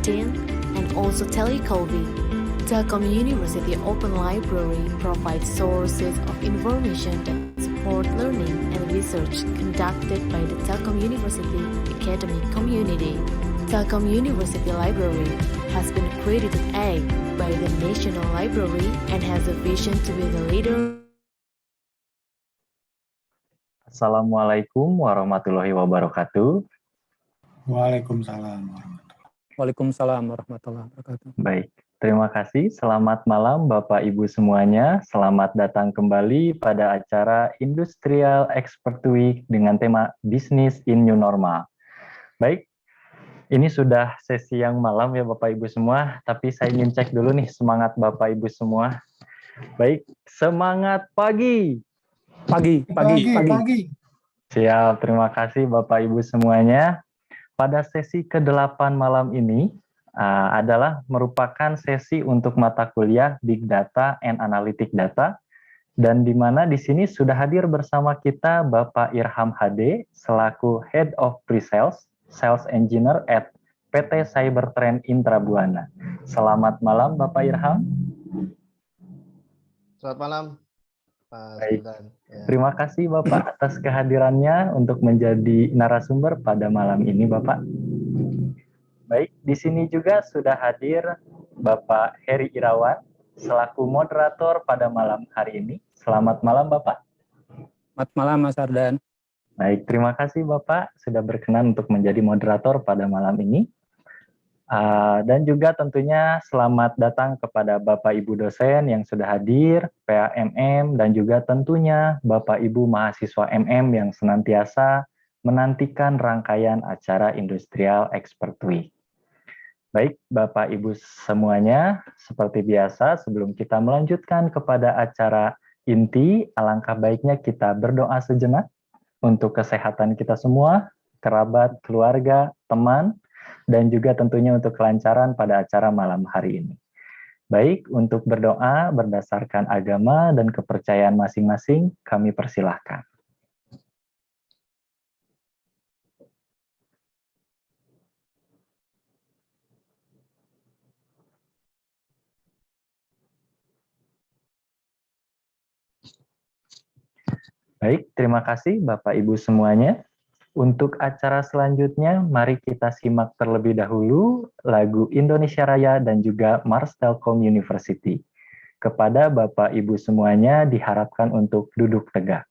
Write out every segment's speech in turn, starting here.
LinkedIn, and also Telecovi. Telkom University Open Library provides sources of information that support learning and research conducted by the Telkom University academic community. Telkom University Library has been accredited A by the National Library and has a vision to be the leader. Assalamualaikum warahmatullahi wabarakatuh. Waalaikumsalam warahmatullahi Waalaikumsalam warahmatullahi wabarakatuh. Baik, terima kasih. Selamat malam Bapak Ibu semuanya. Selamat datang kembali pada acara Industrial Expert Week dengan tema Business in New Normal. Baik, ini sudah sesi yang malam ya Bapak Ibu semua, tapi saya ingin cek dulu nih semangat Bapak Ibu semua. Baik, semangat pagi. Pagi. Siap, terima kasih Bapak Ibu semuanya. Pada sesi ke-8 malam ini adalah merupakan sesi untuk mata kuliah Big Data and Analytic Data, dan di mana di sini sudah hadir bersama kita Bapak Irham HD selaku Head of Pre-Sales, Sales Engineer at PT Cybertrend Intrabuana. Selamat malam Bapak Irham. Selamat malam. Baik. Terima kasih Bapak atas kehadirannya untuk menjadi narasumber pada malam ini Bapak. Baik, di sini juga sudah hadir Bapak Heri Irawan selaku moderator pada malam hari ini. Selamat malam Bapak. Selamat malam Mas Ardan. Baik, terima kasih Bapak sudah berkenan untuk menjadi moderator pada malam ini. Dan juga tentunya selamat datang kepada Bapak Ibu dosen yang sudah hadir, PAMM, dan juga tentunya Bapak Ibu mahasiswa MM yang senantiasa menantikan rangkaian acara Industrial Expert Week. Baik, Bapak Ibu semuanya, seperti biasa sebelum kita melanjutkan kepada acara inti, alangkah baiknya kita berdoa sejenak untuk kesehatan kita semua, kerabat, keluarga, teman, dan juga tentunya untuk kelancaran pada acara malam hari ini. Baik, untuk berdoa berdasarkan agama dan kepercayaan masing-masing, kami persilahkan. Baik, terima kasih Bapak Ibu semuanya. Untuk acara selanjutnya, mari kita simak terlebih dahulu lagu Indonesia Raya dan juga Mars Telkom University. Kepada Bapak Ibu semuanya diharapkan untuk duduk tegak.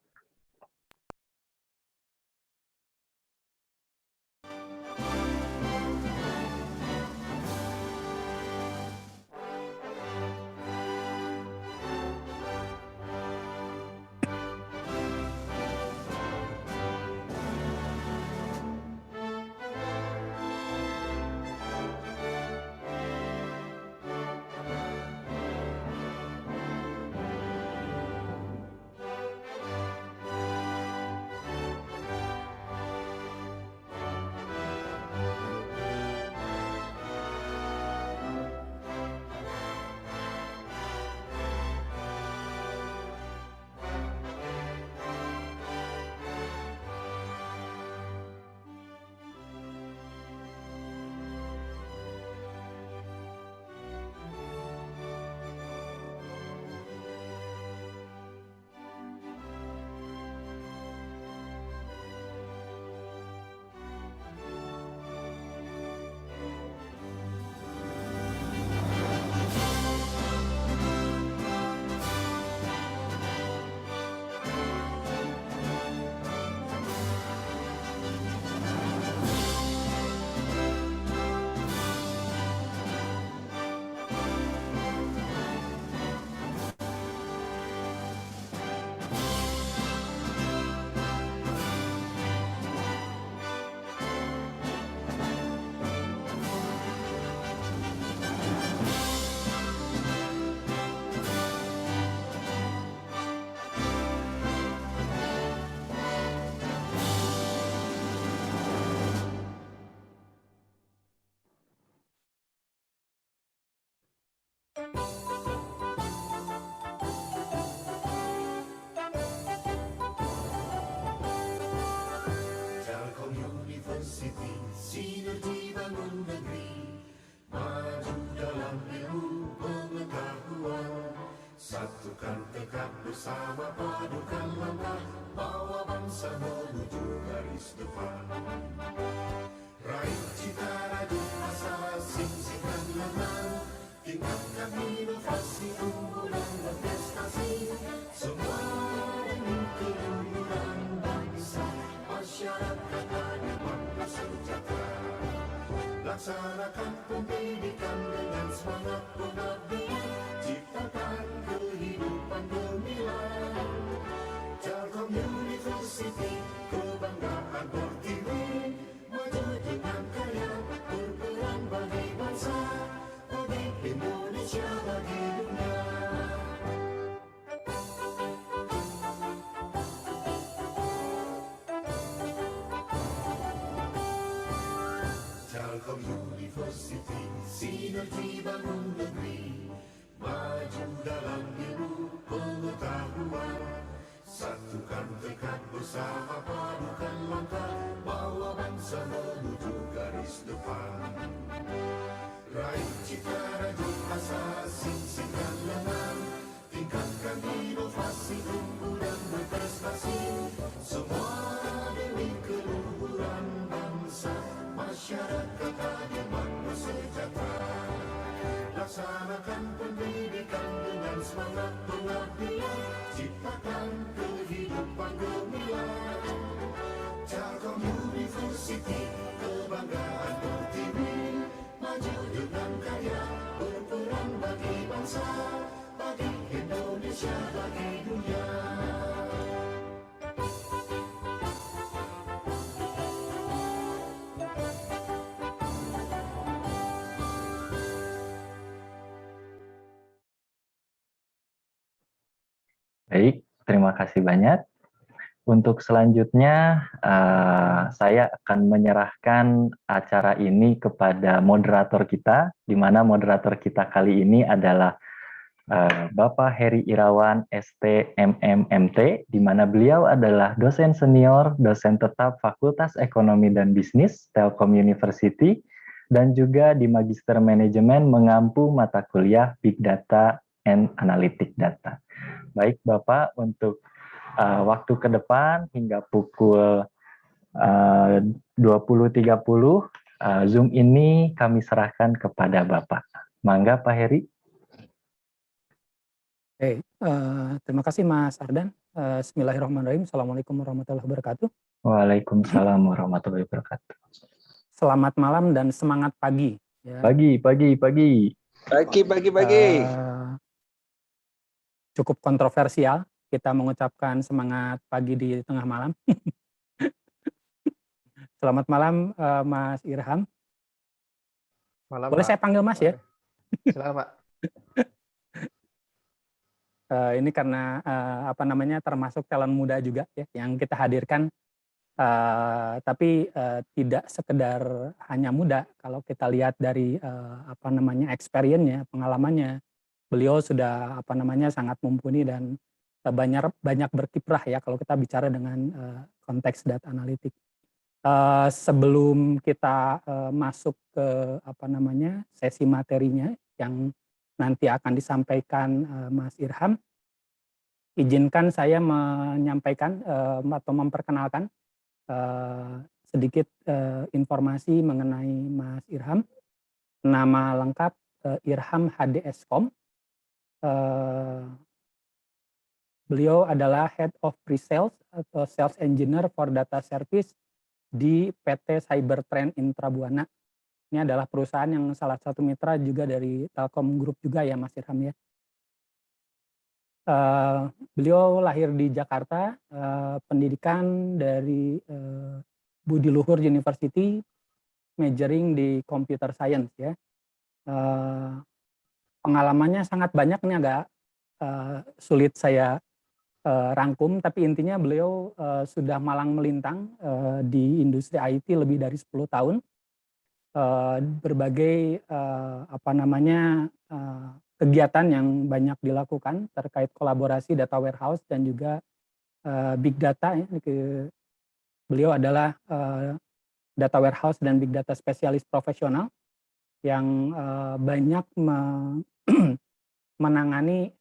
bersama padukan langkah, bawa bangsa menuju garis depan. Raih cita raju asa, sing-singkan lengan, tingkatkan inovasi, unggulan dan prestasi, semua demi keluhuran bangsa, masyarakat adil makmur sejahtera. Laksanakan pendidikan dengan semangat pengabdian, ciptakan kehidupan gemilang. Telkom University, kebanggaan Pertiwi, maju dengan karya, berperan bagi bangsa, bagi Indonesia, bagi dunia. Telkom University, sinergi bangun negeri, maju dalam ilmu pengetahuan, satukan tekad bersama padukan langkah, bawa bangsa menuju garis depan. Raih cita raju asa, sing-singkan lengan, tingkatkan inovasi, unggulan berprestasi, semua demi keluhuran bangsa, masyarakat adil makmur sejahtera. Laksanakan pendidikan dengan semangat pengabdian, ciptakan kehidupan gemilang. Telkom University, kebanggaan Pertiwi, maju dengan karya, berperan bagi bangsa, bagi Indonesia, bagi dunia. Baik, terima kasih banyak. Untuk selanjutnya, saya akan menyerahkan acara ini kepada moderator kita, di mana moderator kita kali ini adalah Bapak Heri Irawan, ST MMMT, di mana beliau adalah dosen senior, dosen tetap Fakultas Ekonomi dan Bisnis, Telkom University, dan juga di Magister Manajemen mengampu mata kuliah Big Data and Analytic Data. Baik Bapak, untuk waktu ke depan hingga pukul 20.30, Zoom ini kami serahkan kepada Bapak. Mangga Pak Heri. Oke, terima kasih Mas Ardan. Bismillahirrahmanirrahim. Assalamualaikum warahmatullahi wabarakatuh. Waalaikumsalam warahmatullahi wabarakatuh. Selamat malam dan semangat pagi. Ya. Pagi. Cukup kontroversial kita mengucapkan semangat pagi di tengah malam. Selamat malam Mas Irham. Malam, boleh Pak. Saya panggil Mas ya? Silakan Pak. Ini karena termasuk talent muda juga ya yang kita hadirkan, tapi tidak sekedar hanya muda. Kalau kita lihat dari experience-nya, pengalamannya, beliau sudah sangat mumpuni dan banyak berkiprah ya kalau kita bicara dengan konteks data analitik. Sebelum kita masuk ke sesi materinya yang nanti akan disampaikan Mas Irham, izinkan saya menyampaikan atau memperkenalkan sedikit informasi mengenai Mas Irham. Nama lengkap Irham HDSkom. Beliau adalah Head of Pre-Sales atau Sales Engineer for Data Service di PT Cybertrend Intrabuana. Ini adalah perusahaan yang salah satu mitra juga dari Telkom Group juga ya Mas Irham ya. Beliau lahir di Jakarta, pendidikan dari Budi Luhur University, majoring di Computer Science ya. Pengalamannya sangat banyak, ini agak sulit saya rangkum, tapi intinya beliau sudah malang melintang di industri IT lebih dari 10 tahun. Berbagai kegiatan yang banyak dilakukan terkait kolaborasi data warehouse dan juga big data ya. Beliau adalah data warehouse dan big data spesialis profesional yang banyak menangani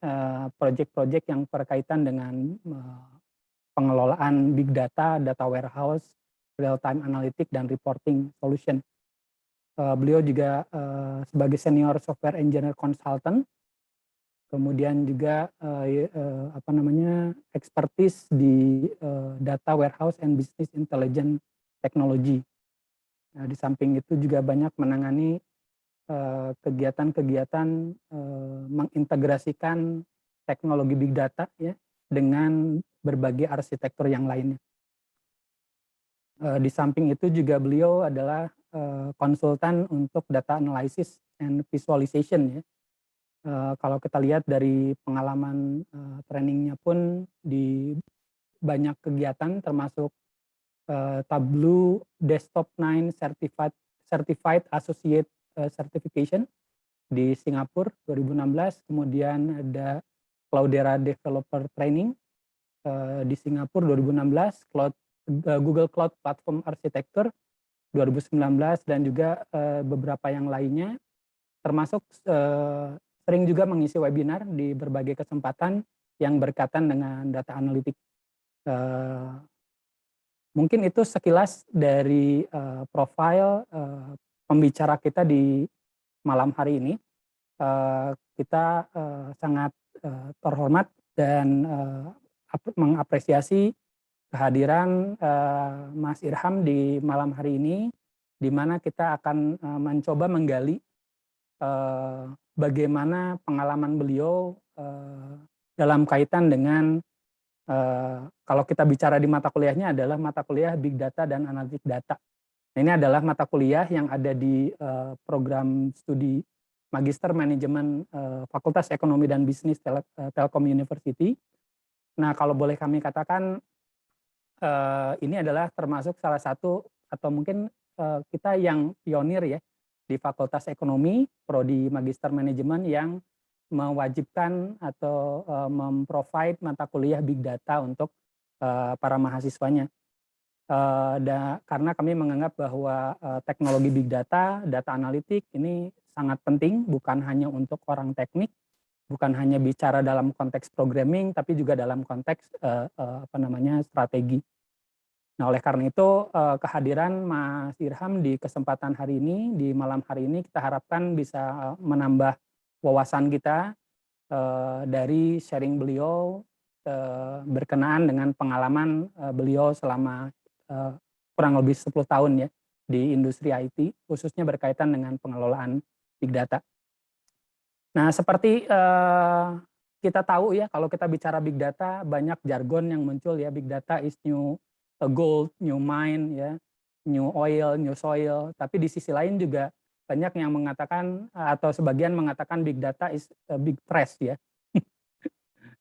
proyek-proyek yang berkaitan dengan pengelolaan big data, data warehouse, real-time analytic, dan reporting solution. Beliau juga sebagai senior software engineer consultant, kemudian juga expertise di data warehouse and business intelligence technology. Nah, di samping itu juga banyak menangani kegiatan-kegiatan mengintegrasikan teknologi big data ya dengan berbagai arsitektur yang lainnya. Di samping itu juga beliau adalah konsultan untuk data analysis and visualization ya. Kalau kita lihat dari pengalaman trainingnya pun di banyak kegiatan termasuk Tableau Desktop 9 Certified Associate Certification di Singapura 2016, kemudian ada Cloudera Developer Training di Singapura 2016, Google Cloud Platform Architecture 2019, dan juga beberapa yang lainnya, termasuk sering juga mengisi webinar di berbagai kesempatan yang berkaitan dengan data analitik. Mungkin itu sekilas dari profil pembicara kita di malam hari ini. Kita sangat terhormat dan mengapresiasi kehadiran Mas Irham di malam hari ini, di mana kita akan mencoba menggali bagaimana pengalaman beliau dalam kaitan dengan kalau kita bicara di mata kuliahnya adalah mata kuliah Big Data dan Analitik Data. Nah, ini adalah mata kuliah yang ada di program studi Magister Manajemen Fakultas Ekonomi dan Bisnis Telkom University. Nah, kalau boleh kami katakan ini adalah termasuk salah satu atau mungkin kita yang pionir ya di Fakultas Ekonomi, Prodi Magister Manajemen yang mewajibkan atau memprovide mata kuliah Big Data untuk para mahasiswanya. Karena kami menganggap bahwa teknologi Big Data, data analitik ini sangat penting, bukan hanya untuk orang teknik, bukan hanya bicara dalam konteks programming, tapi juga dalam konteks strategi. Nah, oleh karena itu kehadiran Mas Irham di kesempatan hari ini, di malam hari ini, kita harapkan bisa menambah wawasan kita dari sharing beliau berkenaan dengan pengalaman beliau selama kurang lebih 10 tahun ya di industri IT, khususnya berkaitan dengan pengelolaan Big Data. Nah, seperti kita tahu ya, kalau kita bicara Big Data, banyak jargon yang muncul ya, Big Data is new gold, new mine, ya, new oil, new soil. Tapi di sisi lain juga banyak yang mengatakan atau sebagian mengatakan Big Data is a big trash ya.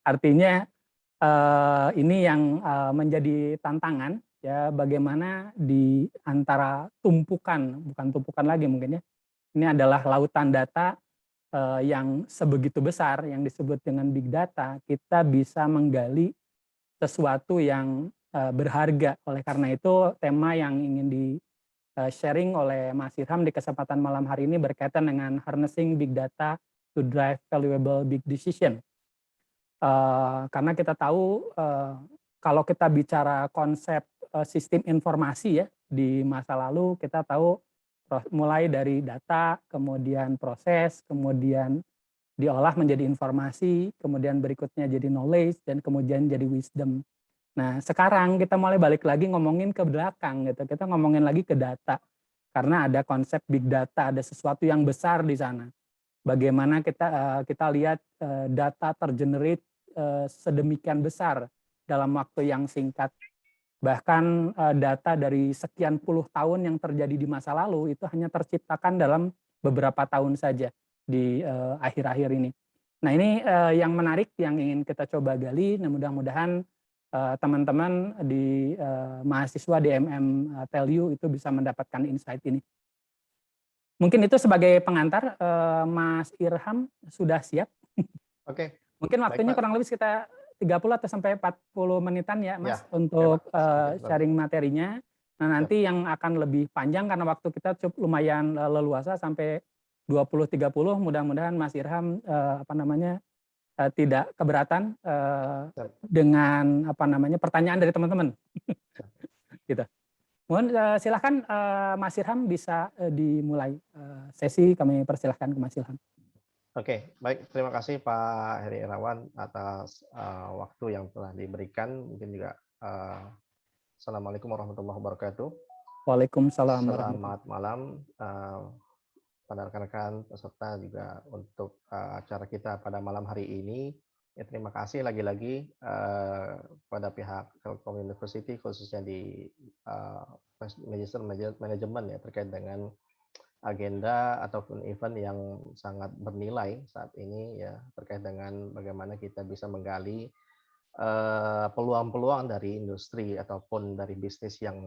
Artinya ini yang menjadi tantangan ya, bagaimana di antara tumpukan, bukan tumpukan lagi mungkin ya, ini adalah lautan data yang sebegitu besar yang disebut dengan Big Data, kita bisa menggali sesuatu yang berharga. Oleh karena itu tema yang ingin di sharing oleh Mas Irham di kesempatan malam hari ini berkaitan dengan harnessing big data to drive valuable big decision. Karena kita tahu kalau kita bicara konsep sistem informasi ya di masa lalu, kita tahu mulai dari data, kemudian proses, kemudian diolah menjadi informasi, kemudian berikutnya jadi knowledge, dan kemudian jadi wisdom. Nah, sekarang kita mulai balik lagi ngomongin ke belakang gitu. Kita ngomongin lagi ke data. Karena ada konsep big data, ada sesuatu yang besar di sana. Bagaimana kita lihat data tergenerate sedemikian besar dalam waktu yang singkat. Bahkan data dari sekian puluh tahun yang terjadi di masa lalu itu hanya terciptakan dalam beberapa tahun saja di akhir-akhir ini. Nah, ini yang menarik yang ingin kita coba gali. Nah, mudah-mudahan teman-teman di mahasiswa DMM TELU itu bisa mendapatkan insight ini. Mungkin itu sebagai pengantar. Mas Irham sudah siap? Oke. Mungkin waktunya kurang lebih sekitar 30 atau sampai 40 menitan ya Mas ya, untuk sharing materinya. Nah, nanti yang akan lebih panjang karena waktu kita cukup lumayan leluasa sampai 20-30, mudah-mudahan Mas Irham tidak keberatan dengan pertanyaan dari teman-teman. Gitu. Mohon silahkan Mas Irham bisa dimulai sesi, kami persilahkan ke Mas Irham. Oke, baik. Terima kasih Pak Heri Irawan atas waktu yang telah diberikan. Mungkin juga Assalamualaikum warahmatullahi wabarakatuh. Waalaikumsalam. Selamat malam pada rekan-rekan peserta juga untuk acara kita pada malam hari ini. Ya, terima kasih lagi-lagi pada pihak Telkom University khususnya di manajemen ya terkait dengan agenda ataupun event yang sangat bernilai saat ini ya terkait dengan bagaimana kita bisa menggali peluang-peluang dari industri ataupun dari bisnis yang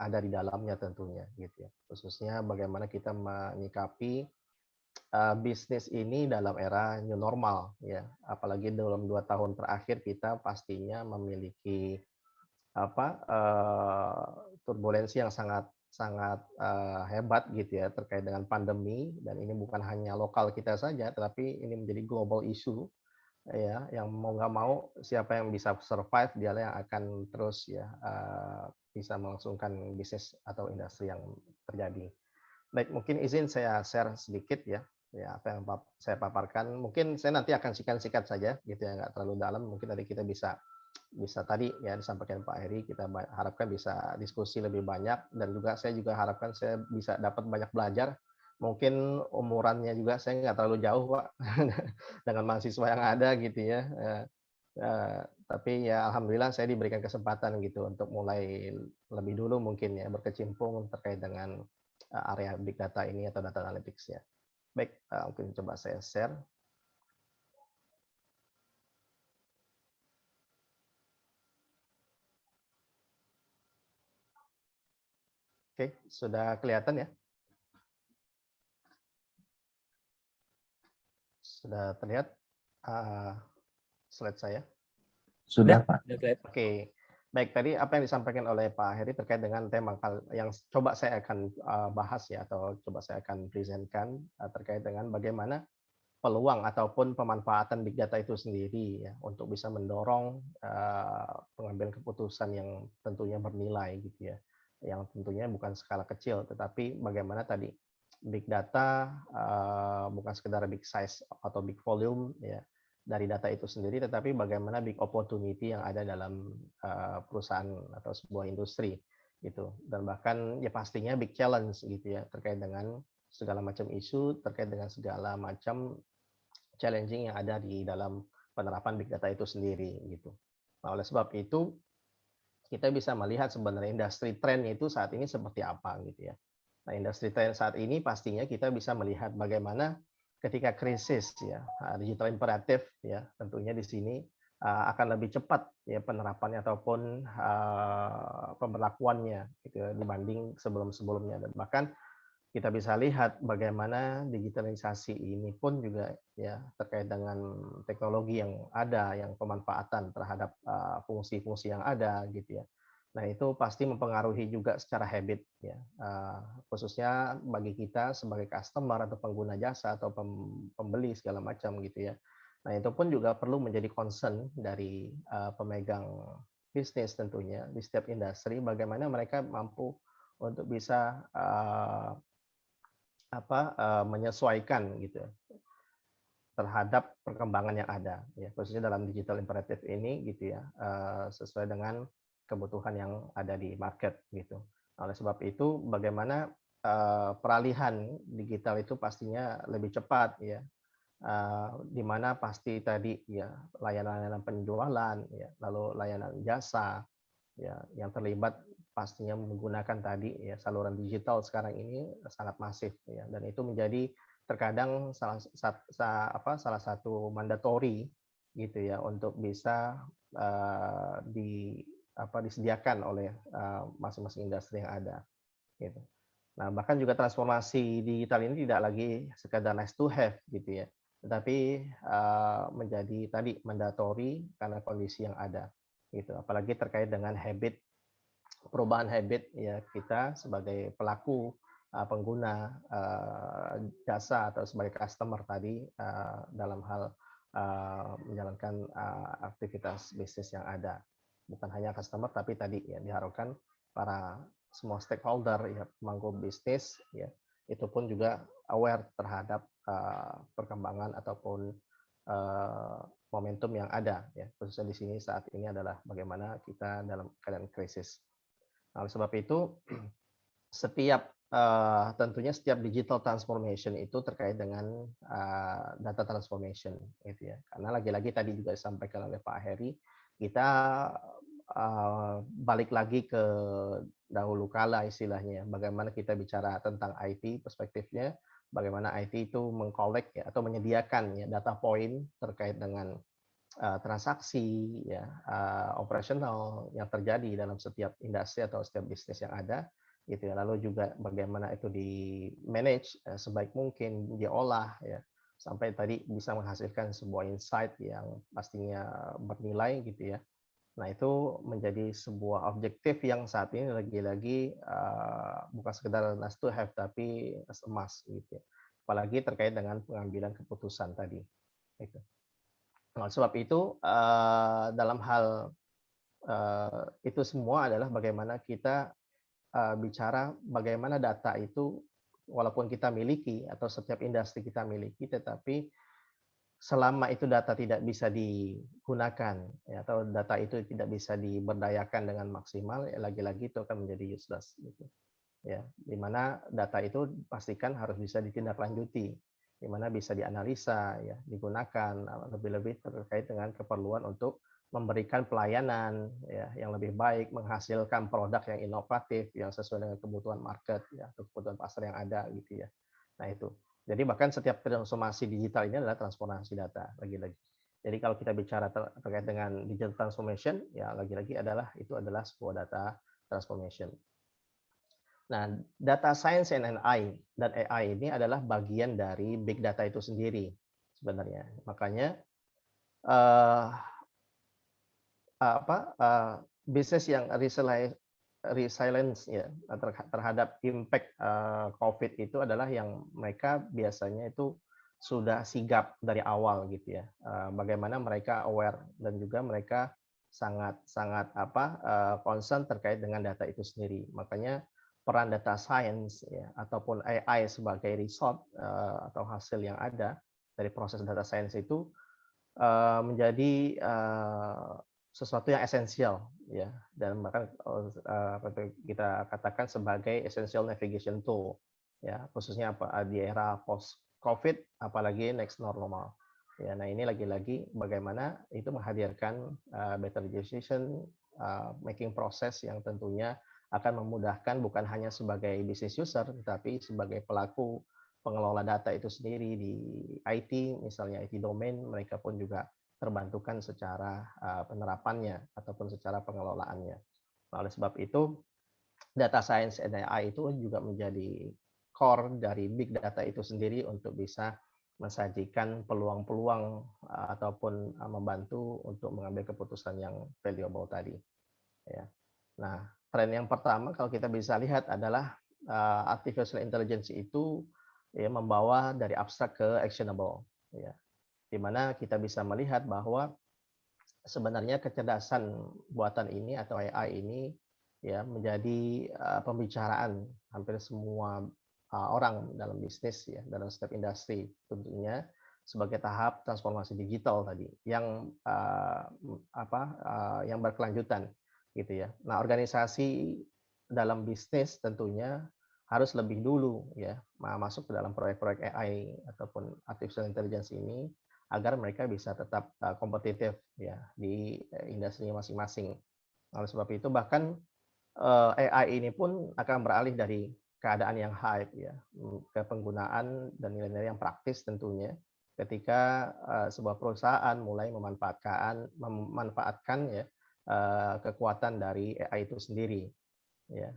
ada di dalamnya tentunya gitu ya. Khususnya bagaimana kita menyikapi bisnis ini dalam era new normal ya. Apalagi dalam 2 tahun terakhir kita pastinya memiliki turbulensi yang sangat hebat gitu ya terkait dengan pandemi, dan ini bukan hanya lokal kita saja tetapi ini menjadi global issue ya, yang mau nggak mau siapa yang bisa survive dialah yang akan terus ya bisa melangsungkan bisnis atau industri yang terjadi. Baik, mungkin izin saya share sedikit ya apa yang saya paparkan. Mungkin saya nanti akan singkat saja gitu ya, nggak terlalu dalam. Mungkin nanti kita bisa tadi ya disampaikan Pak Heri, kita harapkan bisa diskusi lebih banyak, dan juga saya juga harapkan saya bisa dapat banyak belajar. Mungkin umurannya juga saya nggak terlalu jauh Pak dengan mahasiswa yang ada gitu ya. Tapi ya alhamdulillah saya diberikan kesempatan gitu untuk mulai lebih dulu mungkin ya berkecimpung terkait dengan area big data ini atau data analytics ya. Baik, mungkin coba saya share. Oke, sudah kelihatan ya? Sudah terlihat slide saya? Sudah, Pak. Oke, baik. Tadi apa yang disampaikan oleh Pak Heri terkait dengan tema yang coba saya akan bahas ya, atau coba saya akan presentkan terkait dengan bagaimana peluang ataupun pemanfaatan big data itu sendiri ya untuk bisa mendorong pengambilan keputusan yang tentunya bernilai gitu ya, yang tentunya bukan skala kecil, tetapi bagaimana tadi big data bukan sekedar big size atau big volume ya dari data itu sendiri, tetapi bagaimana big opportunity yang ada dalam perusahaan atau sebuah industri gitu, dan bahkan ya pastinya big challenge gitu ya terkait dengan segala macam isu, terkait dengan segala macam challenging yang ada di dalam penerapan big data itu sendiri gitu. Nah, oleh sebab itu kita bisa melihat sebenarnya industri trend itu saat ini seperti apa gitu ya. Nah, industri trend saat ini pastinya kita bisa melihat bagaimana ketika krisis ya digital imperatif ya tentunya di sini akan lebih cepat ya penerapannya ataupun pemberlakuannya gitu ya, dibanding sebelum-sebelumnya, dan bahkan kita bisa lihat bagaimana digitalisasi ini pun juga ya terkait dengan teknologi yang ada, yang pemanfaatan terhadap fungsi-fungsi yang ada gitu ya. Nah, itu pasti mempengaruhi juga secara habit ya, khususnya bagi kita sebagai customer atau pengguna jasa atau pembeli segala macam gitu ya. Nah, itu pun juga perlu menjadi concern dari pemegang bisnis tentunya di setiap industri, bagaimana mereka mampu untuk bisa menyesuaikan gitu terhadap perkembangan yang ada ya, khususnya dalam digital imperatif ini gitu ya, sesuai dengan kebutuhan yang ada di market gitu. Oleh sebab itu bagaimana peralihan digital itu pastinya lebih cepat ya, di mana pasti tadi ya layanan penjualan ya, lalu layanan jasa ya yang terlibat pastinya menggunakan tadi ya saluran digital sekarang ini sangat masif ya, dan itu menjadi terkadang salah satu mandatory gitu ya untuk bisa disediakan oleh masing-masing industri yang ada gitu. Nah, bahkan juga transformasi digital ini tidak lagi sekadar nice to have gitu ya, tetapi menjadi tadi mandatory karena kondisi yang ada gitu. Apalagi terkait dengan perubahan habit ya kita sebagai pelaku pengguna jasa atau sebagai customer tadi dalam hal menjalankan aktivitas bisnis yang ada. Bukan hanya customer, tapi tadi ya diharapkan para semua stakeholder ya pemangku bisnis ya itu pun juga aware terhadap perkembangan ataupun momentum yang ada ya, khususnya di sini saat ini adalah bagaimana kita dalam keadaan krisis. Nah, oleh sebab itu tentunya setiap digital transformation itu terkait dengan data transformation gitu ya. Karena lagi-lagi tadi juga disampaikan oleh Pak Heri, kita balik lagi ke dahulu kala istilahnya, bagaimana kita bicara tentang IT perspektifnya, bagaimana IT itu mengkolek ya atau menyediakan ya data point terkait dengan transaksi ya operasional yang terjadi dalam setiap industri atau setiap bisnis yang ada gitu ya. Lalu juga bagaimana itu di manage sebaik mungkin, diolah ya sampai tadi bisa menghasilkan sebuah insight yang pastinya bernilai gitu ya. Nah, itu menjadi sebuah objektif yang saat ini lagi-lagi bukan sekedar nice to have tapi as a must gitu ya. Apalagi terkait dengan pengambilan keputusan tadi. Gitu. Nah, sebab itu dalam hal itu semua adalah bagaimana kita bicara bagaimana data itu walaupun kita miliki atau setiap industri kita miliki, tetapi selama itu data tidak bisa digunakan ya, atau data itu tidak bisa diberdayakan dengan maksimal, ya lagi-lagi itu akan menjadi useless gitu. Ya, di mana data itu pastikan harus bisa ditindaklanjuti, di mana bisa dianalisa ya, digunakan lebih-lebih terkait dengan keperluan untuk memberikan pelayanan ya yang lebih baik, menghasilkan produk yang inovatif yang sesuai dengan kebutuhan market ya atau kebutuhan pasar yang ada gitu ya. Nah, itu. Jadi bahkan setiap transformasi digital ini adalah transformasi data lagi-lagi. Jadi kalau kita bicara terkait dengan digital transformation, ya lagi-lagi itu adalah sebuah data transformation. Nah, data science and AI ini adalah bagian dari big data itu sendiri sebenarnya. Makanya bisnis yang resilience ya terhadap impact COVID itu adalah yang mereka biasanya itu sudah sigap dari awal gitu ya. Bagaimana mereka aware dan juga mereka sangat concern terkait dengan data itu sendiri. Makanya peran data science ya ataupun AI sebagai result atau hasil yang ada dari proses data science itu menjadi sesuatu yang esensial ya, dan bahkan kita katakan sebagai essential navigation tool ya, khususnya di era post COVID apalagi next normal ya. Nah, ini lagi-lagi bagaimana itu menghadirkan better decision making process yang tentunya akan memudahkan bukan hanya sebagai business user tetapi sebagai pelaku pengelola data itu sendiri di IT, misalnya IT domain, mereka pun juga terbantukan secara penerapannya ataupun secara pengelolaannya. Nah, oleh sebab itu, data science and AI itu juga menjadi core dari big data itu sendiri untuk bisa mensajikan peluang-peluang ataupun membantu untuk mengambil keputusan yang valuable tadi. Ya. Nah, tren yang pertama kalau kita bisa lihat adalah artificial intelligence itu ya membawa dari abstrak ke actionable. Ya. Di mana kita bisa melihat bahwa sebenarnya kecerdasan buatan ini atau AI ini ya menjadi pembicaraan hampir semua orang dalam bisnis ya, dalam setiap industri tentunya sebagai tahap transformasi digital tadi yang yang berkelanjutan gitu ya. Nah, organisasi dalam bisnis tentunya harus lebih dulu ya masuk ke dalam proyek-proyek AI ataupun artificial intelligence ini agar mereka bisa tetap kompetitif ya di industrinya masing-masing. Oleh sebab itu bahkan AI ini pun akan beralih dari keadaan yang hype ya ke penggunaan dan nilai-nilai yang praktis tentunya ketika sebuah perusahaan mulai memanfaatkan ya kekuatan dari AI itu sendiri ya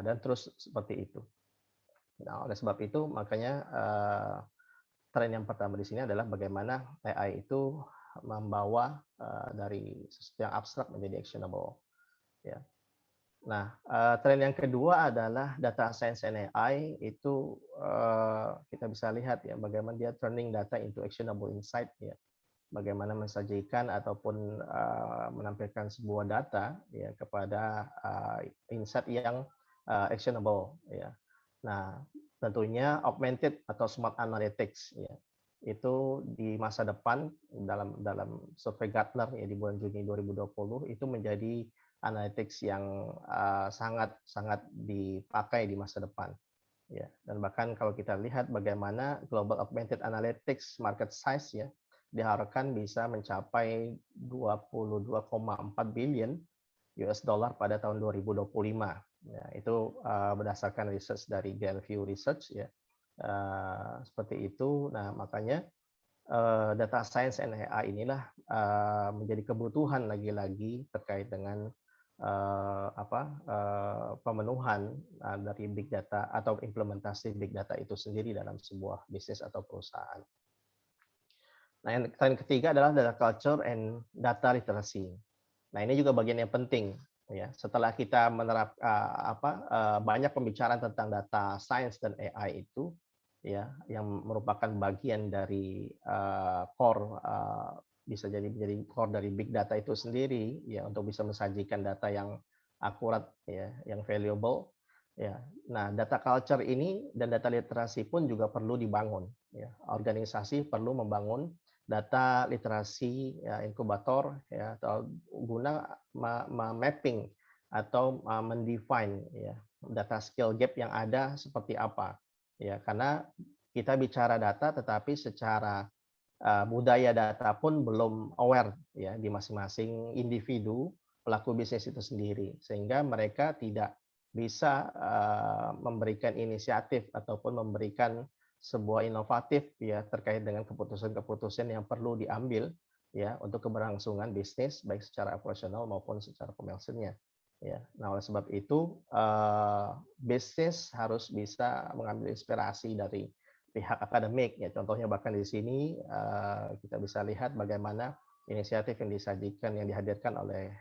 dan terus seperti itu. Nah, oleh sebab itu makanya tren yang pertama di sini adalah bagaimana AI itu membawa dari sesuatu yang abstrak menjadi actionable. Ya. Nah, tren yang kedua adalah data science and AI. Itu kita bisa lihat ya bagaimana dia turning data into actionable insight ya. Bagaimana mensajikan ataupun menampilkan sebuah data ya kepada insight yang actionable ya. Nah, tentunya augmented atau smart analytics ya. Itu di masa depan dalam survei Gartner ya di bulan Juni 2020 itu menjadi analytics yang sangat dipakai di masa depan ya. Dan bahkan kalau kita lihat bagaimana global augmented analytics market size ya diharapkan bisa mencapai 22,4 billion US dollar pada tahun 2025. Ya, itu berdasarkan research dari Galview Research ya. Seperti itu. Nah, makanya data science and AI inilah menjadi kebutuhan lagi-lagi terkait dengan pemenuhan dari big data atau implementasi big data itu sendiri dalam sebuah bisnis atau perusahaan. Nah, yang ketiga adalah data culture and data literacy. Nah, ini juga bagian yang penting ya. Setelah kita banyak pembicaraan tentang data science dan AI itu ya, yang merupakan bagian dari core bisa jadi menjadi core dari big data itu sendiri ya, untuk bisa mensajikan data yang akurat ya, yang valuable ya. Nah, data culture ini dan data literasi pun juga perlu dibangun ya. Organisasi perlu membangun data literasi ya, inkubator ya, atau guna mapping atau mendefine ya data skill gap yang ada seperti apa ya. Karena kita bicara data tetapi secara budaya data pun belum aware ya di masing-masing individu pelaku bisnis itu sendiri, sehingga mereka tidak bisa memberikan inisiatif ataupun memberikan sebuah inovatif ya terkait dengan keputusan-keputusan yang perlu diambil ya untuk keberlangsungan bisnis baik secara operasional maupun secara komersilnya ya. Nah, oleh sebab itu bisnis harus bisa mengambil inspirasi dari pihak akademik ya. Contohnya bahkan di sini kita bisa lihat bagaimana inisiatif yang disajikan yang dihadirkan oleh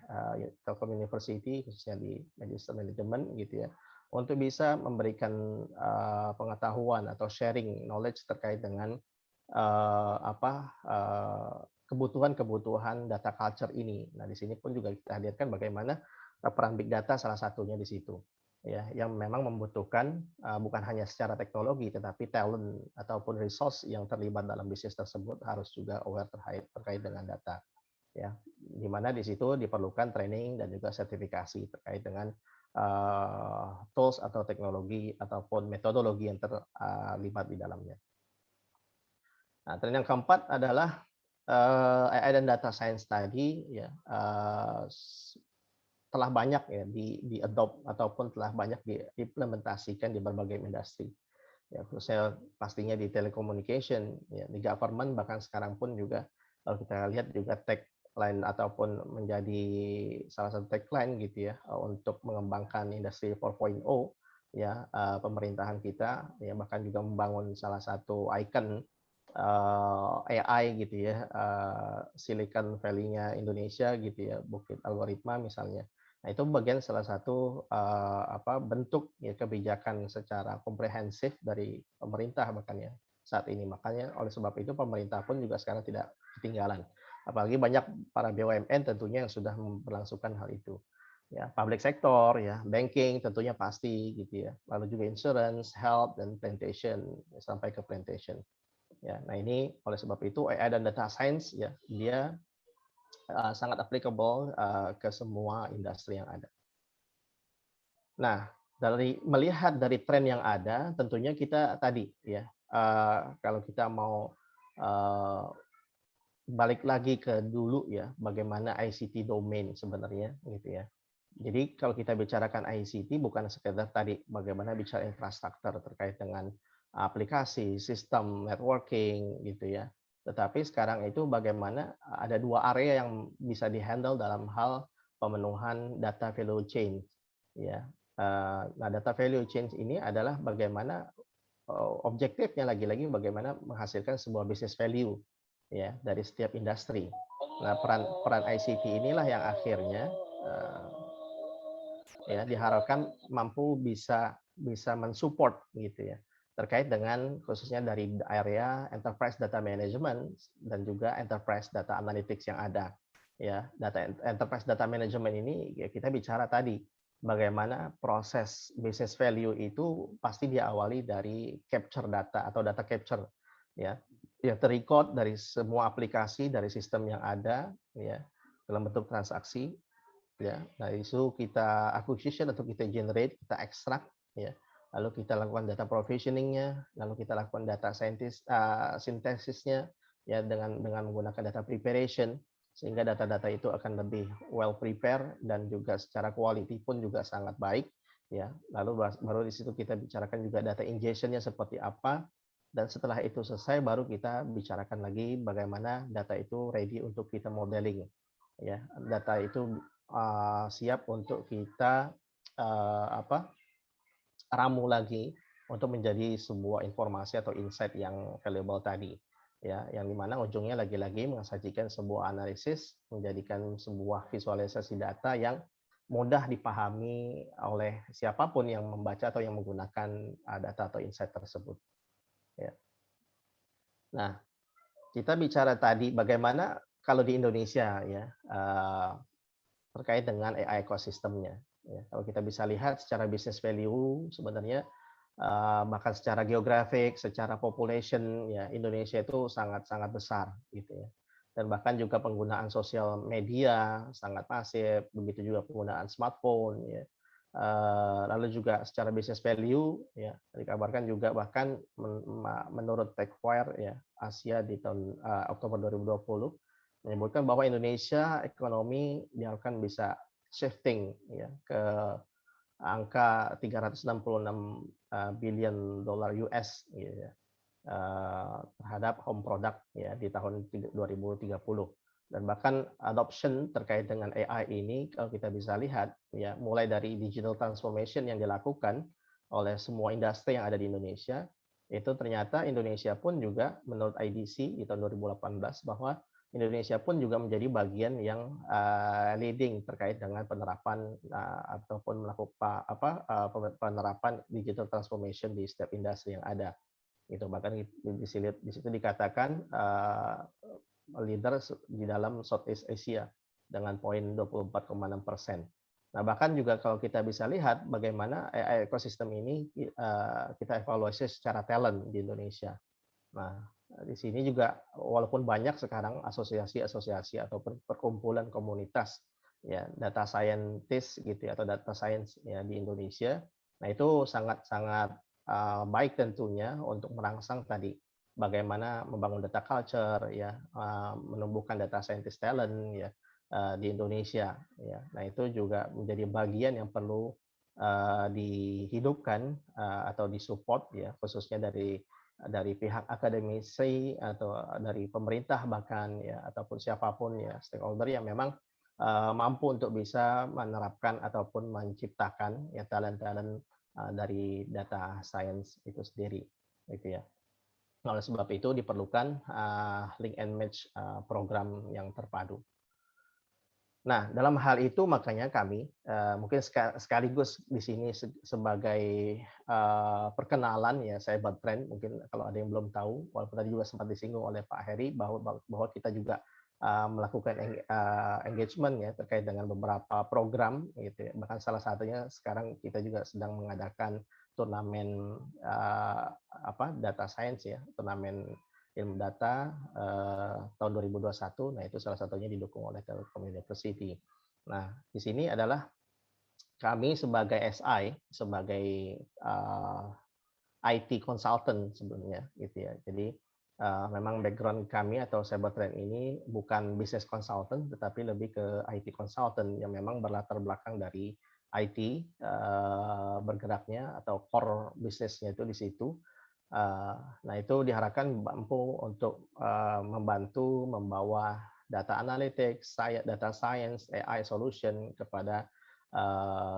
Telkom University khususnya di Magister Management gitu ya, untuk bisa memberikan pengetahuan atau sharing knowledge terkait dengan kebutuhan-kebutuhan data culture ini. Nah, di sini pun juga kita hadirkan bagaimana peran big data salah satunya di situ. Ya, yang memang membutuhkan bukan hanya secara teknologi tetapi talent ataupun resource yang terlibat dalam bisnis tersebut harus juga aware terkait dengan data. Ya, di mana di situ diperlukan training dan juga sertifikasi terkait dengan tools atau teknologi ataupun metodologi yang terlibat di dalamnya. Nah, tren yang keempat adalah AI dan data science tadi ya telah banyak ya di-adopt ataupun telah banyak diimplementasikan di berbagai industri. Ya, khususnya pastinya di telecommunication, ya, di government, bahkan sekarang pun juga kalau kita lihat juga tagline ataupun menjadi salah satu tagline gitu ya untuk mengembangkan industri 4.0 ya, pemerintahan kita ya bahkan juga membangun salah satu icon AI gitu ya, Silicon Valley-nya Indonesia gitu ya, Bukit Algoritma misalnya. Nah, itu bagian salah satu bentuk ya kebijakan secara komprehensif dari pemerintah bahkan ya saat ini. Makanya oleh sebab itu pemerintah pun juga sekarang tidak ketinggalan. Apalagi banyak para BUMN tentunya yang sudah memperlangsungkan hal itu. Ya, public sector ya, banking tentunya pasti gitu ya. Lalu juga insurance, health dan plantation sampai ke plantation. Ya, nah ini oleh sebab itu AI dan data science ya dia sangat applicable ke semua industri yang ada. Nah, melihat dari tren yang ada, tentunya kita tadi ya kalau kita mau balik lagi ke dulu ya, bagaimana ICT domain sebenarnya gitu ya. Jadi kalau kita bicarakan ICT bukan sekedar tadi bagaimana bicara infrastruktur terkait dengan aplikasi, sistem networking gitu ya. Tetapi sekarang itu bagaimana ada dua area yang bisa dihandle dalam hal pemenuhan data value chain ya. Nah, data value chain ini adalah bagaimana objektifnya lagi-lagi bagaimana menghasilkan sebuah business value ya dari setiap industri. Nah, peran ICT inilah yang akhirnya ya diharapkan mampu bisa mensupport gitu ya, terkait dengan khususnya dari area enterprise data management dan juga enterprise data analytics yang ada. Ya, enterprise data management ini ya kita bicara tadi bagaimana proses business value itu pasti diawali dari capture data atau data capture ya, yang terrecord dari semua aplikasi dari sistem yang ada ya dalam bentuk transaksi ya. Nah, itu kita acquisition atau kita generate, kita extract ya. Lalu kita lakukan data provisioning-nya, lalu kita lakukan data sintesisnya ya dengan menggunakan data preparation, sehingga data-data itu akan lebih well prepare dan juga secara quality pun juga sangat baik ya. Lalu baru di situ kita bicarakan juga data ingestion-nya seperti apa, dan setelah itu selesai baru kita bicarakan lagi bagaimana data itu ready untuk kita modeling ya. Data itu siap untuk kita ramu lagi untuk menjadi sebuah informasi atau insight yang valuable tadi ya, yang dimana ujungnya lagi-lagi mensajikan sebuah analisis, menjadikan sebuah visualisasi data yang mudah dipahami oleh siapapun yang membaca atau yang menggunakan data atau insight tersebut ya. Nah, kita bicara tadi bagaimana kalau di Indonesia ya terkait dengan AI ekosistemnya. Ya, kalau kita bisa lihat secara business value sebenarnya bahkan secara geografik, secara population ya Indonesia itu sangat-sangat besar gitu ya. Dan bahkan juga penggunaan sosial media sangat masif, begitu juga penggunaan smartphone ya. Lalu juga secara business value ya dikabarkan juga bahkan menurut TechWire ya Asia di tahun Oktober 2020 menyebutkan bahwa Indonesia ekonomi diharapkan bisa shifting ya ke angka 366 billion dolar US gitu ya, terhadap home product ya di tahun 2030. Dan bahkan adoption terkait dengan AI ini kalau kita bisa lihat ya mulai dari digital transformation yang dilakukan oleh semua industri yang ada di Indonesia, itu ternyata Indonesia pun juga menurut IDC di tahun 2018 bahwa Indonesia pun juga menjadi bagian yang leading terkait dengan penerapan ataupun melakukan penerapan digital transformation di setiap industri yang ada. Itu bahkan di situ dikatakan leader di dalam Southeast Asia dengan poin 24,6%. Nah, bahkan juga kalau kita bisa lihat bagaimana AI ekosistem ini kita evaluasi secara talent di Indonesia. Nah, di sini juga walaupun banyak sekarang asosiasi-asosiasi atau perkumpulan komunitas ya data scientist gitu ya, atau data science ya di Indonesia. Nah, itu sangat-sangat baik tentunya untuk merangsang tadi bagaimana membangun data culture ya, menumbuhkan data scientist talent ya di Indonesia ya. Nah, itu juga menjadi bagian yang perlu dihidupkan atau disupport ya, khususnya dari pihak akademisi atau dari pemerintah bahkan ya ataupun siapapun ya stakeholder yang memang mampu untuk bisa menerapkan ataupun menciptakan ya talent-talent dari data science itu sendiri gitu ya. Oleh sebab itu diperlukan link and match program yang terpadu. Nah, dalam hal itu makanya kami mungkin sekaligus di sini sebagai perkenalan ya Cybertrend, mungkin kalau ada yang belum tahu, walaupun tadi juga sempat disinggung oleh Pak Heri bahwa kita juga melakukan engagement ya terkait dengan beberapa program gitu ya. Bahkan salah satunya sekarang kita juga sedang mengadakan turnamen data science ya, turnamen ilmu data tahun 2021. Nah, itu salah satunya didukung oleh Telkom University. Nah, di sini adalah kami sebagai SI, sebagai IT consultant sebenarnya gitu ya. Jadi memang background kami atau Cybertrend ini bukan business consultant tetapi lebih ke IT consultant yang memang berlatar belakang dari IT bergeraknya atau core bisnisnya itu di situ. Nah, itu diharapkan mampu untuk membantu membawa data analytics, data science, AI solution kepada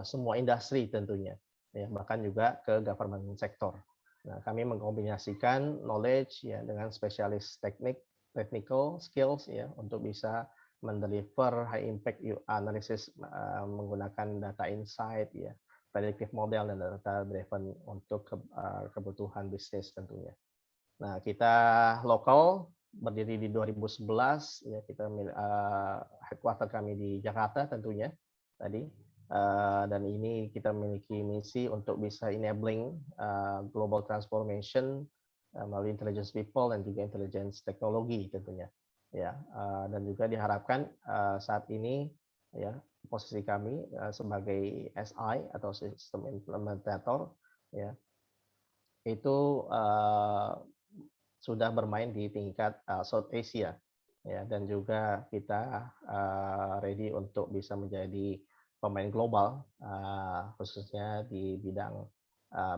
semua industri tentunya, ya, bahkan juga ke government sector. Nah, kami mengkombinasikan knowledge ya dengan spesialis technical skills ya untuk bisa mendeliver high impact analysis menggunakan data insight, ya, predictive model dan data driven untuk kebutuhan bisnis tentunya. Nah, kita lokal berdiri di 2011, ya, kita headquarter kami di Jakarta tentunya tadi, dan ini kita memiliki misi untuk bisa enabling global transformation melalui intelligence people dan juga intelligence teknologi tentunya, ya, dan juga diharapkan saat ini, ya, posisi kami sebagai SI atau sistem implementator, ya, itu sudah bermain di tingkat South Asia, ya, dan juga kita ready untuk bisa menjadi pemain global, khususnya di bidang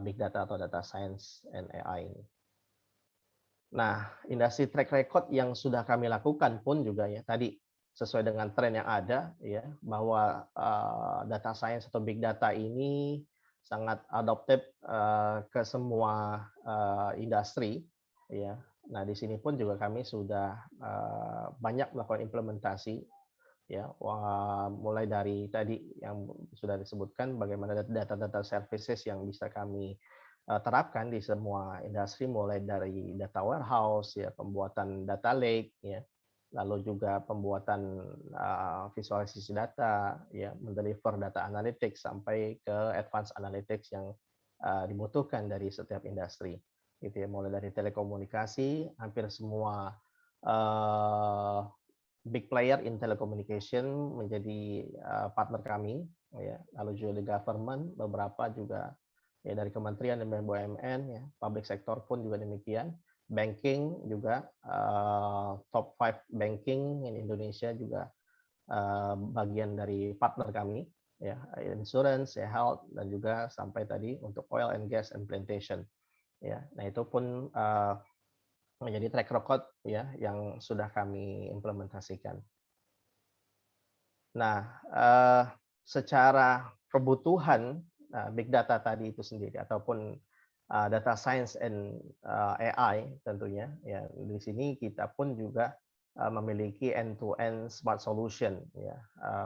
big data atau data science and AI ini. Nah, industri track record yang sudah kami lakukan pun juga, ya, tadi sesuai dengan tren yang ada, ya, bahwa data science atau big data ini sangat adopted ke semua industri, ya. Nah, di sini pun juga kami sudah banyak melakukan implementasi, ya, mulai dari tadi yang sudah disebutkan bagaimana data-data services yang bisa kami terapkan di semua industri, mulai dari data warehouse, ya, pembuatan data lake, ya, lalu juga pembuatan visualisasi data, ya, mendeliver data analytics sampai ke advanced analytics yang dibutuhkan dari setiap industri, gitu, ya, mulai dari telekomunikasi, hampir semua big player in telecommunication menjadi partner kami, ya, lalu juga di government, beberapa juga, ya, dari kementerian dan BUMN, ya, public sector pun juga demikian, banking juga top 5 banking in Indonesia juga bagian dari partner kami, ya, insurance, ya, health, dan juga sampai tadi untuk oil and gas and plantation, ya. Nah, itu pun menjadi track record, ya, yang sudah kami implementasikan. Nah, secara kebutuhan big data tadi itu sendiri ataupun data science and AI tentunya, ya, di sini kita pun juga memiliki end-to-end smart solution, ya,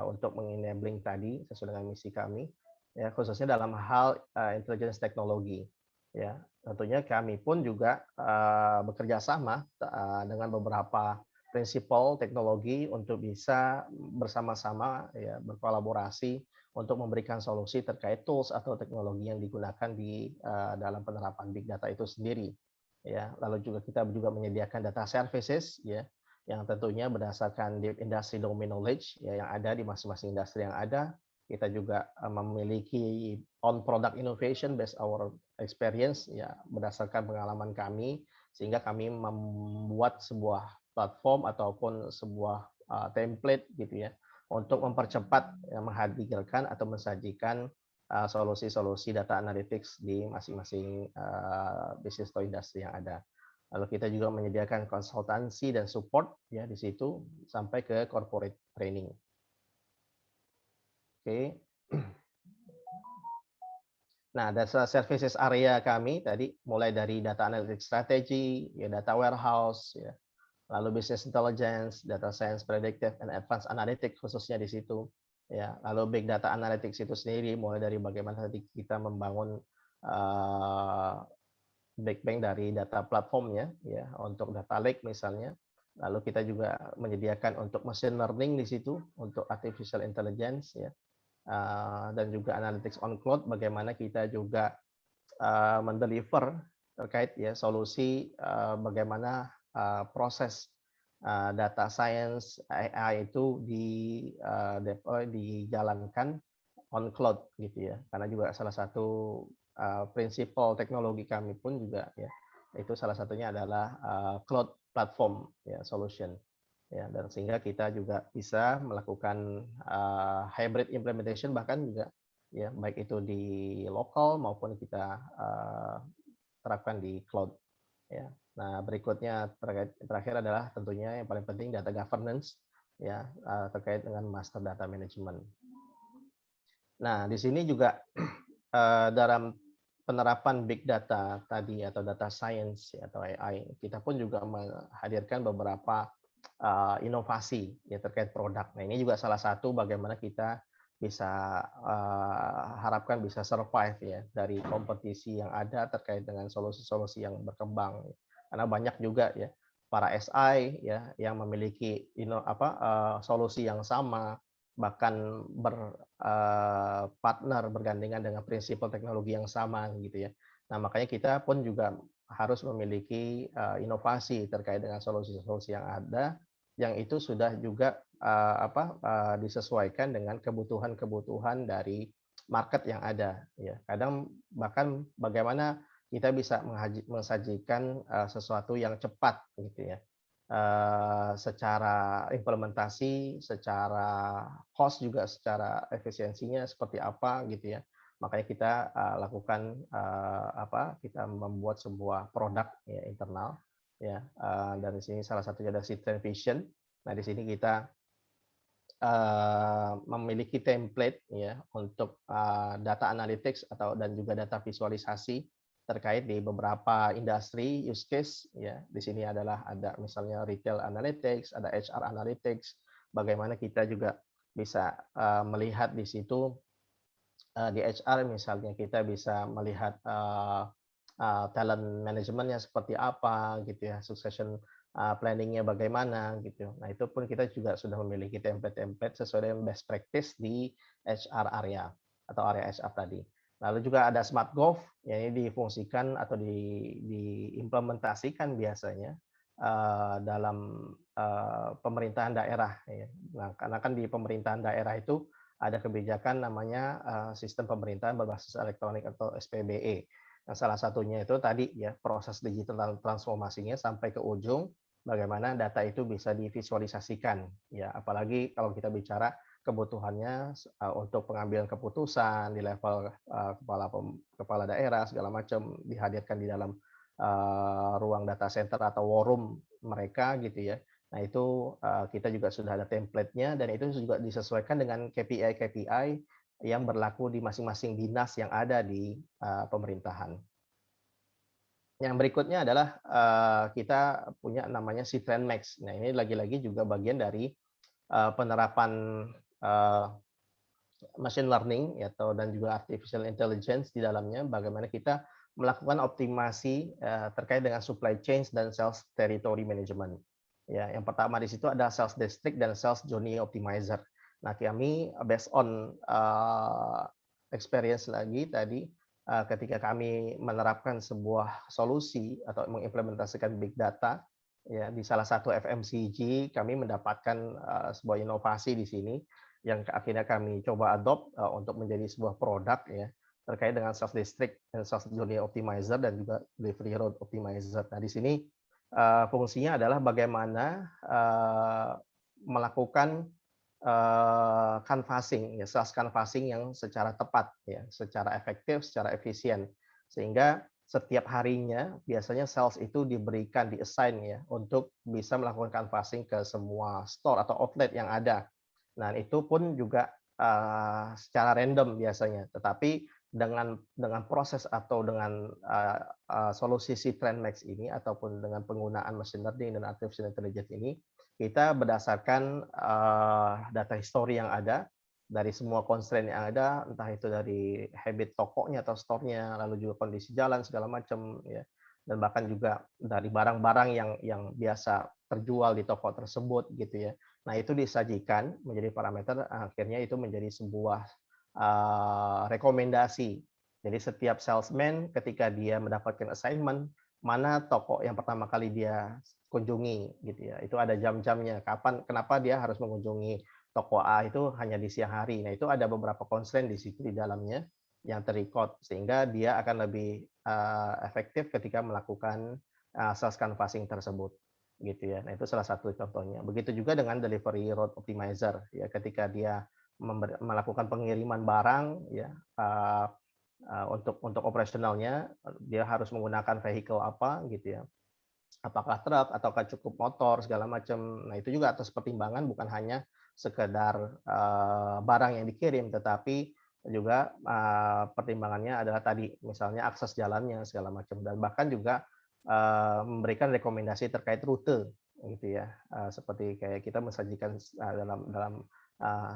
untuk mengenabling tadi sesuai dengan misi kami, ya, khususnya dalam hal intelligence teknologi, ya. Tentunya kami pun juga bekerja sama dengan beberapa prinsipal teknologi untuk bisa bersama-sama, ya, berkolaborasi untuk memberikan solusi terkait tools atau teknologi yang digunakan di dalam penerapan big data itu sendiri, ya. Lalu juga kita juga menyediakan data services, ya, yang tentunya berdasarkan deep industry domain knowledge, ya, yang ada di masing-masing industri yang ada. Kita juga memiliki on product innovation based our experience, ya, berdasarkan pengalaman kami, sehingga kami membuat sebuah platform ataupun sebuah template, gitu, ya, untuk mempercepat, ya, menghadirkan atau mensajikan solusi-solusi data analytics di masing-masing bisnis atau industri yang ada. Lalu kita juga menyediakan konsultansi dan support, ya, di situ sampai ke corporate training. Oke. Nah, data services area kami tadi mulai dari data analytics strategy, ya, data warehouse, ya, lalu business intelligence, data science, predictive, and advanced analytics khususnya di situ, ya. Lalu big data analytics itu sendiri mulai dari bagaimana tadi kita membangun big bang dari data platformnya, ya, untuk data lake misalnya. Lalu kita juga menyediakan untuk machine learning di situ, untuk artificial intelligence, ya, dan juga analytics on cloud, bagaimana kita juga mendeliver terkait, ya, solusi bagaimana proses data science AI itu dijalankan on cloud, gitu, ya. Karena juga salah satu prinsipal teknologi kami pun juga, ya, itu salah satunya adalah cloud platform, ya, solution, ya, dan sehingga kita juga bisa melakukan hybrid implementation bahkan juga, ya, baik itu di lokal maupun kita terapkan di cloud, ya. Nah, berikutnya terakhir adalah tentunya yang paling penting data governance, ya, terkait dengan master data management. Nah, di sini juga dalam penerapan big data tadi atau data science, ya, atau AI, kita pun juga menghadirkan beberapa inovasi ya terkait produk. Nah, ini juga salah satu bagaimana kita bisa harapkan bisa survive ya dari kompetisi yang ada terkait dengan solusi-solusi yang berkembang. Karena banyak juga ya para SI ya yang memiliki solusi yang sama, bahkan berpartner bergandengan dengan prinsip teknologi yang sama gitu ya. Nah, makanya kita pun juga harus memiliki inovasi terkait dengan solusi-solusi yang ada, yang itu sudah juga disesuaikan dengan kebutuhan-kebutuhan dari market yang ada. Ya, kadang bahkan bagaimana kita bisa mensajikan sesuatu yang cepat, gitu ya, secara implementasi, secara cost juga, secara efisiensinya seperti apa, gitu ya. Makanya kita lakukan kita membuat sebuah produk ya internal ya, dari sini salah satunya ada Citran Vision. Nah, di sini kita memiliki template ya untuk data analytics dan juga data visualisasi terkait di beberapa industri use case ya. Di sini ada misalnya retail analytics, ada HR analytics, bagaimana kita juga bisa melihat di situ. Di HR misalnya kita bisa melihat talent manajemennya seperti apa gitu ya, succession planning-nya bagaimana gitu. Nah, itu pun kita juga sudah memiliki template-template sesuai dengan best practice di HR area atau area HR tadi. Lalu juga ada Smart Gov, ya ini difungsikan atau diimplementasikan biasanya dalam pemerintahan daerah ya. Nah, karena kan di pemerintahan daerah itu ada kebijakan namanya sistem pemerintahan berbasis elektronik atau SPBE. Nah, salah satunya itu tadi ya proses digital transformasinya sampai ke ujung bagaimana data itu bisa divisualisasikan ya, apalagi kalau kita bicara kebutuhannya untuk pengambilan keputusan di level kepala daerah segala macam dihadirkan di dalam ruang data center atau war room mereka gitu ya. Nah, itu kita juga sudah ada template-nya dan itu juga disesuaikan dengan KPI-KPI yang berlaku di masing-masing dinas yang ada di pemerintahan. Yang berikutnya adalah kita punya namanya Citran Max. Nah, ini lagi-lagi juga bagian dari penerapan machine learning dan juga artificial intelligence di dalamnya, bagaimana kita melakukan optimasi terkait dengan supply chain dan sales territory management. Ya, yang pertama di situ ada sales district dan sales journey optimizer. Nah, kami based on experience lagi tadi ketika kami menerapkan sebuah solusi atau mengimplementasikan big data ya di salah satu FMCG, kami mendapatkan sebuah inovasi di sini yang akhirnya kami coba adopt untuk menjadi sebuah produk ya terkait dengan sales district dan sales journey optimizer dan juga delivery road optimizer. Nah, di sini fungsinya adalah bagaimana melakukan canvassing, ya, sales canvassing yang secara tepat, ya, secara efektif, secara efisien, sehingga setiap harinya biasanya sales itu diberikan di-assign ya untuk bisa melakukan canvassing ke semua store atau outlet yang ada. Nah, itu pun juga secara random biasanya, tetapi dengan proses atau dengan solusi Citran Max ini ataupun dengan penggunaan machine learning dan artificial intelligence ini, kita berdasarkan data history yang ada dari semua constraint yang ada, entah itu dari habit tokonya atau store-nya, lalu juga kondisi jalan segala macam ya, dan bahkan juga dari barang-barang yang biasa terjual di toko tersebut gitu ya. Nah, itu disajikan menjadi parameter, akhirnya itu menjadi sebuah rekomendasi. Jadi setiap salesman ketika dia mendapatkan assignment, mana toko yang pertama kali dia kunjungi gitu ya. Itu ada jam-jamnya. Kenapa dia harus mengunjungi toko A itu hanya di siang hari. Nah, itu ada beberapa constraint di situ di dalamnya yang terrecord sehingga dia akan lebih efektif ketika melakukan sales canvassing tersebut gitu ya. Nah, itu salah satu contohnya. Begitu juga dengan delivery road optimizer ya, ketika dia melakukan pengiriman barang ya untuk operasionalnya dia harus menggunakan vehicle apa gitu ya, apakah truk ataukah cukup motor segala macam. Nah, itu juga atas pertimbangan bukan hanya sekedar barang yang dikirim, tetapi juga pertimbangannya adalah tadi misalnya akses jalannya segala macam, dan bahkan juga memberikan rekomendasi terkait rute gitu ya. Seperti kayak kita mensajikan dalam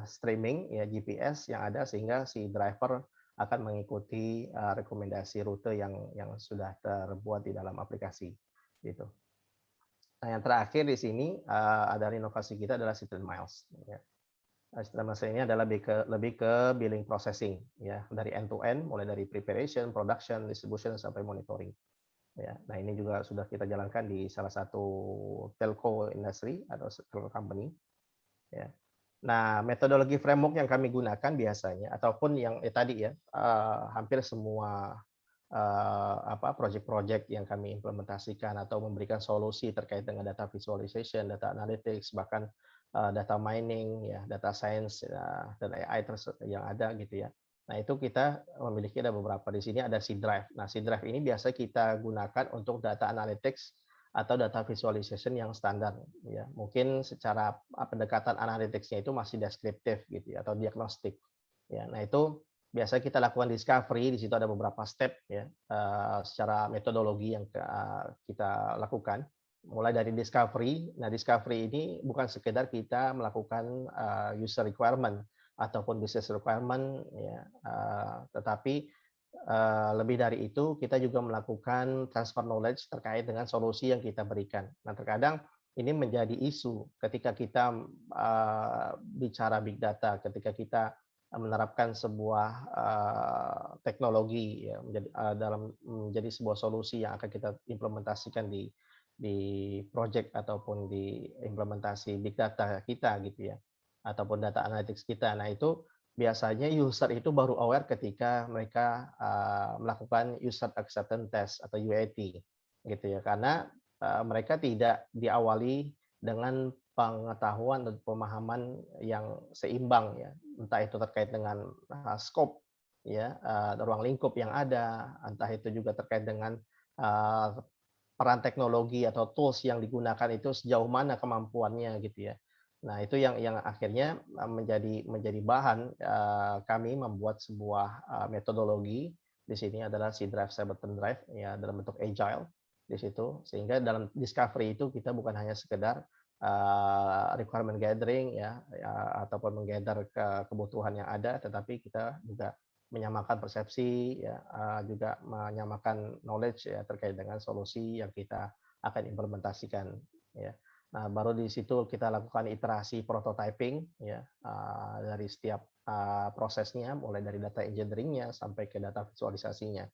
streaming ya GPS yang ada, sehingga si driver akan mengikuti rekomendasi rute yang sudah terbuat di dalam aplikasi gitu. Nah, yang terakhir di sini adalah inovasi kita adalah Citizen Miles. Ya. Citizen Miles ini adalah lebih ke billing processing, ya, dari end to end, mulai dari preparation, production, distribution sampai monitoring. Ya, nah ini juga sudah kita jalankan di salah satu telco industry atau telco company. Ya. Nah, metodologi framework yang kami gunakan biasanya, ataupun yang tadi ya, hampir semua project-project yang kami implementasikan atau memberikan solusi terkait dengan data visualization, data analytics, bahkan data mining, ya, data science dan AI yang ada gitu ya. Nah itu kita memiliki ada beberapa di sini ada C Drive. Nah C Drive ini biasa kita gunakan untuk data analytics atau data visualization yang standar. Ya mungkin secara pendekatan analytics-nya itu masih deskriptif gitu ya, atau diagnostik. Ya, nah itu biasa kita lakukan discovery, di situ ada beberapa step ya secara metodologi yang kita lakukan. Mulai dari discovery. Nah, discovery ini bukan sekedar kita melakukan user requirement ataupun business requirement ya, tetapi lebih dari itu kita juga melakukan transfer knowledge terkait dengan solusi yang kita berikan. Nah, terkadang ini menjadi isu ketika kita bicara big data, ketika kita menerapkan sebuah teknologi ya, menjadi sebuah solusi yang akan kita implementasikan di project ataupun di implementasi big data kita gitu ya, ataupun data analytics kita. Nah itu biasanya user itu baru aware ketika mereka melakukan user acceptance test atau UAT gitu ya, karena mereka tidak diawali dengan pengetahuan dan pemahaman yang seimbang ya, entah itu terkait dengan scope ya, ruang lingkup yang ada, entah itu juga terkait dengan peran teknologi atau tools yang digunakan itu sejauh mana kemampuannya gitu ya. Nah itu yang akhirnya menjadi bahan kami membuat sebuah metodologi. Di sini adalah C Drive Cybertron Drive ya, dalam bentuk agile di situ, sehingga dalam discovery itu kita bukan hanya sekedar requirement gathering ya, ataupun menggather kebutuhan yang ada, tetapi kita juga menyamakan persepsi ya, juga menyamakan knowledge ya terkait dengan solusi yang kita akan implementasikan ya. Nah, baru di situ kita lakukan iterasi prototyping ya, dari setiap prosesnya, mulai dari data engineering-nya sampai ke data visualisasinya.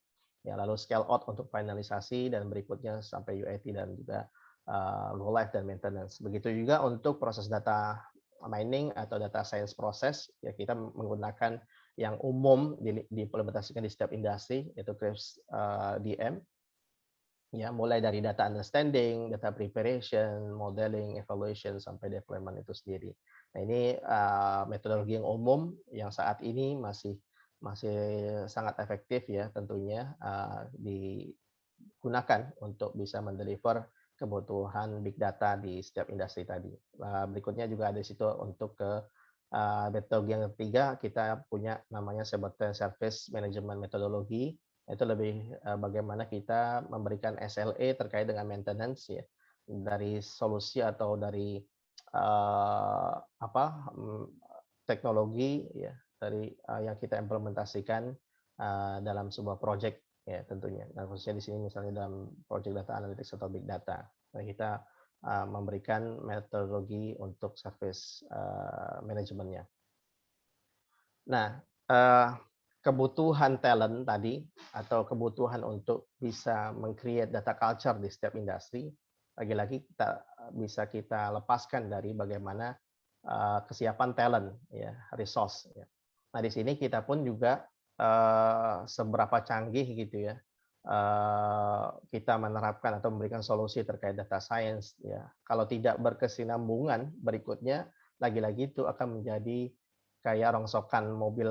Ya, lalu scale out untuk finalisasi dan berikutnya sampai UAT dan juga go live dan maintenance. Begitu juga untuk proses data mining atau data science proses, ya kita menggunakan yang umum diimplementasikan di setiap industri, yaitu Krebs DM. Ya, mulai dari data understanding, data preparation, modeling, evaluation sampai deployment itu sendiri. Nah, ini metodologi yang umum yang saat ini masih sangat efektif ya tentunya digunakan untuk bisa mendeliver kebutuhan big data di setiap industri tadi. Berikutnya juga ada di situ untuk ke metodologi yang ketiga, kita punya namanya Cybertron Service Management Methodology. Itu lebih bagaimana kita memberikan SLA terkait dengan maintenance ya, dari solusi atau dari teknologi ya, dari yang kita implementasikan dalam sebuah project ya tentunya. Nah, khususnya di sini misalnya dalam project data analytics atau big data. Nah, kita memberikan metodologi untuk service manajemennya. Nah, kebutuhan talent tadi atau kebutuhan untuk bisa meng-create data culture di setiap industri, lagi-lagi bisa kita lepaskan dari bagaimana kesiapan talent ya, resource ya. Nah, di sini kita pun juga seberapa canggih gitu ya, kita menerapkan atau memberikan solusi terkait data science ya. Kalau tidak berkesinambungan, berikutnya lagi-lagi itu akan menjadi kayak rongsokan mobil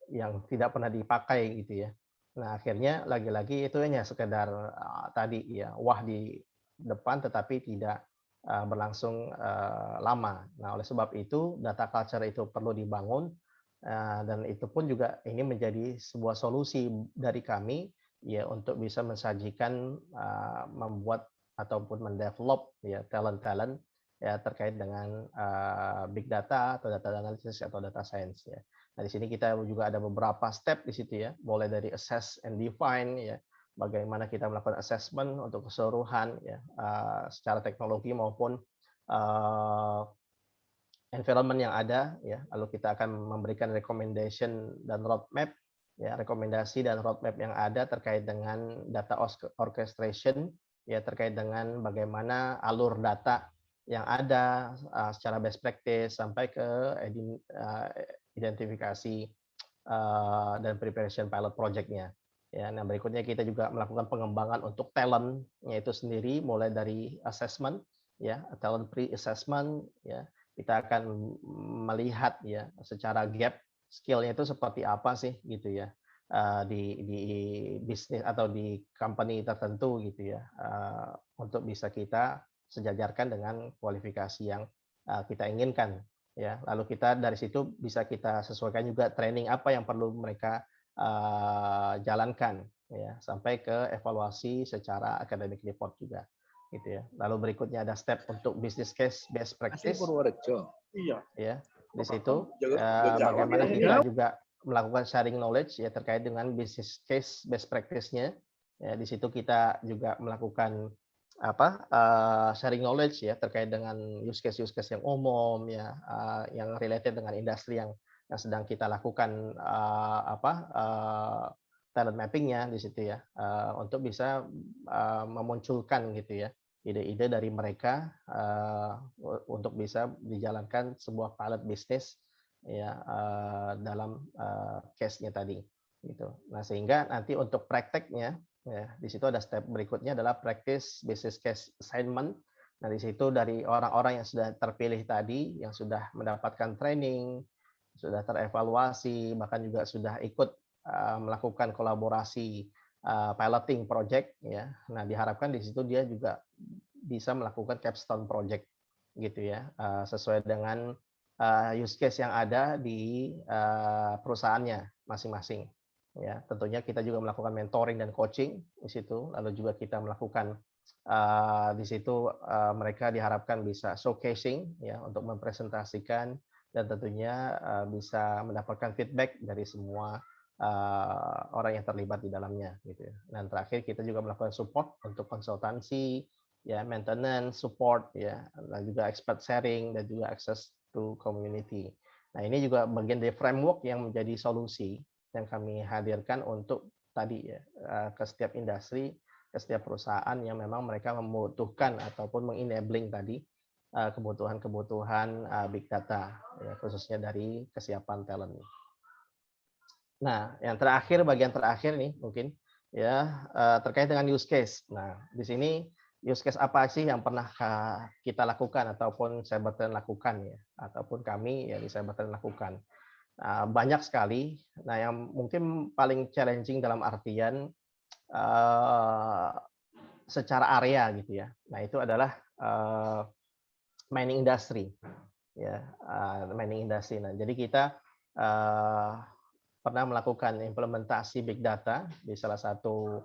yang tidak pernah dipakai gitu ya. Nah, akhirnya lagi-lagi itu hanya sekedar tadi ya, wah di depan tetapi tidak berlangsung lama. Nah, oleh sebab itu data culture itu perlu dibangun, dan itu pun juga ini menjadi sebuah solusi dari kami ya untuk bisa mensajikan membuat ataupun mendevelop ya talent-talent ya terkait dengan big data atau data analysis atau data science ya. Nah, di sini kita juga ada beberapa step di situ ya, mulai dari assess and define ya, bagaimana kita melakukan assessment untuk keseluruhan ya, secara teknologi maupun environment yang ada ya. Lalu kita akan memberikan recommendation dan roadmap ya, rekomendasi dan roadmap yang ada terkait dengan data orchestration ya, terkait dengan bagaimana alur data yang ada secara best practice sampai ke identifikasi dan preparation pilot project-nya. Ya, nah berikutnya kita juga melakukan pengembangan untuk talent-nya itu sendiri, mulai dari assessment ya, talent pre-assessment ya. Kita akan melihat ya secara gap skill-nya itu seperti apa sih gitu ya, di bisnis atau di company tertentu gitu ya, untuk bisa kita sejajarkan dengan kualifikasi yang kita inginkan ya. Lalu kita dari situ bisa kita sesuaikan juga training apa yang perlu mereka jalankan ya, sampai ke evaluasi secara academic report juga gitu ya. Lalu berikutnya ada step untuk business case best practice Iya. ya. Di situ bagaimana kita juga melakukan sharing knowledge ya terkait dengan business case best practice-nya ya. Di situ kita juga melakukan sharing knowledge ya terkait dengan use case yang umum ya, yang related dengan industri yang sedang kita lakukan talent mapping-nya di situ ya, untuk bisa memunculkan gitu ya ide-ide dari mereka untuk bisa dijalankan sebuah pilot bisnis ya dalam case-nya tadi gitu. Nah, sehingga nanti untuk prakteknya ya di situ ada step berikutnya adalah practice business case assignment. Nah, di situ dari orang-orang yang sudah terpilih tadi, yang sudah mendapatkan training, sudah terevaluasi, bahkan juga sudah ikut melakukan kolaborasi piloting project ya. Nah, diharapkan di situ dia juga bisa melakukan capstone project gitu ya, sesuai dengan use case yang ada di perusahaannya masing-masing. Ya, tentunya kita juga melakukan mentoring dan coaching di situ. Lalu juga kita melakukan di situ mereka diharapkan bisa showcasing ya untuk mempresentasikan dan tentunya bisa mendapatkan feedback dari semua orang yang terlibat di dalamnya gitu ya. Dan terakhir kita juga melakukan support untuk konsultansi ya, maintenance support ya, dan juga expert sharing dan juga access to community. Nah, ini juga bagian dari framework yang menjadi solusi yang kami hadirkan untuk tadi ya, ke setiap industri, ke setiap perusahaan yang memang mereka membutuhkan ataupun mengenabling tadi kebutuhan-kebutuhan big data ya, khususnya dari kesiapan talent. Nah, yang terakhir, bagian terakhir nih mungkin ya terkait dengan use case. Nah, di sini use case apa sih yang pernah kita lakukan ataupun Cybertrend lakukan ya, ataupun kami ya di Cybertrend lakukan. Banyak sekali. Nah, yang mungkin paling challenging dalam artian secara area gitu ya. Nah, itu adalah mining industry ya, mining industry. Nah, jadi kita pernah melakukan implementasi big data di salah satu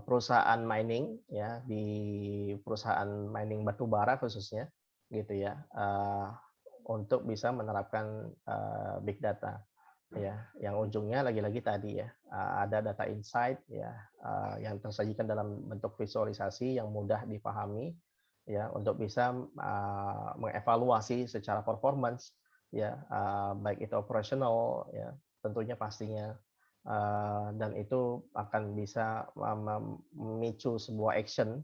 perusahaan mining ya, di perusahaan mining batubara khususnya gitu ya, untuk bisa menerapkan big data ya, yang ujungnya lagi-lagi tadi ya, ada data insight ya, yang tersajikan dalam bentuk visualisasi yang mudah dipahami ya, untuk bisa mengevaluasi secara performance ya, baik itu operational ya, tentunya pastinya, dan itu akan bisa memicu sebuah action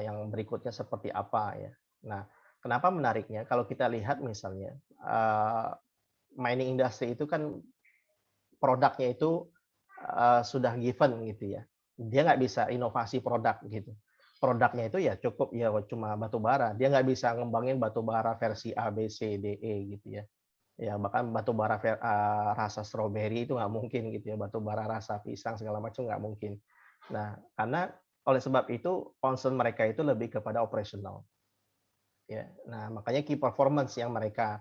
yang berikutnya seperti apa ya. Nah, kenapa menariknya? Kalau kita lihat misalnya mining industry itu kan produknya itu sudah given gitu ya. Dia nggak bisa inovasi produk gitu. Produknya itu ya cukup ya cuma batu bara. Dia nggak bisa ngembangin batu bara versi A, B, C, D, E gitu ya. Ya bahkan batu bara rasa stroberi itu nggak mungkin gitu ya. Batu bara rasa pisang segala macam nggak mungkin. Nah, karena oleh sebab itu concern mereka itu lebih kepada operational. Ya, nah makanya key performance yang mereka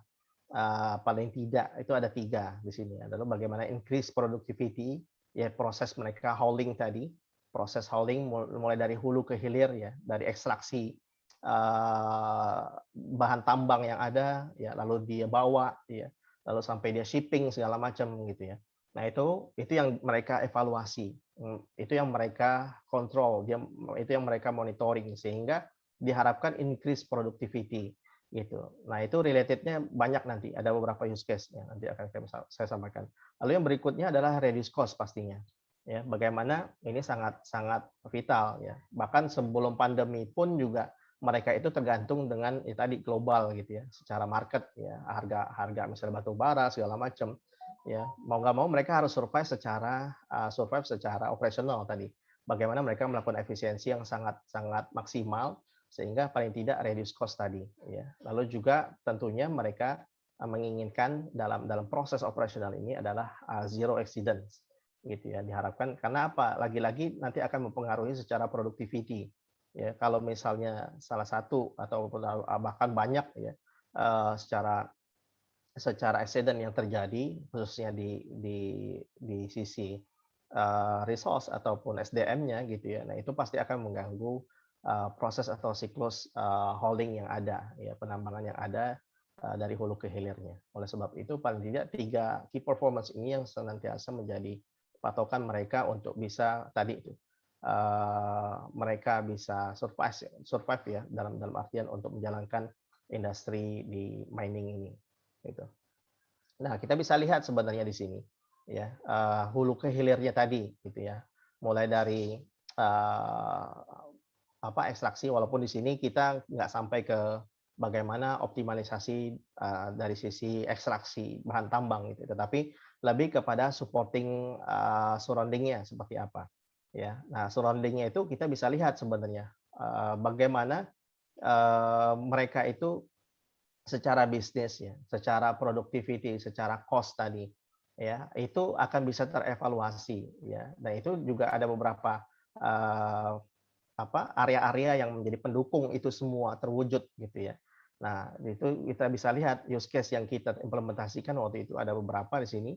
paling tidak itu ada 3 di sini. Adalah bagaimana increase productivity, ya proses mereka hauling tadi, proses hauling mulai dari hulu ke hilir ya, dari ekstraksi bahan tambang yang ada, ya lalu dia bawa, ya lalu sampai dia shipping segala macam gitu ya. Nah itu yang mereka evaluasi, itu yang mereka kontrol, itu yang mereka monitoring sehingga diharapkan increase productivity gitu. Nah itu relatednya banyak nanti, ada beberapa use case yang nanti akan saya sampaikan. Lalu yang berikutnya adalah reduce cost pastinya. Ya, bagaimana ini sangat vital ya. Bahkan sebelum pandemi pun juga mereka itu tergantung dengan tadi global gitu ya, secara market ya, harga misalnya batu bara segala macam ya. Mau nggak mau mereka harus survive secara operasional tadi. Bagaimana mereka melakukan efisiensi yang sangat maksimal sehingga paling tidak reduce cost tadi ya. Lalu juga tentunya mereka menginginkan dalam proses operasional ini adalah zero accidents gitu ya, diharapkan. Karena apa? Lagi-lagi nanti akan mempengaruhi secara productivity ya. Kalau misalnya salah satu atau bahkan banyak ya secara accident yang terjadi khususnya di sisi resource ataupun SDM-nya gitu ya. Nah, itu pasti akan mengganggu proses atau siklus holding yang ada ya, penambangan yang ada dari hulu ke hilirnya. Oleh sebab itu paling tidak 3 key performance ini yang senantiasa menjadi patokan mereka untuk bisa tadi itu mereka bisa survive ya dalam artian untuk menjalankan industri di mining ini gitu. Nah, kita bisa lihat sebenarnya di sini ya hulu ke hilirnya tadi gitu ya. Mulai dari ekstraksi, walaupun di sini kita nggak sampai ke bagaimana optimalisasi dari sisi ekstraksi bahan tambang gitu, tetapi lebih kepada supporting surrounding-nya seperti apa ya. Nah, surrounding-nya itu kita bisa lihat sebenarnya bagaimana mereka itu secara bisnis ya, secara productivity, secara cost tadi ya, itu akan bisa terevaluasi ya. Nah, itu juga ada beberapa area-area yang menjadi pendukung itu semua terwujud gitu ya. Nah, itu kita bisa lihat use case yang kita implementasikan waktu itu ada beberapa di sini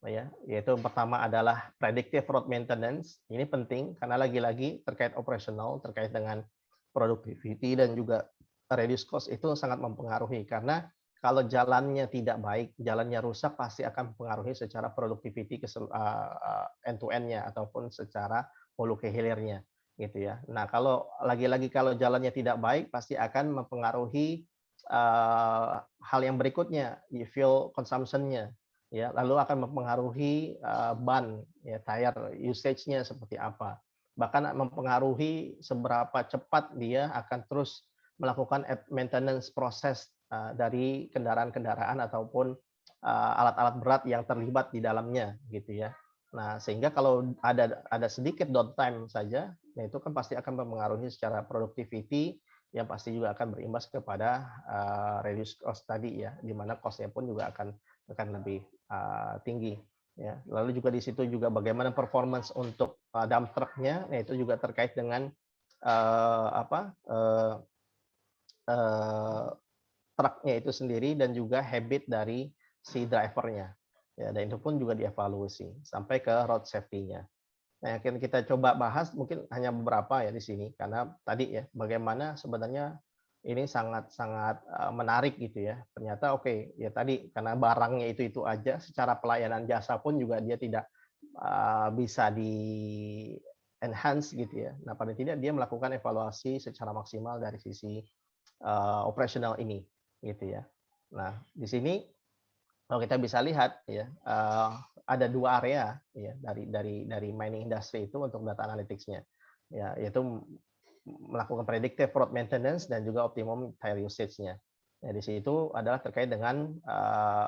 ya, yaitu pertama adalah predictive road maintenance. Ini penting karena lagi-lagi terkait operasional, terkait dengan productivity dan juga reduce cost itu sangat mempengaruhi karena kalau jalannya tidak baik, jalannya rusak pasti akan mempengaruhi secara productivity end to end-nya ataupun secara hulu ke hilirnya gitu ya. Nah, kalau lagi-lagi kalau jalannya tidak baik pasti akan mempengaruhi hal yang berikutnya, fuel consumption-nya ya, lalu akan mempengaruhi ban ya, tire usage-nya seperti apa. Bahkan mempengaruhi seberapa cepat dia akan terus melakukan maintenance proses dari kendaraan-kendaraan ataupun alat-alat berat yang terlibat di dalamnya gitu ya. Nah, sehingga kalau ada sedikit downtime saja, nah itu kan pasti akan mempengaruhi secara productivity yang pasti juga akan berimbas kepada reduce cost tadi ya, di mana cost-nya pun juga akan lebih tinggi ya. Lalu juga di situ juga bagaimana performance untuk dump truck-nya, nah itu juga terkait dengan truknya itu sendiri dan juga habit dari si drivernya ya, dan itu pun juga dievaluasi sampai ke road safety-nya. Nah, yang kita coba bahas mungkin hanya beberapa ya di sini karena tadi ya bagaimana sebenarnya ini sangat menarik gitu ya. Ternyata oke, ya tadi karena barangnya itu aja, secara pelayanan jasa pun juga dia tidak bisa di enhance gitu ya. Nah, paling tidak dia melakukan evaluasi secara maksimal dari sisi operasional ini gitu ya. Nah, di sini kalau kita bisa lihat ya ada 2 area ya dari mining industry itu untuk data analytics-nya ya, yaitu melakukan predictive road maintenance dan juga optimum tire usage-nya. Nah, di situ adalah terkait dengan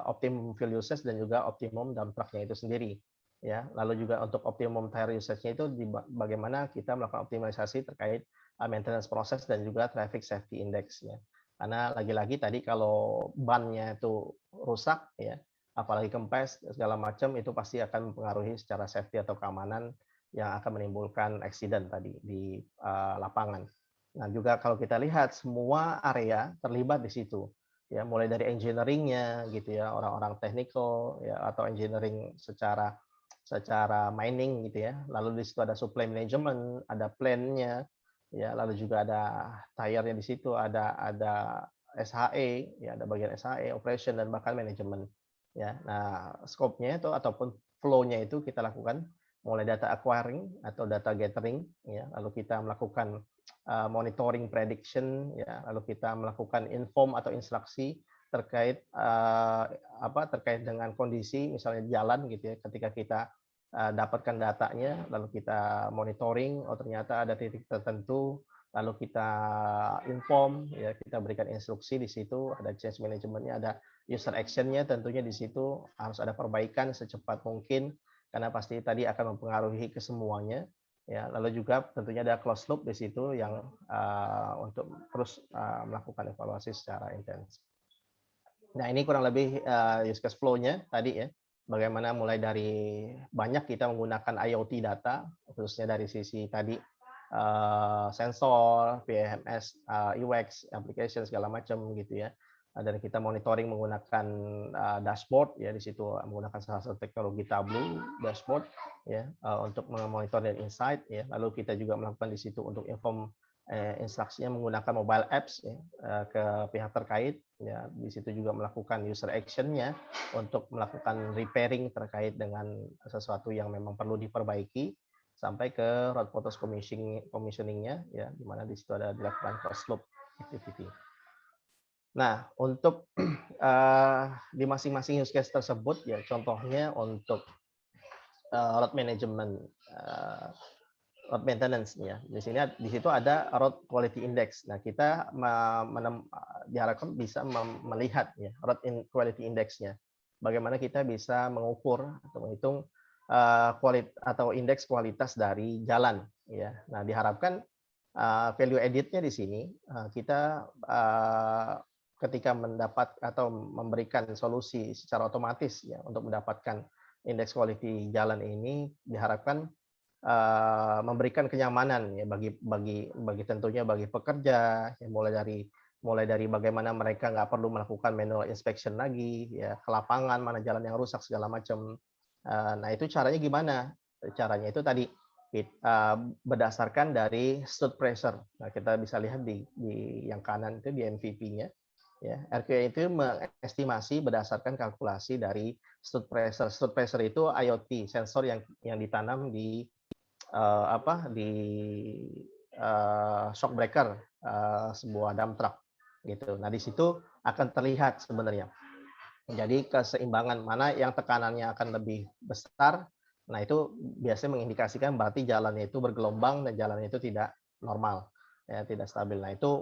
optimum fuel usage dan juga optimum dump truck-nya itu sendiri ya. Lalu juga untuk optimum tire usage-nya itu bagaimana kita melakukan optimalisasi terkait maintenance proses dan juga traffic safety index ya. Karena lagi-lagi tadi kalau bannya itu rusak ya, apalagi kempes segala macam itu pasti akan mempengaruhi secara safety atau keamanan yang akan menimbulkan accident tadi di lapangan. Nah, juga kalau kita lihat semua area terlibat di situ. Ya, mulai dari engineering-nya gitu ya, orang-orang technical ya atau engineering secara mining gitu ya. Lalu di situ ada supply management, ada plan-nya ya, lalu juga ada tire-nya di situ, ada SHE, ya ada bagian SHE, operation dan bahkan manajemen. Ya, nah scope-nya itu ataupun flow-nya itu kita lakukan mulai data acquiring atau data gathering, ya, lalu kita melakukan monitoring prediction, ya, lalu kita melakukan inform atau instruksi terkait terkait dengan kondisi misalnya jalan gitu ya, ketika kita dapatkan datanya, lalu kita monitoring, oh ternyata ada titik tertentu, lalu kita inform, ya kita berikan instruksi di situ, ada change management-nya, ada user action-nya, tentunya di situ harus ada perbaikan secepat mungkin, karena pasti tadi akan mempengaruhi ke semuanya. Ya, lalu juga tentunya ada closed loop di situ yang untuk terus melakukan evaluasi secara intens. Nah, ini kurang lebih use case flow-nya tadi ya. Bagaimana mulai dari banyak kita menggunakan IoT data, khususnya dari sisi tadi sensor, PMS, UX, application segala macam gitu ya. Dan kita monitoring menggunakan dashboard ya, di situ menggunakan salah satu teknologi Tableau dashboard ya untuk memonitor dan insight ya. Lalu kita juga melakukan di situ untuk inform instruksinya menggunakan mobile apps ya, ke pihak terkait ya. Di situ juga melakukan user action-nya untuk melakukan repairing terkait dengan sesuatu yang memang perlu diperbaiki sampai ke road photos commissioning-nya ya, di mana di situ ada dilakukan closed loop activity. Nah, untuk di masing-masing use case tersebut ya, contohnya untuk road management, road maintenance ya. Di situ ada road quality index. Nah, kita diharapkan bisa melihat ya road quality index-nya. Bagaimana kita bisa mengukur atau menghitung atau indeks kualitas dari jalan ya. Nah, diharapkan value added-nya di sini kita ketika mendapat atau memberikan solusi secara otomatis ya untuk mendapatkan indeks quality jalan ini, diharapkan memberikan kenyamanan ya bagi tentunya bagi pekerja ya, mulai dari bagaimana mereka nggak perlu melakukan manual inspection lagi ya, ke lapangan mana jalan yang rusak segala macam. Nah, itu caranya gimana? Caranya itu tadi berdasarkan dari stud pressure. Nah, kita bisa lihat di yang kanan itu di MVP-nya. Ya, RQA itu mengestimasi berdasarkan kalkulasi dari stud pressure. Stud pressure itu IoT sensor yang ditanam di shock breaker sebuah dump truck gitu. Nah, di situ akan terlihat sebenarnya. Jadi keseimbangan mana yang tekanannya akan lebih besar. Nah, itu biasanya mengindikasikan berarti jalannya itu bergelombang dan jalannya itu tidak normal. Ya, tidak stabil. Nah, itu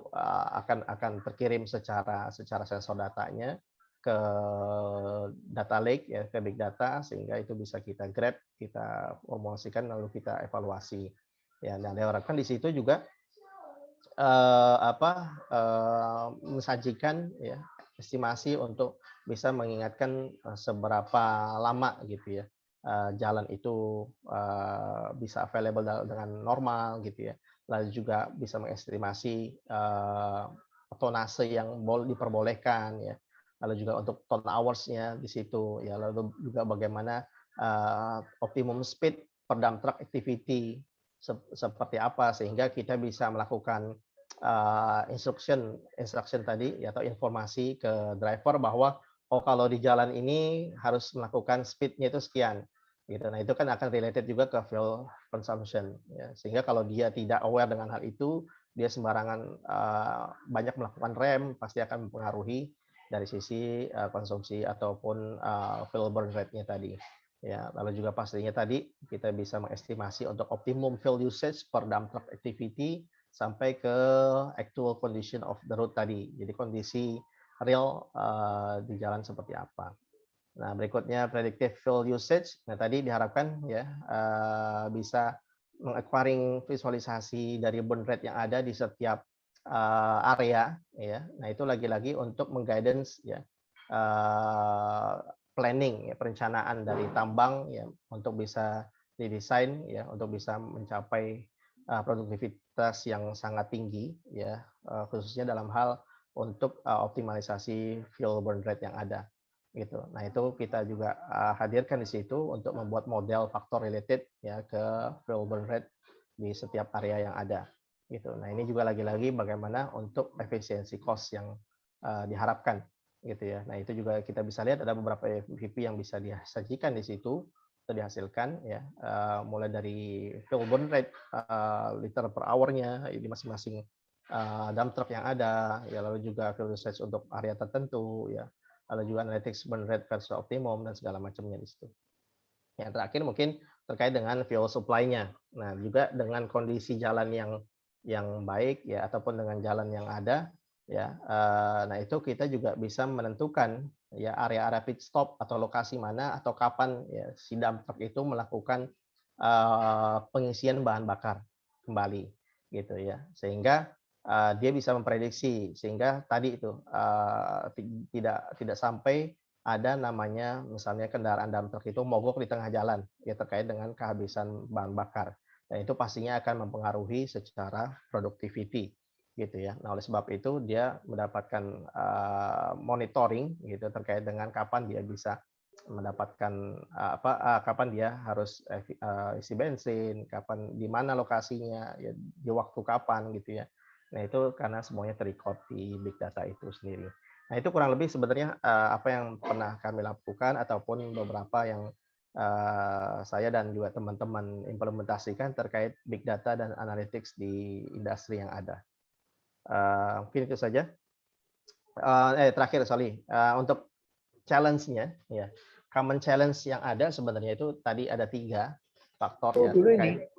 akan terkirim secara sensor datanya ke data lake ya, ke big data, sehingga itu bisa kita grab, kita promosikan, lalu kita evaluasi. Ya, dan diharapkan di situ juga mensajikan ya estimasi untuk bisa mengingatkan seberapa lama gitu ya jalan itu bisa available dengan normal gitu ya. Lalu juga bisa mengestimasi tonase yang diperbolehkan ya. Lalu juga untuk ton hours-nya di situ ya. Lalu juga bagaimana optimum speed per dump truck activity seperti apa sehingga kita bisa melakukan instruction tadi atau informasi ke driver bahwa kalau di jalan ini harus melakukan speed-nya itu sekian. Gitu. Nah, itu kan akan related juga ke fuel consumption ya. Sehingga kalau dia tidak aware dengan hal itu, dia sembarangan banyak melakukan rem, pasti akan mempengaruhi dari sisi konsumsi ataupun fuel burn rate-nya tadi. Ya, lalu juga pastinya tadi kita bisa mengestimasi untuk optimum fuel usage per dump truck activity sampai ke actual condition of the road tadi. Jadi kondisi real di jalan seperti apa. Nah, berikutnya predictive fuel usage. Nah, tadi diharapkan ya bisa meng-acquiring visualisasi dari burn rate yang ada di setiap area ya. Nah, itu lagi-lagi untuk mengguidance ya planning ya, perencanaan dari tambang ya untuk bisa didesain ya untuk bisa mencapai produktivitas yang sangat tinggi ya khususnya dalam hal untuk optimalisasi fuel burn rate yang ada gitu. Nah, itu kita juga hadirkan di situ untuk membuat model faktor related ya ke fuel burn rate di setiap area yang ada gitu. Nah, ini juga lagi-lagi bagaimana untuk efisiensi cost yang diharapkan gitu ya. Nah itu juga kita bisa lihat ada beberapa MVP yang bisa disajikan di situ atau dihasilkan ya, mulai dari fuel burn rate, liter per hour-nya di masing-masing dump truck yang ada, ya lalu juga fuel usage untuk area tertentu ya, lalu juga analytics burn rate versus optimum dan segala macamnya di situ. Yang terakhir mungkin terkait dengan fuel supply-nya. Nah, juga dengan kondisi jalan yang baik ya ataupun dengan jalan yang ada ya. Nah, itu kita juga bisa menentukan ya area-area pit stop atau lokasi mana atau kapan ya si dump truck itu melakukan pengisian bahan bakar kembali gitu ya. Sehingga dia bisa memprediksi sehingga tadi itu tidak sampai ada namanya misalnya kendaraan dump truck itu mogok di tengah jalan ya terkait dengan kehabisan bahan bakar. Dan itu pastinya akan mempengaruhi secara productivity gitu ya. Nah, oleh sebab itu dia mendapatkan monitoring gitu terkait dengan kapan dia bisa mendapatkan kapan dia harus isi bensin, kapan di mana lokasinya, ya di waktu kapan gitu ya. Nah, itu karena semuanya terrecord di big data itu sendiri. Nah, itu kurang lebih sebenarnya apa yang pernah kami lakukan ataupun beberapa yang saya dan juga teman-teman implementasikan terkait big data dan analytics di industri yang ada. Mungkin itu saja. Terakhir, untuk challenge-nya, ya, common challenge yang ada sebenarnya itu tadi ada 3 faktor ya terkait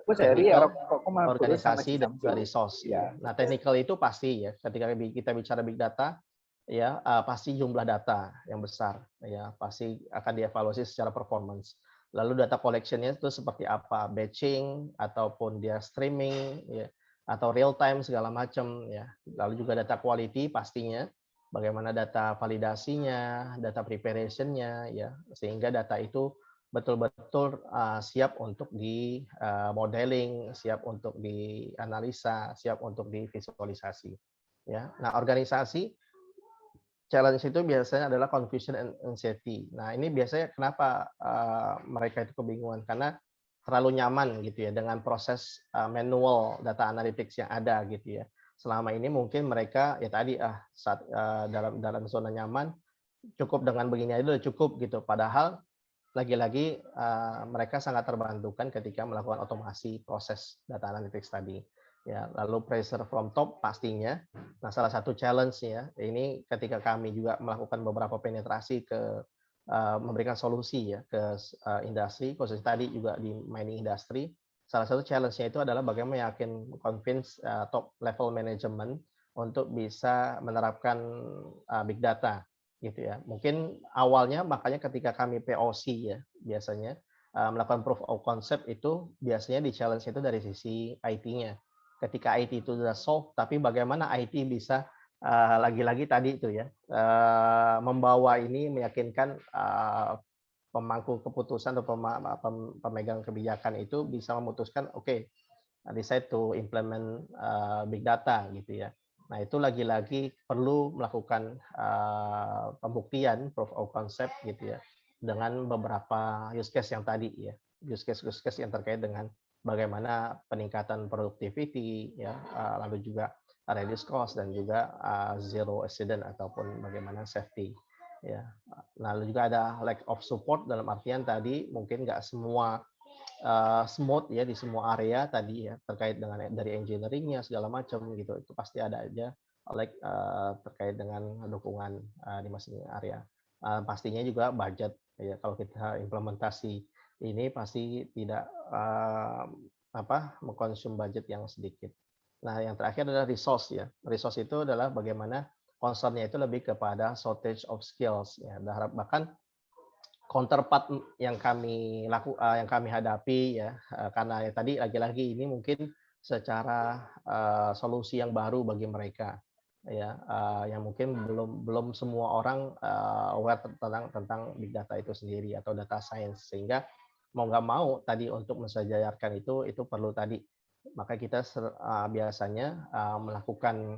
technical, organisasi, dan juga resource. Ya. Nah, technical itu pasti ya, ketika kita bicara big data, ya pasti jumlah data yang besar, ya pasti akan dievaluasi secara performance. Lalu data collection-nya itu seperti apa, batching ataupun dia streaming, ya, atau real time segala macam, ya. Lalu juga data quality pastinya, bagaimana data validasinya, data preparation-nya, ya, sehingga data itu betul-betul siap untuk di modeling, siap untuk dianalisa, siap untuk divisualisasi. Ya, nah organisasi challenge itu biasanya adalah confusion and anxiety. Nah ini biasanya kenapa mereka itu kebingungan karena terlalu nyaman gitu ya dengan proses manual data analytics yang ada gitu ya. Selama ini mungkin mereka ya tadi saat dalam zona nyaman cukup dengan begini aja udah cukup gitu. Padahal lagi-lagi mereka sangat terbantukan ketika melakukan otomasi proses data analytics tadi. Ya, lalu pressure from top pastinya. Nah, salah satu challenge ya, ini ketika kami juga melakukan beberapa penetrasi ke memberikan solusi ya ke industri, khususnya tadi juga di mining industry. Salah satu challenge-nya itu adalah bagaimana yakin convince top level management untuk bisa menerapkan big data gitu ya. Mungkin awalnya makanya ketika kami POC ya biasanya melakukan proof of concept itu biasanya di challenge itu dari sisi IT-nya. Ketika IT itu sudah solve, tapi bagaimana IT bisa lagi-lagi tadi itu ya membawa ini meyakinkan pemangku keputusan atau pemegang kebijakan itu bisa memutuskan oke, decide to implement big data gitu ya. Nah, itu lagi-lagi perlu melakukan pembuktian proof of concept gitu ya dengan beberapa use case yang tadi ya. Use case yang terkait dengan bagaimana peningkatan productivity ya, lalu juga reduce cost dan juga zero accident ataupun bagaimana safety ya. Lalu juga ada lack of support dalam artian tadi mungkin nggak semua smooth ya di semua area tadi ya terkait dengan dari engineering-nya segala macam gitu, itu pasti ada aja terkait dengan dukungan di masing area. Pastinya juga budget ya, kalau kita implementasi ini pasti tidak mengkonsum budget yang sedikit. Nah, yang terakhir adalah resource ya. Resource itu adalah bagaimana concern-nya itu lebih kepada shortage of skills ya. Bahkan counterpart yang kami hadapi ya, karena ya tadi lagi-lagi ini mungkin secara solusi yang baru bagi mereka ya, yang mungkin belum semua orang aware tentang big data itu sendiri atau data science, sehingga mau nggak mau tadi untuk mensejajarkan itu perlu tadi, maka kita biasanya melakukan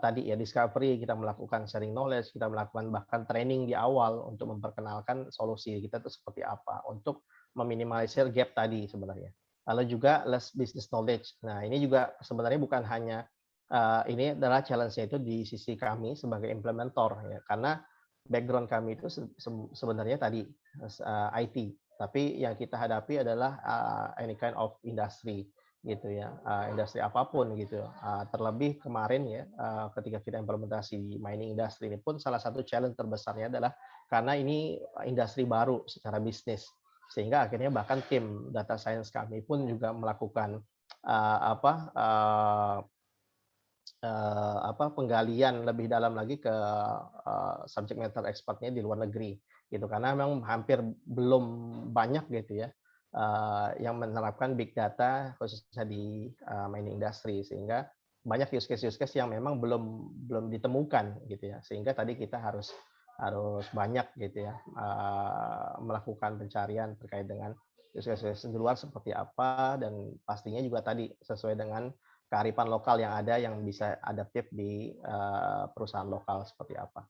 tadi ya discovery, kita melakukan sharing knowledge, kita melakukan bahkan training di awal untuk memperkenalkan solusi kita itu seperti apa untuk meminimalisir gap tadi sebenarnya. Lalu juga less business knowledge. Nah, ini juga sebenarnya bukan hanya ini adalah challenge-nya itu di sisi kami sebagai implementor ya, karena background kami itu sebenarnya tadi IT, tapi yang kita hadapi adalah any kind of industry gitu ya, industri apapun gitu. Terlebih kemarin ya, ketika kita implementasi di mining industry ini pun salah satu challenge terbesarnya adalah karena ini industri baru secara bisnis, sehingga akhirnya bahkan tim data science kami pun juga melakukan penggalian lebih dalam lagi ke subject matter expertnya di luar negeri gitu, karena memang hampir belum banyak gitu ya yang menerapkan big data khususnya di mining industry, sehingga banyak use case yang memang belum ditemukan gitu ya, sehingga tadi kita harus banyak gitu ya melakukan pencarian terkait dengan use case di luar seperti apa, dan pastinya juga tadi sesuai dengan kearifan lokal yang ada yang bisa adaptif di perusahaan lokal seperti apa.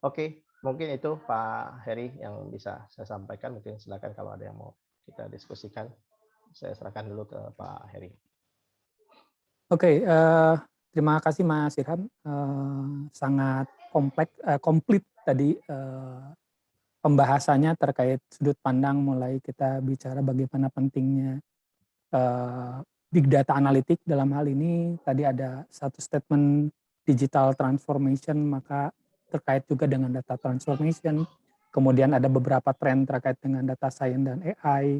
Oke, mungkin itu Pak Heri yang bisa saya sampaikan. Mungkin silakan kalau ada yang mau kita diskusikan. Saya serahkan dulu ke Pak Heri. Oke, terima kasih Mas Irham. Sangat komplit tadi pembahasannya terkait sudut pandang, mulai kita bicara bagaimana pentingnya big data analitik dalam hal ini. Tadi ada satu statement digital transformation, maka terkait juga dengan data transformation. Kemudian ada beberapa tren terkait dengan data science dan AI.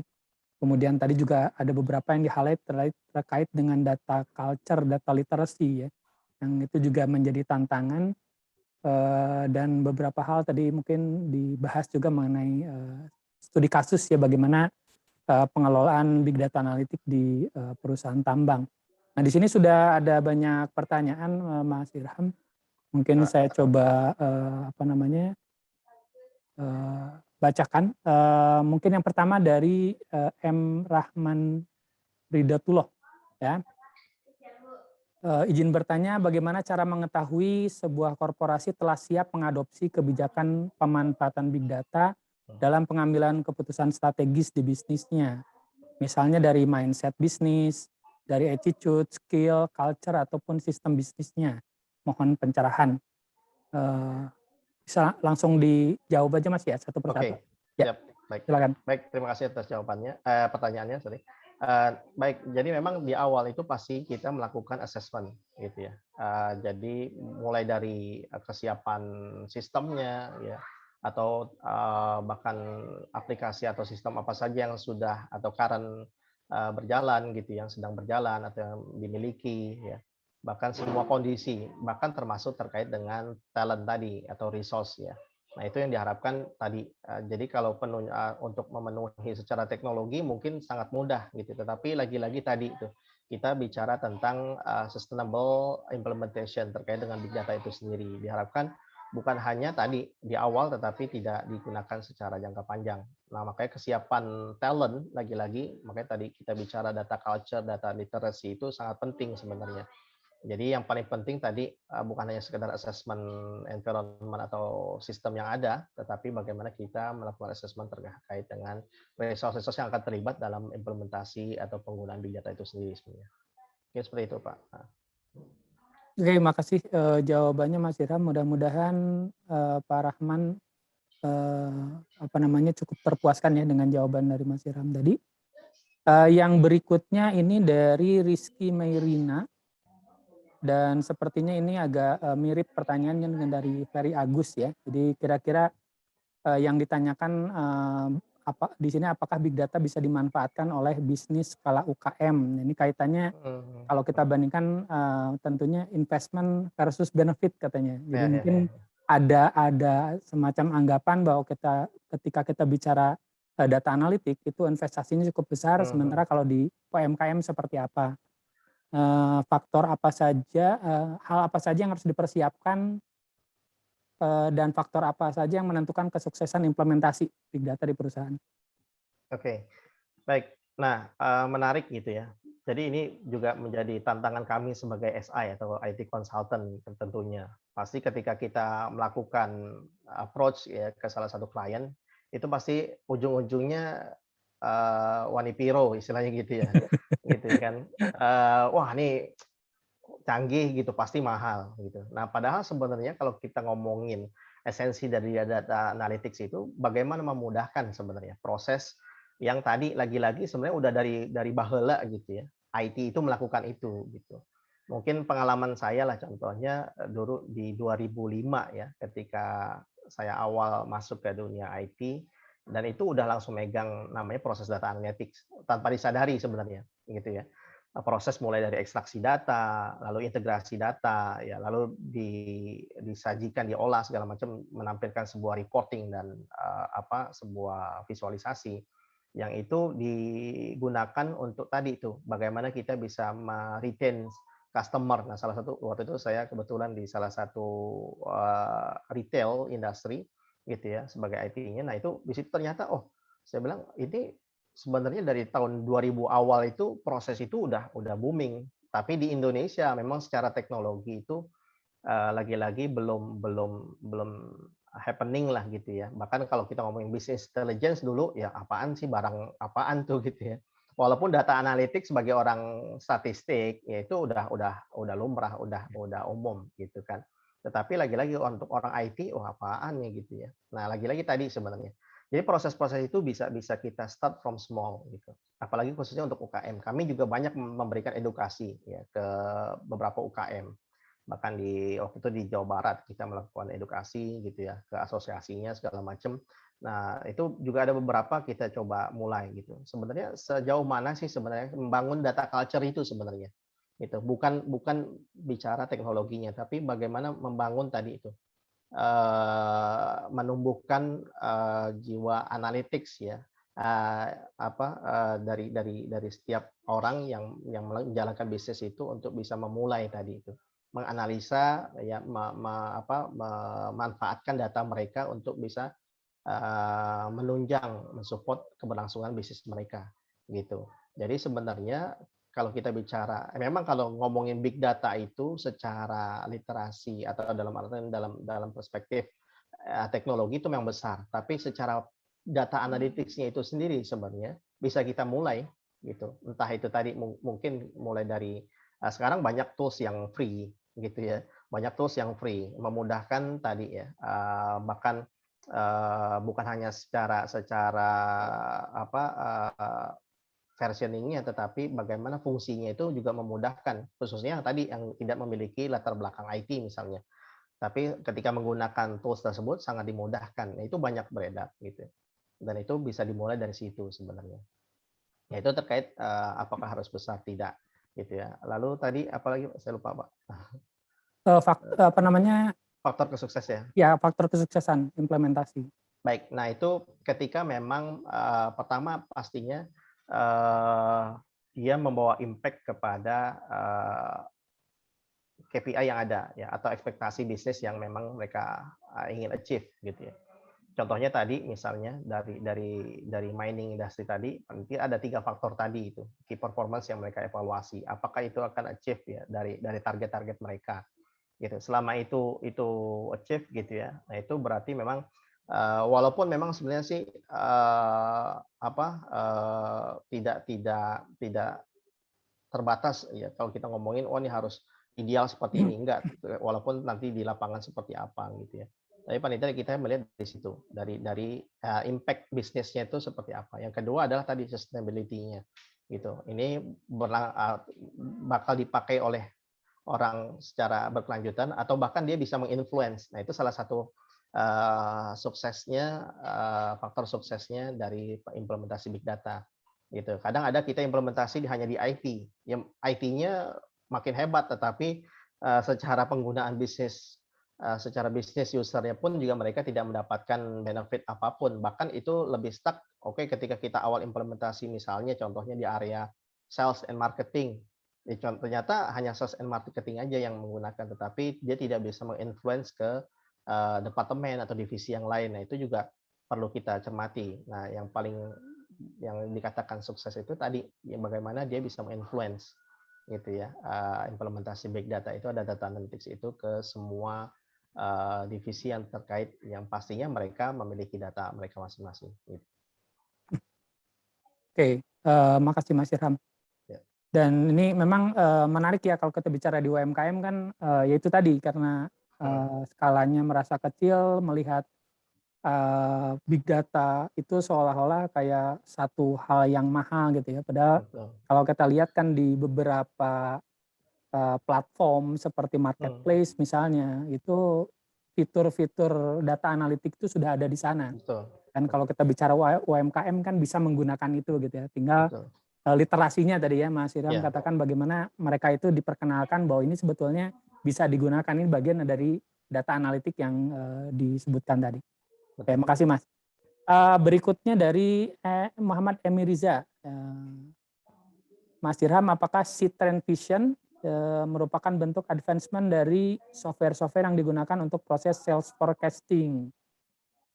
Kemudian tadi juga ada beberapa yang di-highlight terkait dengan data culture, data literacy ya, yang itu juga menjadi tantangan, dan beberapa hal tadi mungkin dibahas juga mengenai studi kasus ya, bagaimana pengelolaan big data analitik di perusahaan tambang. Nah, di sini sudah ada banyak pertanyaan, Mas Irham. Mungkin saya coba bacakan. Mungkin yang pertama dari M. Rahman Ridatullah ya. Izin bertanya, bagaimana cara mengetahui sebuah korporasi telah siap mengadopsi kebijakan pemanfaatan big data dalam pengambilan keputusan strategis di bisnisnya? Misalnya dari mindset bisnis, dari attitude, skill, culture, ataupun sistem bisnisnya. Mohon pencerahan. Bisa langsung dijawab aja Mas ya, satu persatu. Oke, Ya, baik. silakan. Baik, terima kasih atas jawabannya, pertanyaannya, sorry. Baik, jadi memang di awal itu pasti kita melakukan assessment gitu ya. Jadi mulai dari kesiapan sistemnya ya, atau bahkan aplikasi atau sistem apa saja yang sudah atau current berjalan gitu, yang sedang berjalan atau yang dimiliki ya. Bahkan semua kondisi, bahkan termasuk terkait dengan talent tadi atau resource ya. Nah, itu yang diharapkan tadi. Jadi kalau untuk memenuhi secara teknologi mungkin sangat mudah gitu, tetapi lagi-lagi tadi itu kita bicara tentang sustainable implementation terkait dengan big data itu sendiri. Diharapkan bukan hanya tadi di awal, tetapi tidak digunakan secara jangka panjang. Nah, makanya kesiapan talent lagi-lagi, makanya tadi kita bicara data culture, data literacy itu sangat penting sebenarnya. Jadi yang paling penting tadi bukan hanya sekedar assessment environment atau sistem yang ada, tetapi bagaimana kita melakukan assessment terkait dengan resource-resource yang akan terlibat dalam implementasi atau penggunaan big data itu sendiri sebenarnya. Mungkin seperti itu, Pak. Oke, makasih jawabannya Mas Irham. Mudah-mudahan Pak Rahman cukup terpuaskan ya dengan jawaban dari Mas Irham tadi. Yang berikutnya ini dari Rizky Mairina. Dan sepertinya ini agak mirip pertanyaannya dengan dari Ferry Agus ya. Jadi kira-kira yang ditanyakan di sini, apakah big data bisa dimanfaatkan oleh bisnis skala UKM? Ini kaitannya kalau kita bandingkan tentunya investment versus benefit katanya. Jadi mungkin ada semacam anggapan bahwa ketika kita bicara data analitik itu investasinya cukup besar, sementara kalau di UMKM seperti apa? Faktor apa saja, hal apa saja yang harus dipersiapkan, dan faktor apa saja yang menentukan kesuksesan implementasi big data di perusahaan? Oke, baik. Nah, menarik gitu ya. Jadi ini juga menjadi tantangan kami sebagai SI atau IT consultant tentunya. Pasti ketika kita melakukan approach ya ke salah satu klien, itu pasti ujung-ujungnya wanipiro istilahnya gitu ya. Gitu kan. Wah, ini canggih gitu pasti mahal gitu. Nah, padahal sebenarnya kalau kita ngomongin esensi dari data analytics itu bagaimana memudahkan sebenarnya proses yang tadi lagi-lagi sebenarnya udah dari baheula gitu ya. IT itu melakukan itu gitu. Mungkin pengalaman saya lah contohnya dulu di 2005 ya ketika saya awal masuk ke dunia IT dan itu udah langsung megang namanya proses data analytics tanpa disadari sebenarnya gitu ya. Proses mulai dari ekstraksi data, lalu integrasi data, ya, lalu disajikan, diolah segala macam, menampilkan sebuah reporting dan sebuah visualisasi yang itu digunakan untuk tadi itu bagaimana kita bisa retain customer. Nah, salah satu waktu itu saya kebetulan di salah satu retail industri gitu ya sebagai IT-nya. Nah, itu di situ ternyata saya bilang ini sebenarnya dari tahun 2000 awal itu proses itu udah booming. Tapi di Indonesia memang secara teknologi itu lagi-lagi belum happening lah gitu ya. Bahkan kalau kita ngomongin business intelligence dulu ya apaan sih barang apaan tuh gitu ya. Walaupun data analytics sebagai orang statistik ya itu udah lumrah, udah umum gitu kan. Tetapi lagi-lagi untuk orang IT apaan nih gitu ya. Nah, lagi-lagi tadi sebenarnya. Jadi proses-proses itu bisa kita start from small gitu. Apalagi khususnya untuk UKM. Kami juga banyak memberikan edukasi ya ke beberapa UKM. Bahkan waktu itu di Jawa Barat kita melakukan edukasi gitu ya ke asosiasinya segala macam. Nah, itu juga ada beberapa kita coba mulai gitu. Sebenarnya sejauh mana sih sebenarnya membangun data culture itu sebenarnya. Gitu. Bukan bicara teknologinya, tapi bagaimana membangun tadi itu. Menumbuhkan jiwa analytics ya. Dari setiap orang yang menjalankan bisnis itu untuk bisa memulai tadi itu menganalisa ya memanfaatkan data mereka untuk bisa menunjang mensupport keberlangsungan bisnis mereka gitu. Jadi sebenarnya kalau kita bicara memang kalau ngomongin big data itu secara literasi atau dalam artian dalam perspektif teknologi itu memang besar, tapi secara data analytics-nya itu sendiri sebenarnya bisa kita mulai gitu. Entah itu tadi mungkin mulai dari sekarang banyak tools yang free gitu ya. Banyak tools yang free memudahkan tadi ya. Bahkan bukan hanya secara versioning-nya, tetapi bagaimana fungsinya itu juga memudahkan, khususnya yang tadi yang tidak memiliki latar belakang IT misalnya. Tapi ketika menggunakan tools tersebut sangat dimudahkan. Nah, itu banyak beredar gitu. Dan itu bisa dimulai dari situ sebenarnya. Ya, itu terkait apakah harus besar tidak gitu ya. Lalu tadi apalagi saya lupa Pak. Faktor kesukses ya. Ya, faktor kesuksesan implementasi. Baik, nah itu ketika memang pertama pastinya dia membawa impact kepada KPI yang ada ya atau ekspektasi bisnis yang memang mereka ingin achieve gitu ya. Contohnya tadi misalnya dari mining industry tadi nanti ada 3 faktor tadi itu key performance yang mereka evaluasi. Apakah itu akan achieve ya dari target-target mereka gitu. Selama itu achieve gitu ya. Nah, itu berarti memang walaupun memang sebenarnya sih tidak terbatas ya kalau kita ngomongin ini harus ideal seperti ini enggak walaupun nanti di lapangan seperti apa gitu ya. Tapi paling tidak kita melihat dari situ dari impact bisnisnya itu seperti apa. Yang kedua adalah tadi sustainability-nya gitu. Ini bakal dipakai oleh orang secara berkelanjutan atau bahkan dia bisa menginfluence. Nah, itu salah satu faktor suksesnya dari implementasi big data gitu. Kadang ada kita implementasi hanya di IT. Yang IT-nya makin hebat tetapi secara penggunaan bisnis secara bisnis usernya pun juga mereka tidak mendapatkan benefit apapun. Bahkan itu lebih stuck. Oke, ketika kita awal implementasi misalnya contohnya di area sales and marketing. Ternyata hanya sales and marketing aja yang menggunakan, tetapi dia tidak bisa menginfluence ke departemen atau divisi yang lain. Nah, itu juga perlu kita cermati. Nah, yang dikatakan sukses itu tadi, ya bagaimana dia bisa menginfluence gitu ya. Implementasi big data itu ada data analytics itu ke semua divisi yang terkait, yang pastinya mereka memiliki data mereka masing-masing. Gitu. Oke, makasih Mas Irham. Dan ini memang menarik ya kalau kita bicara di UMKM kan, yaitu tadi karena skalanya merasa kecil, melihat big data itu seolah-olah kayak satu hal yang mahal gitu ya. Padahal Betul. kalau kita lihat kan di beberapa platform seperti marketplace misalnya, itu fitur-fitur data analitik itu sudah ada di sana. Betul. Dan kalau kita bicara UMKM kan bisa menggunakan itu gitu ya. Tinggal Betul. literasinya tadi ya Mas Iram Ya. katakan bagaimana mereka itu diperkenalkan bahwa ini sebetulnya bisa digunakan, ini bagian dari data analitik yang disebutkan tadi. Oke, makasih Mas. Berikutnya dari Muhammad Emiriza. Mas Dirham, apakah Ctrend Vision merupakan bentuk advancement dari software-software yang digunakan untuk proses sales forecasting?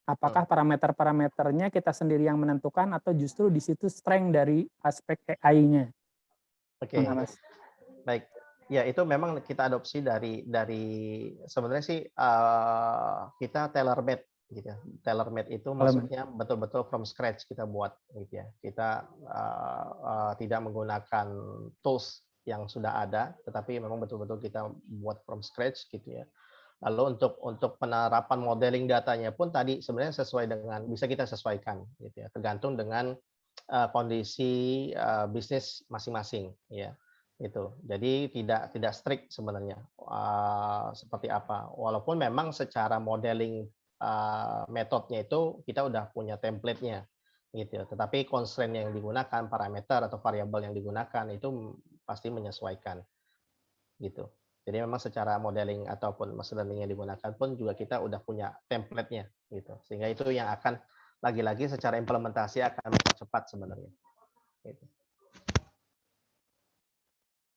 Apakah parameter-parameternya kita sendiri yang menentukan atau justru di situ strength dari aspek AI-nya? Oke. Mana, Mas? Baik. Ya, itu memang kita adopsi dari sebenarnya sih kita tailor made gitu ya. Tailor made itu maksudnya betul-betul from scratch kita buat gitu ya. Kita tidak menggunakan tools yang sudah ada, tetapi memang betul-betul kita buat from scratch gitu ya. Lalu untuk penerapan modeling datanya pun tadi sebenarnya sesuai dengan bisa kita sesuaikan gitu ya, tergantung dengan kondisi bisnis masing-masing ya. Itu. Jadi tidak strict sebenarnya seperti apa. Walaupun memang secara modeling metodenya itu kita udah punya template-nya gitu ya. Tetapi constraint yang digunakan, parameter atau variabel yang digunakan itu pasti menyesuaikan gitu. Jadi memang secara modeling ataupun machine learning yang digunakan pun juga kita udah punya template-nya gitu. Sehingga itu yang akan lagi-lagi secara implementasi akan mempercepat sebenarnya. Gitu.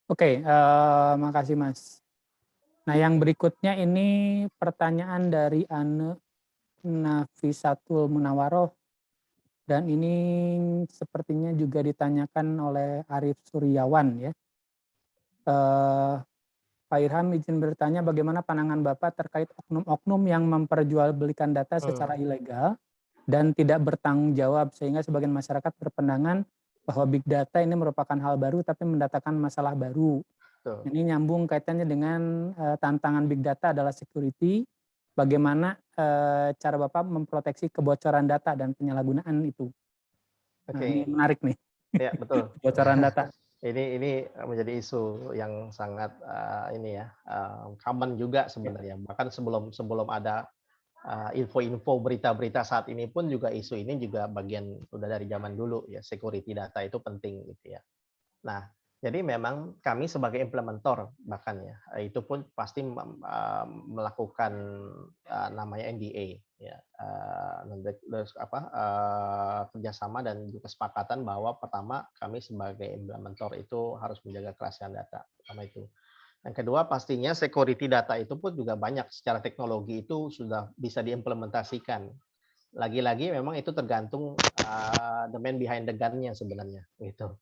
Oke, makasih Mas. Nah, yang berikutnya ini pertanyaan dari Ane Nafisatul Munawaroh, dan ini sepertinya juga ditanyakan oleh Arif Suryawan ya. Pak Irham izin bertanya bagaimana pandangan Bapak terkait oknum-oknum yang memperjualbelikan data secara ilegal dan tidak bertanggung jawab, sehingga sebagian masyarakat berpendangan bahwa big data ini merupakan hal baru tapi mendatangkan masalah baru. Betul. Ini nyambung kaitannya dengan tantangan big data adalah security. Bagaimana cara Bapak memproteksi kebocoran data dan penyalahgunaan itu? Nah, ini menarik nih. Ya, betul. Kebocoran data. Ini menjadi isu yang sangat common juga sebenarnya. Bahkan sebelum ada info-info berita-berita saat ini pun juga isu ini juga bagian udah dari zaman dulu ya, security data itu penting gitu ya. Nah, jadi memang kami sebagai implementator bahkan ya itu pun pasti melakukan namanya NDA ya, kerjasama dan juga kesepakatan bahwa pertama kami sebagai implementator itu harus menjaga kerahasiaan data, pertama itu. Yang kedua pastinya security data itu pun juga banyak secara teknologi itu sudah bisa diimplementasikan. Lagi-lagi memang itu tergantung the man behind the gun-nya sebenarnya gitu.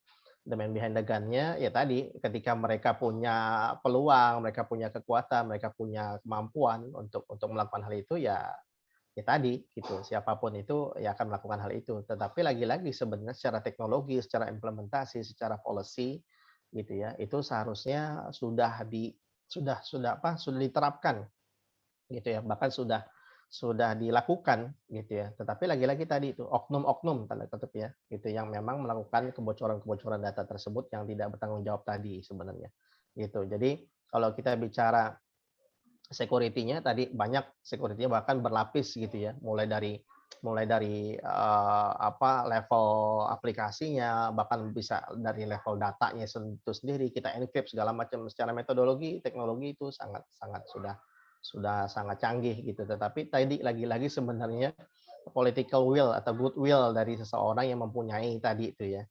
The man behind the gun-nya ya tadi ketika mereka punya peluang, mereka punya kekuatan, mereka punya kemampuan untuk melakukan hal itu ya tadi gitu. Siapapun itu ya akan melakukan hal itu. Tetapi lagi-lagi sebenarnya secara teknologi, secara implementasi, secara policy gitu ya, itu seharusnya sudah diterapkan gitu ya. Bahkan sudah dilakukan gitu ya. Tetapi lagi-lagi tadi itu oknum-oknum tanda kutip ya, gitu yang memang melakukan kebocoran-kebocoran data tersebut yang tidak bertanggung jawab tadi sebenarnya. Gitu. Jadi kalau kita bicara security-nya tadi banyak security-nya bahkan berlapis gitu ya. Mulai dari level aplikasinya, bahkan bisa dari level datanya itu sendiri kita encrypt segala macam. Secara metodologi teknologi itu sangat sudah sangat canggih gitu. Tetapi tadi lagi-lagi sebenarnya political will atau goodwill dari seseorang yang mempunyai tadi itu ya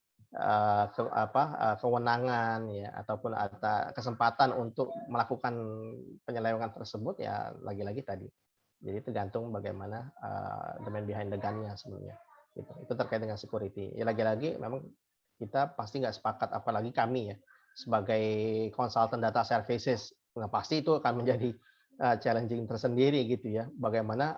kewenangan ya ataupun ada kesempatan untuk melakukan penyelewengan tersebut ya lagi-lagi tadi. Jadi tergantung bagaimana the man behind the gun-nya sebenarnya. Gitu. Itu terkait dengan security. Ya lagi-lagi memang kita pasti nggak sepakat, apalagi kami ya sebagai consultant data services, nah pasti itu akan menjadi challenging tersendiri gitu ya. Bagaimana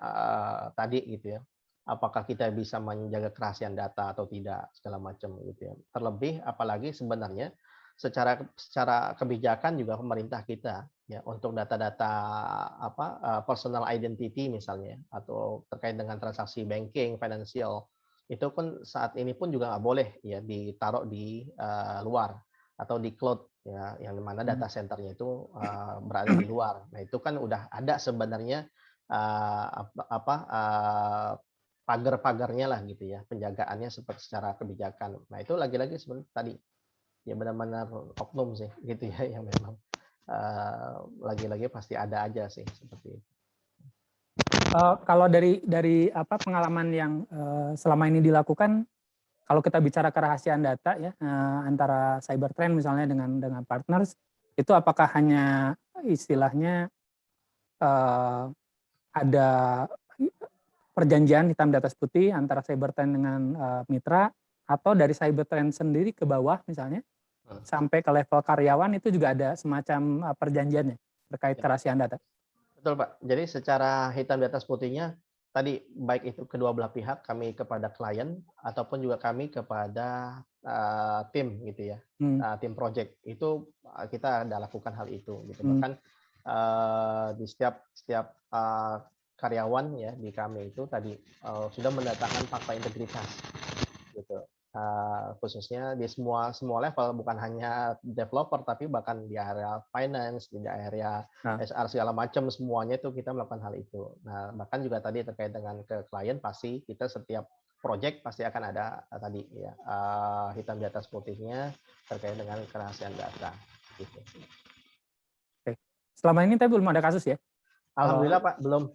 tadi gitu ya, apakah kita bisa menjaga kerahasiaan data atau tidak segala macam gitu ya. Terlebih apalagi sebenarnya secara kebijakan juga pemerintah kita ya untuk data-data personal identity misalnya atau terkait dengan transaksi banking, financial itu pun saat ini pun juga nggak boleh ya ditaruh di luar atau di cloud ya yang dimana data centernya itu berada di luar. Nah itu kan udah ada sebenarnya pagar-pagarnya lah gitu ya penjagaannya seperti secara kebijakan. Nah itu lagi-lagi sebenarnya tadi ya benar-benar oknum sih gitu ya yang memang lagi-lagi pasti ada aja sih seperti itu. Kalau dari pengalaman yang selama ini dilakukan, kalau kita bicara kerahasiaan data ya antara Cybertrend misalnya dengan partners, itu apakah hanya istilahnya ada perjanjian hitam di atas putih antara Cybertrend dengan mitra, atau dari Cybertrend sendiri ke bawah misalnya sampai ke level karyawan itu juga ada semacam perjanjiannya terkait kerahasiaan data? Betul Pak. Jadi secara hitam di atas putihnya tadi baik itu kedua belah pihak, kami kepada klien ataupun juga kami kepada tim gitu ya, tim project itu kita ada lakukan hal itu gitu. Bahkan di setiap karyawan ya di kami itu tadi sudah mendatangkan fakta integritas gitu. Khususnya di semua level, bukan hanya developer tapi bahkan di area finance, di area HR segala macam semuanya itu kita melakukan hal itu. Nah bahkan juga tadi terkait dengan ke klien pasti kita setiap project pasti akan ada tadi ya hitam di atas putihnya terkait dengan kerahasiaan data. Gitu. Oke. Selama ini tapi belum ada kasus ya? Alhamdulillah Pak, belum.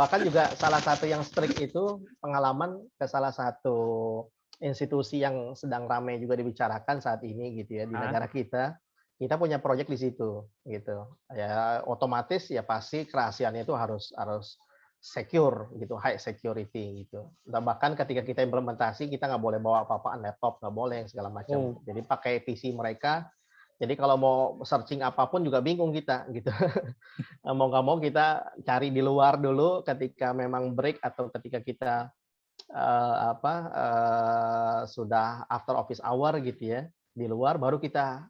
bahkan juga salah satu yang strict itu pengalaman ke salah satu institusi yang sedang ramai juga dibicarakan saat ini gitu ya di negara kita. Kita punya proyek di situ gitu. Ya otomatis ya pasti kerahasiaannya itu harus secure gitu, high security gitu. Dan bahkan ketika kita implementasi kita nggak boleh bawa apa-apaan, laptop nggak boleh segala macam. Jadi pakai PC mereka. Jadi kalau mau searching apapun juga bingung kita gitu. Mau nggak mau kita cari di luar dulu ketika memang break atau ketika kita sudah after office hour gitu ya. Di luar baru kita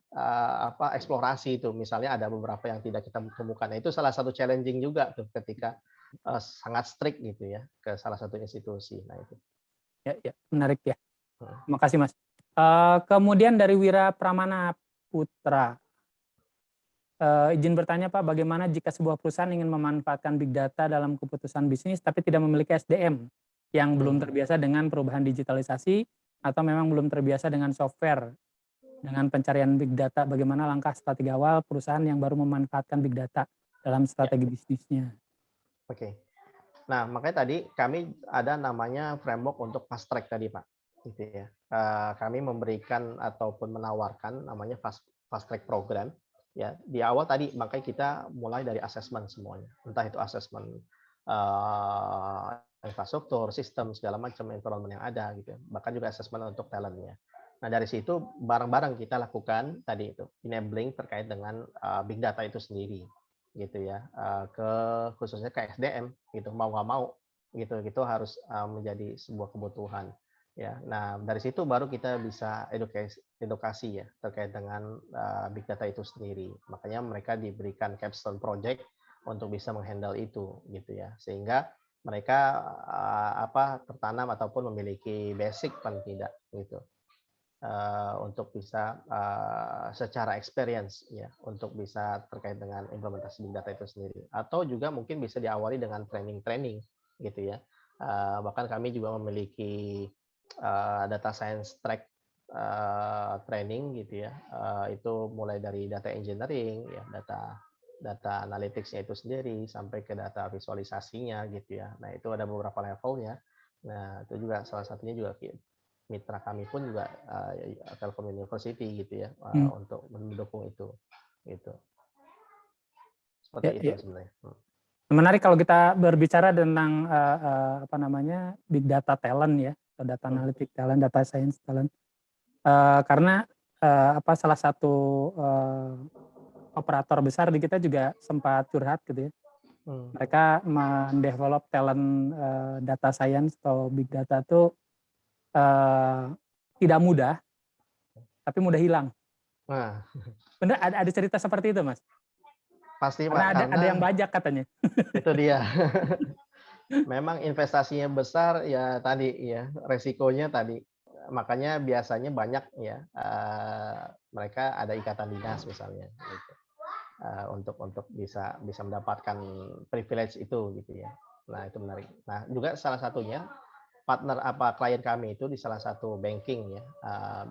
eksplorasi itu. Misalnya ada beberapa yang tidak kita temukan. Nah, itu salah satu challenging juga tuh ketika sangat strict gitu ya ke salah satu institusi. Nah itu. Ya, menarik ya. Terima kasih Mas. Kemudian dari Wira Pramana Putra, izin bertanya Pak, bagaimana jika sebuah perusahaan ingin memanfaatkan big data dalam keputusan bisnis tapi tidak memiliki SDM yang belum terbiasa dengan perubahan digitalisasi atau memang belum terbiasa dengan software dengan pencarian big data, bagaimana langkah strategi awal perusahaan yang baru memanfaatkan big data dalam strategi bisnisnya? Oke. Nah, makanya tadi kami ada namanya framework untuk fast track tadi Pak. Gitu ya. Kami memberikan ataupun menawarkan namanya fast track program ya di awal tadi, makanya kita mulai dari assessment semuanya, entah itu assessment infrastruktur, sistem segala macam environment yang ada gitu, bahkan juga assessment untuk talentnya. Nah dari situ bareng-bareng kita lakukan tadi itu enabling terkait dengan big data itu sendiri gitu ya, khususnya ke SDM gitu, mau nggak mau gitu harus menjadi sebuah kebutuhan. Ya, nah dari situ baru kita bisa edukasi ya terkait dengan big data itu sendiri. Makanya mereka diberikan capstone project untuk bisa menghandle itu, gitu ya. Sehingga mereka tertanam ataupun memiliki basic paling tidak, gitu, untuk bisa secara experience ya, untuk bisa terkait dengan implementasi big data itu sendiri. Atau juga mungkin bisa diawali dengan training, gitu ya. Bahkan kami juga memiliki data science track training gitu ya, itu mulai dari data engineering ya, data analytics-nya itu sendiri sampai ke data visualisasinya gitu ya. Nah itu ada beberapa levelnya. Nah itu juga salah satunya juga mitra kami pun juga Telkom University gitu ya, untuk mendukung itu gitu. Seperti itu sebenarnya. Menarik kalau kita berbicara tentang big data talent ya, atau data analytic talent, data science talent, karena salah satu operator besar di kita juga sempat curhat gitu ya. Mereka mendevelop talent data science atau big data itu tidak mudah, tapi mudah hilang. Nah, Bener ada cerita seperti itu, Mas? pasti Pak, Karena ada karena yang bajak katanya. itu dia. Memang investasinya besar ya tadi ya, resikonya tadi. Makanya biasanya banyak ya, mereka ada ikatan dinas misalnya gitu. Untuk bisa mendapatkan privilege itu gitu ya. Nah, itu menarik. Nah, juga salah satunya klien kami itu di salah satu banking ya,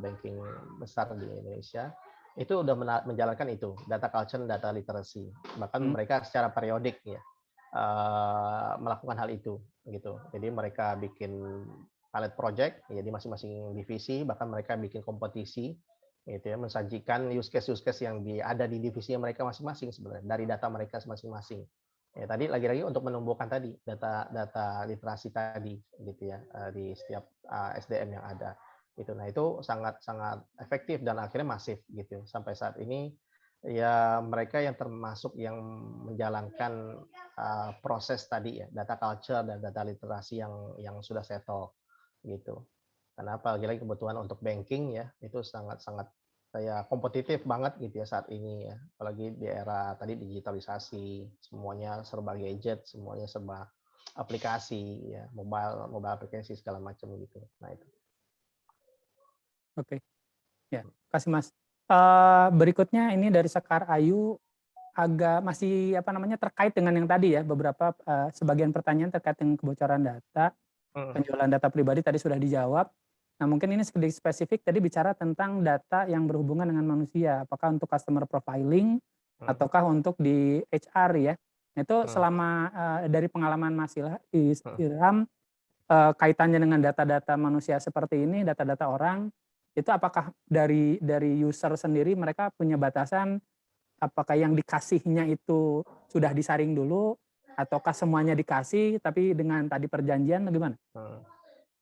banking besar di Indonesia, itu udah menjalankan itu, data culture, data literacy. Bahkan mereka secara periodik ya, melakukan hal itu gitu. Jadi mereka bikin pilot project ya di masing-masing divisi, bahkan mereka bikin kompetisi gitu ya, mensajikan use case yang ada di divisinya mereka masing-masing sebenarnya dari data mereka masing-masing. Ya, tadi lagi-lagi untuk menumbuhkan tadi data literasi tadi gitu ya, di setiap SDM yang ada. Itu. Nah, itu sangat efektif dan akhirnya masif gitu. Sampai saat ini ya mereka yang termasuk yang menjalankan proses tadi ya, data culture dan data literasi yang sudah settle gitu. Karena apalagi kebutuhan untuk banking ya, itu sangat kayak kompetitif banget gitu ya saat ini ya. Apalagi di era tadi digitalisasi, semuanya serba gadget, semuanya serba aplikasi ya, mobile aplikasi segala macam gitu. Nah, itu. Oke. Ya, kasih Mas. Berikutnya ini dari Sekar Ayu, agak masih terkait dengan yang tadi ya, beberapa sebagian pertanyaan terkait dengan kebocoran data, penjualan data pribadi tadi sudah dijawab. Nah, mungkin ini sedikit spesifik tadi bicara tentang data yang berhubungan dengan manusia, apakah untuk customer profiling ataukah untuk di HR ya. Itu selama dari pengalaman Mas Ilham, kaitannya dengan data-data manusia seperti ini, data-data orang, itu apakah dari user sendiri mereka punya batasan, apakah yang dikasihnya itu sudah disaring dulu, ataukah semuanya dikasih tapi dengan tadi perjanjian gimana?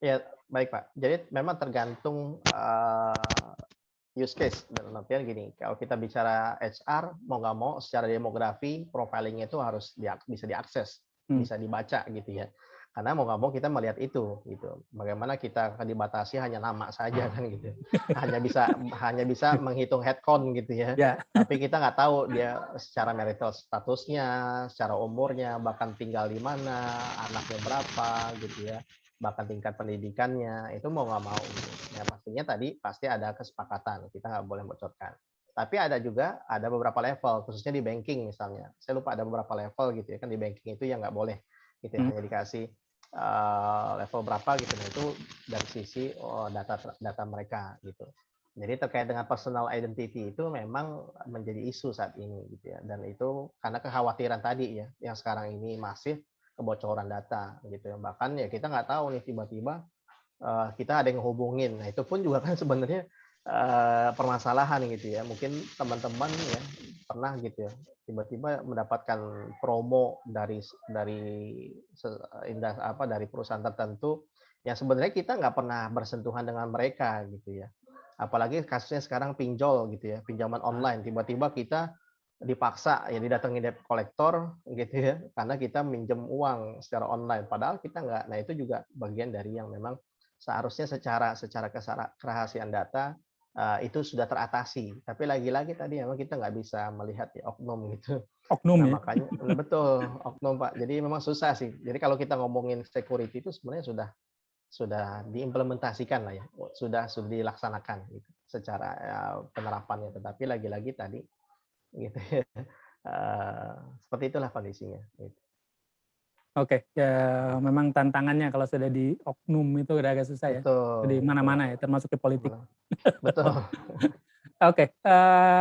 Ya, baik Pak. Jadi memang tergantung use case. Dalam artian gini, kalau kita bicara HR, mau nggak mau secara demografi, profilingnya itu harus bisa diakses, bisa dibaca gitu ya. Karena mau nggak mau kita melihat itu gitu. Bagaimana kita akan dibatasi hanya nama saja kan gitu. hanya bisa menghitung head count gitu ya. Tapi kita nggak tahu dia secara marital statusnya, secara umurnya, bahkan tinggal di mana, anaknya berapa gitu ya. Bahkan tingkat pendidikannya, itu mau nggak mau. Ya pastinya tadi pasti ada kesepakatan, kita nggak boleh bocorkan. Tapi ada beberapa level, khususnya di banking misalnya. Saya lupa ada beberapa level gitu ya, kan di banking itu yang nggak boleh gitu ya, hanya dikasih level berapa gitu. Nah, itu dari sisi data mereka gitu. Jadi terkait dengan personal identity itu memang menjadi isu saat ini gitu ya. Dan itu karena kekhawatiran tadi ya, yang sekarang ini masif kebocoran data gitu ya. Bahkan ya kita nggak tahu nih tiba-tiba kita ada yang hubungin. Nah, itu pun juga kan sebenarnya permasalahan gitu ya. Mungkin teman-teman ya pernah gitu ya, tiba-tiba mendapatkan promo dari perusahaan tertentu yang sebenarnya kita nggak pernah bersentuhan dengan mereka gitu ya. Apalagi kasusnya sekarang pinjol gitu ya, pinjaman online. Tiba-tiba kita dipaksa ya didatangi debt collector gitu ya, karena kita minjem uang secara online. Padahal kita nggak. Nah, itu juga bagian dari yang memang seharusnya secara kerahasiaan data itu sudah teratasi. Tapi lagi-lagi tadi memang kita nggak bisa melihat ya oknum gitu. Oknum Nah, ya? makanya betul oknum Pak. Jadi memang susah sih. Jadi kalau kita ngomongin security itu sebenarnya sudah diimplementasikan lah ya, sudah dilaksanakan gitu secara penerapannya. Tetapi lagi-lagi tadi gitu ya, seperti itulah kondisinya. Gitu. Oke, ya memang tantangannya kalau sudah di oknum itu udah agak susah ya. Betul. Di mana-mana ya, termasuk di politik. Betul. Oke,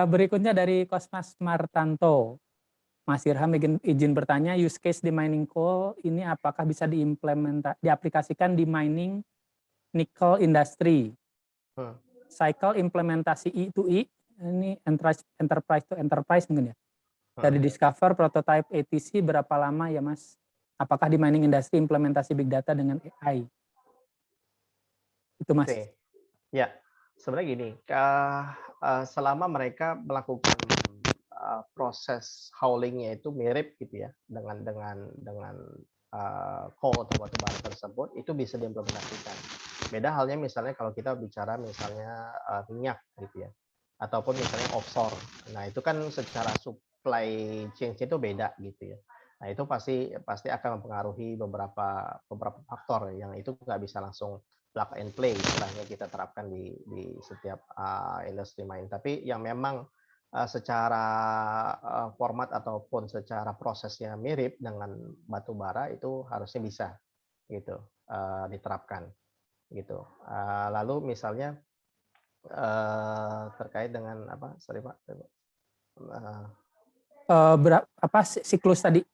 berikutnya dari Kosmas Martanto. Mas Irham izin bertanya, use case di mining coal ini apakah bisa diaplikasikan di mining nickel industry? Cycle implementasi E to E, ini enterprise to enterprise mungkin ya. Dari discover prototype ATC berapa lama ya Mas? Apakah di mining industry implementasi big data dengan AI? Itu Mas. Oke. Ya, sebenarnya gini, selama mereka melakukan proses haulingnya itu mirip gitu ya dengan coal atau batu bara tersebut, itu bisa diimplementasikan. Beda halnya misalnya kalau kita bicara misalnya minyak gitu ya, ataupun misalnya offshore. Nah itu kan secara supply chain itu beda gitu ya. Nah itu pasti akan mempengaruhi beberapa faktor yang itu nggak bisa langsung plug and play istilahnya kita terapkan di setiap industri main. Tapi yang memang secara format ataupun secara prosesnya mirip dengan batu bara itu harusnya bisa gitu diterapkan gitu. Lalu misalnya terkait dengan apa? Sorry Pak. Siklus tadi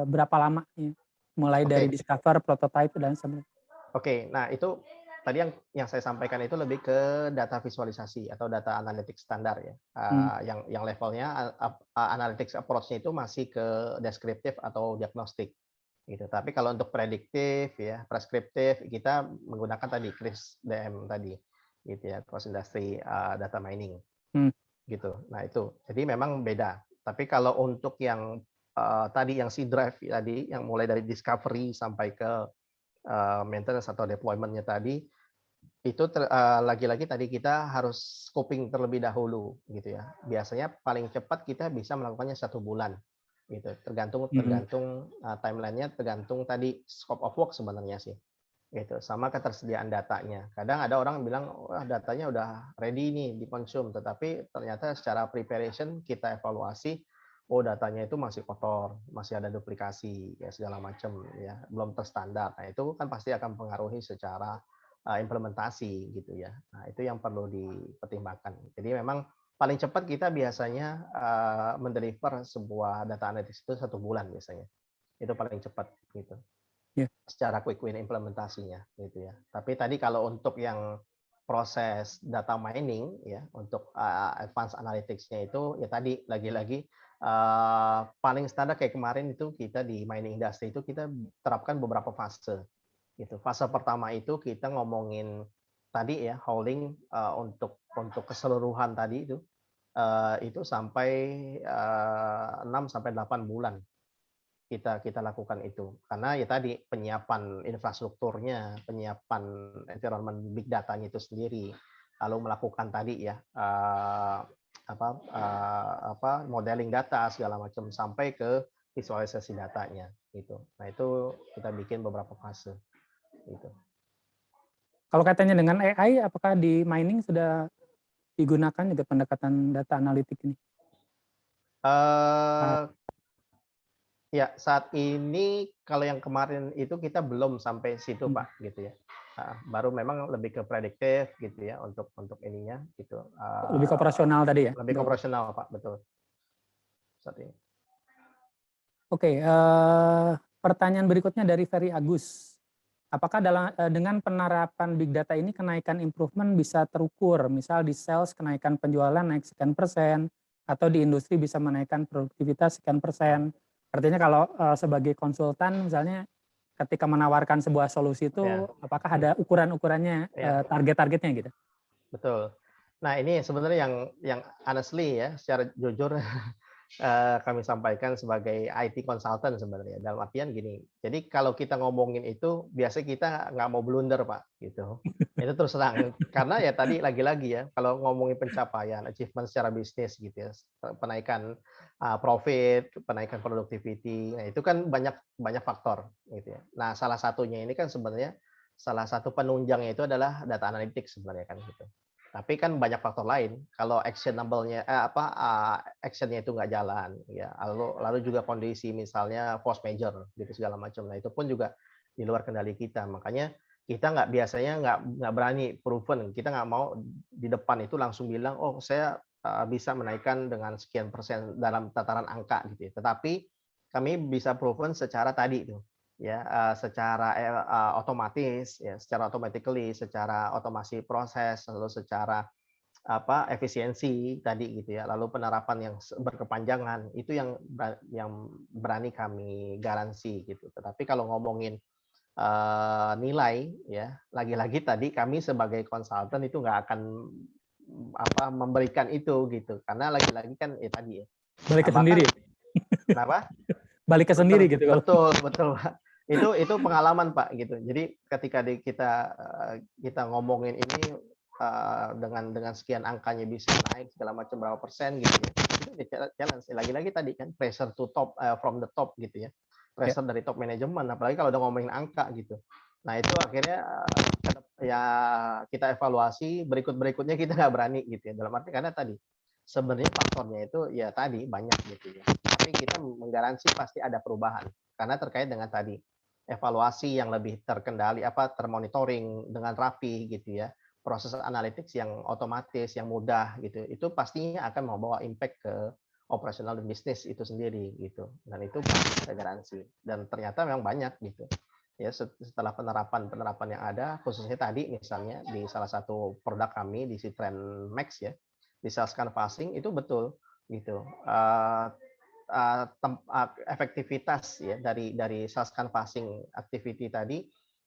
berapa lama ya? Mulai dari discover, prototype dan sebagainya. Oke, nah itu tadi yang saya sampaikan itu lebih ke data visualisasi atau data analytics standar ya. Yang levelnya analytics approach-nya itu masih ke deskriptif atau diagnostik gitu. Tapi kalau untuk prediktif ya, preskriptif kita menggunakan tadi CRISP-DM tadi gitu ya, cross industry data mining. Gitu. Nah, itu. Jadi memang beda. Tapi kalau untuk yang tadi yang C-Drive tadi yang mulai dari discovery sampai ke maintenance atau deployment-nya tadi itu lagi-lagi tadi kita harus scoping terlebih dahulu gitu ya. Biasanya paling cepat kita bisa melakukannya 1 bulan gitu. Tergantung timeline-nya, tergantung tadi scope of work sebenarnya sih. Gitu. Sama ketersediaan datanya. Kadang ada orang bilang, wah datanya udah ready nih dikonsum, tetapi ternyata secara preparation kita evaluasi, oh datanya itu masih kotor, masih ada duplikasi ya segala macam ya, belum terstandar. Nah, itu kan pasti akan mempengaruhi secara implementasi gitu ya. Nah, itu yang perlu dipertimbangkan. Jadi memang paling cepat kita biasanya mendeliver sebuah data analytics itu 1 bulan biasanya. Itu paling cepat gitu. Secara quick win implementasinya gitu ya. Tapi tadi kalau untuk yang proses data mining ya, untuk advanced analytics-nya itu ya tadi lagi-lagi paling standar kayak kemarin itu kita di mining industry itu kita terapkan beberapa fase gitu. Fase pertama itu kita ngomongin tadi ya holding untuk keseluruhan tadi itu sampai 6 sampai 8 bulan kita lakukan itu. Karena ya tadi penyiapan infrastrukturnya, penyiapan environment big data-nya itu sendiri, lalu melakukan tadi ya modeling data segala macam sampai ke visualisasi datanya gitu. Nah, itu kita bikin beberapa fase gitu. Kalau katanya dengan AI, apakah di mining sudah digunakan juga pendekatan data analitik ini? Ya, saat ini kalau yang kemarin itu kita belum sampai situ Pak gitu ya. Baru memang lebih ke prediktif gitu ya untuk ininya gitu. Lebih ke operasional tadi ya? Lebih ke operasional Pak, betul. Saat ini. Oke, pertanyaan berikutnya dari Ferry Agus. Apakah dengan penerapan big data ini kenaikan improvement bisa terukur? Misal di sales kenaikan penjualan naik sekian persen, atau di industri bisa menaikkan produktivitas sekian persen. Artinya kalau sebagai konsultan misalnya ketika menawarkan sebuah solusi itu apakah ada ukuran-ukurannya, target-targetnya gitu? Betul. Nah, ini sebenarnya yang honestly ya, secara jujur kami sampaikan sebagai IT consultant sebenarnya. Dalam artian gini, jadi kalau kita ngomongin itu, biasanya kita nggak mau blunder, Pak, gitu. Itu terus terang. Karena ya tadi lagi-lagi ya, kalau ngomongin pencapaian, achievement secara bisnis gitu ya, penaikan profit, penaikan productivity, nah itu kan banyak faktor gitu ya. Nah, salah satunya ini kan sebenarnya salah satu penunjangnya itu adalah data analytics sebenarnya kan gitu. Tapi kan banyak faktor lain. Kalau actionable-nya action-nya itu nggak jalan, ya. Lalu juga kondisi misalnya force major gitu segala macam. Nah itu pun juga di luar kendali kita. Makanya kita biasanya nggak berani proven. Kita nggak mau di depan itu langsung bilang, oh saya bisa menaikkan dengan sekian persen dalam tataran angka gitu. Tetapi kami bisa proven secara tadi itu. Ya, secara otomatis, ya, secara automatically, secara otomasi proses, lalu secara efisiensi tadi gitu ya, lalu penerapan yang berkepanjangan itu yang berani kami garansi gitu. Tetapi kalau ngomongin nilai, ya lagi-lagi tadi kami sebagai konsultan itu nggak akan memberikan itu gitu, karena lagi-lagi kan tadi ya. Balik ke sendiri. Kenapa? Balik ke sendiri gitu. Betul Pak. itu pengalaman Pak gitu. Jadi ketika kita ngomongin ini dengan sekian angkanya bisa naik segala macam berapa persen gitu ya. Itu challenge. Lagi-lagi tadi kan pressure to top from the top gitu ya. Pressure dari top manajemen, apalagi kalau udah ngomongin angka gitu. Nah itu akhirnya ya kita evaluasi, berikutnya kita nggak berani gitu ya. Dalam arti karena tadi sebenarnya faktornya itu ya tadi banyak gitu ya. Tapi kita menggaransi pasti ada perubahan karena terkait dengan tadi evaluasi yang lebih terkendali, termonitoring dengan rapi gitu ya, proses analytics yang otomatis, yang mudah gitu, itu pastinya akan membawa impact ke operasional dan bisnis itu sendiri gitu, dan itu pasti kita garansi. Dan ternyata memang banyak gitu ya setelah penerapan yang ada, khususnya tadi misalnya di salah satu produk kami di Citren Max ya, di sales canvassing itu betul gitu. Efektivitas ya dari sales canvassing activity tadi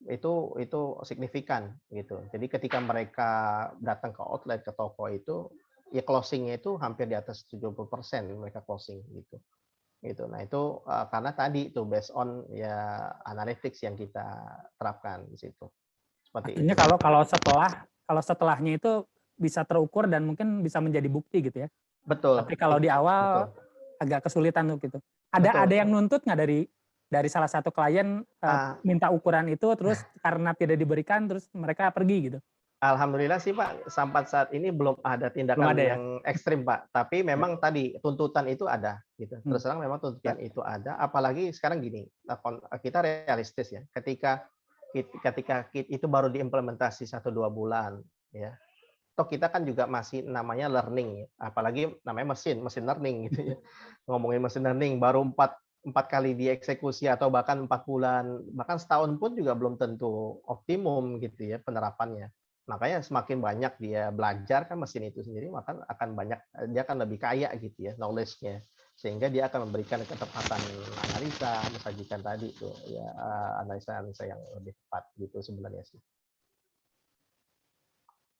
itu signifikan gitu. Jadi ketika mereka datang ke outlet, ke toko itu ya closing-nya itu hampir di atas 70% mereka closing gitu. Gitu. Nah, itu karena tadi itu based on ya analytics yang kita terapkan di situ. Seperti Artinya itu. kalau setelahnya itu bisa terukur dan mungkin bisa menjadi bukti gitu ya. Betul. Tapi kalau di awal betul. agak kesulitan tuh gitu. Betul. Ada yang nuntut nggak dari salah satu klien minta ukuran itu terus karena tidak diberikan terus mereka pergi gitu? Alhamdulillah sih Pak, sampai saat ini belum ada tindakan yang ekstrim Pak. Tapi memang tadi tuntutan itu ada gitu. Terus terang memang tuntutan itu ada. Apalagi sekarang gini, kita realistis ya. Ketika itu baru diimplementasi 1-2 bulan ya. Toh kita kan juga masih namanya learning ya. Apalagi namanya mesin learning gitu ya. Ngomongin mesin learning baru 4 kali dieksekusi atau bahkan 4 bulan, bahkan setahun pun juga belum tentu optimum gitu ya penerapannya. Makanya semakin banyak dia belajar kan mesin itu sendiri, maka dia akan lebih kaya gitu ya knowledge-nya. Sehingga dia akan memberikan ketepatan analisa, mensajikan tadi tuh ya analisa-analisa yang lebih tepat gitu sebenarnya sih.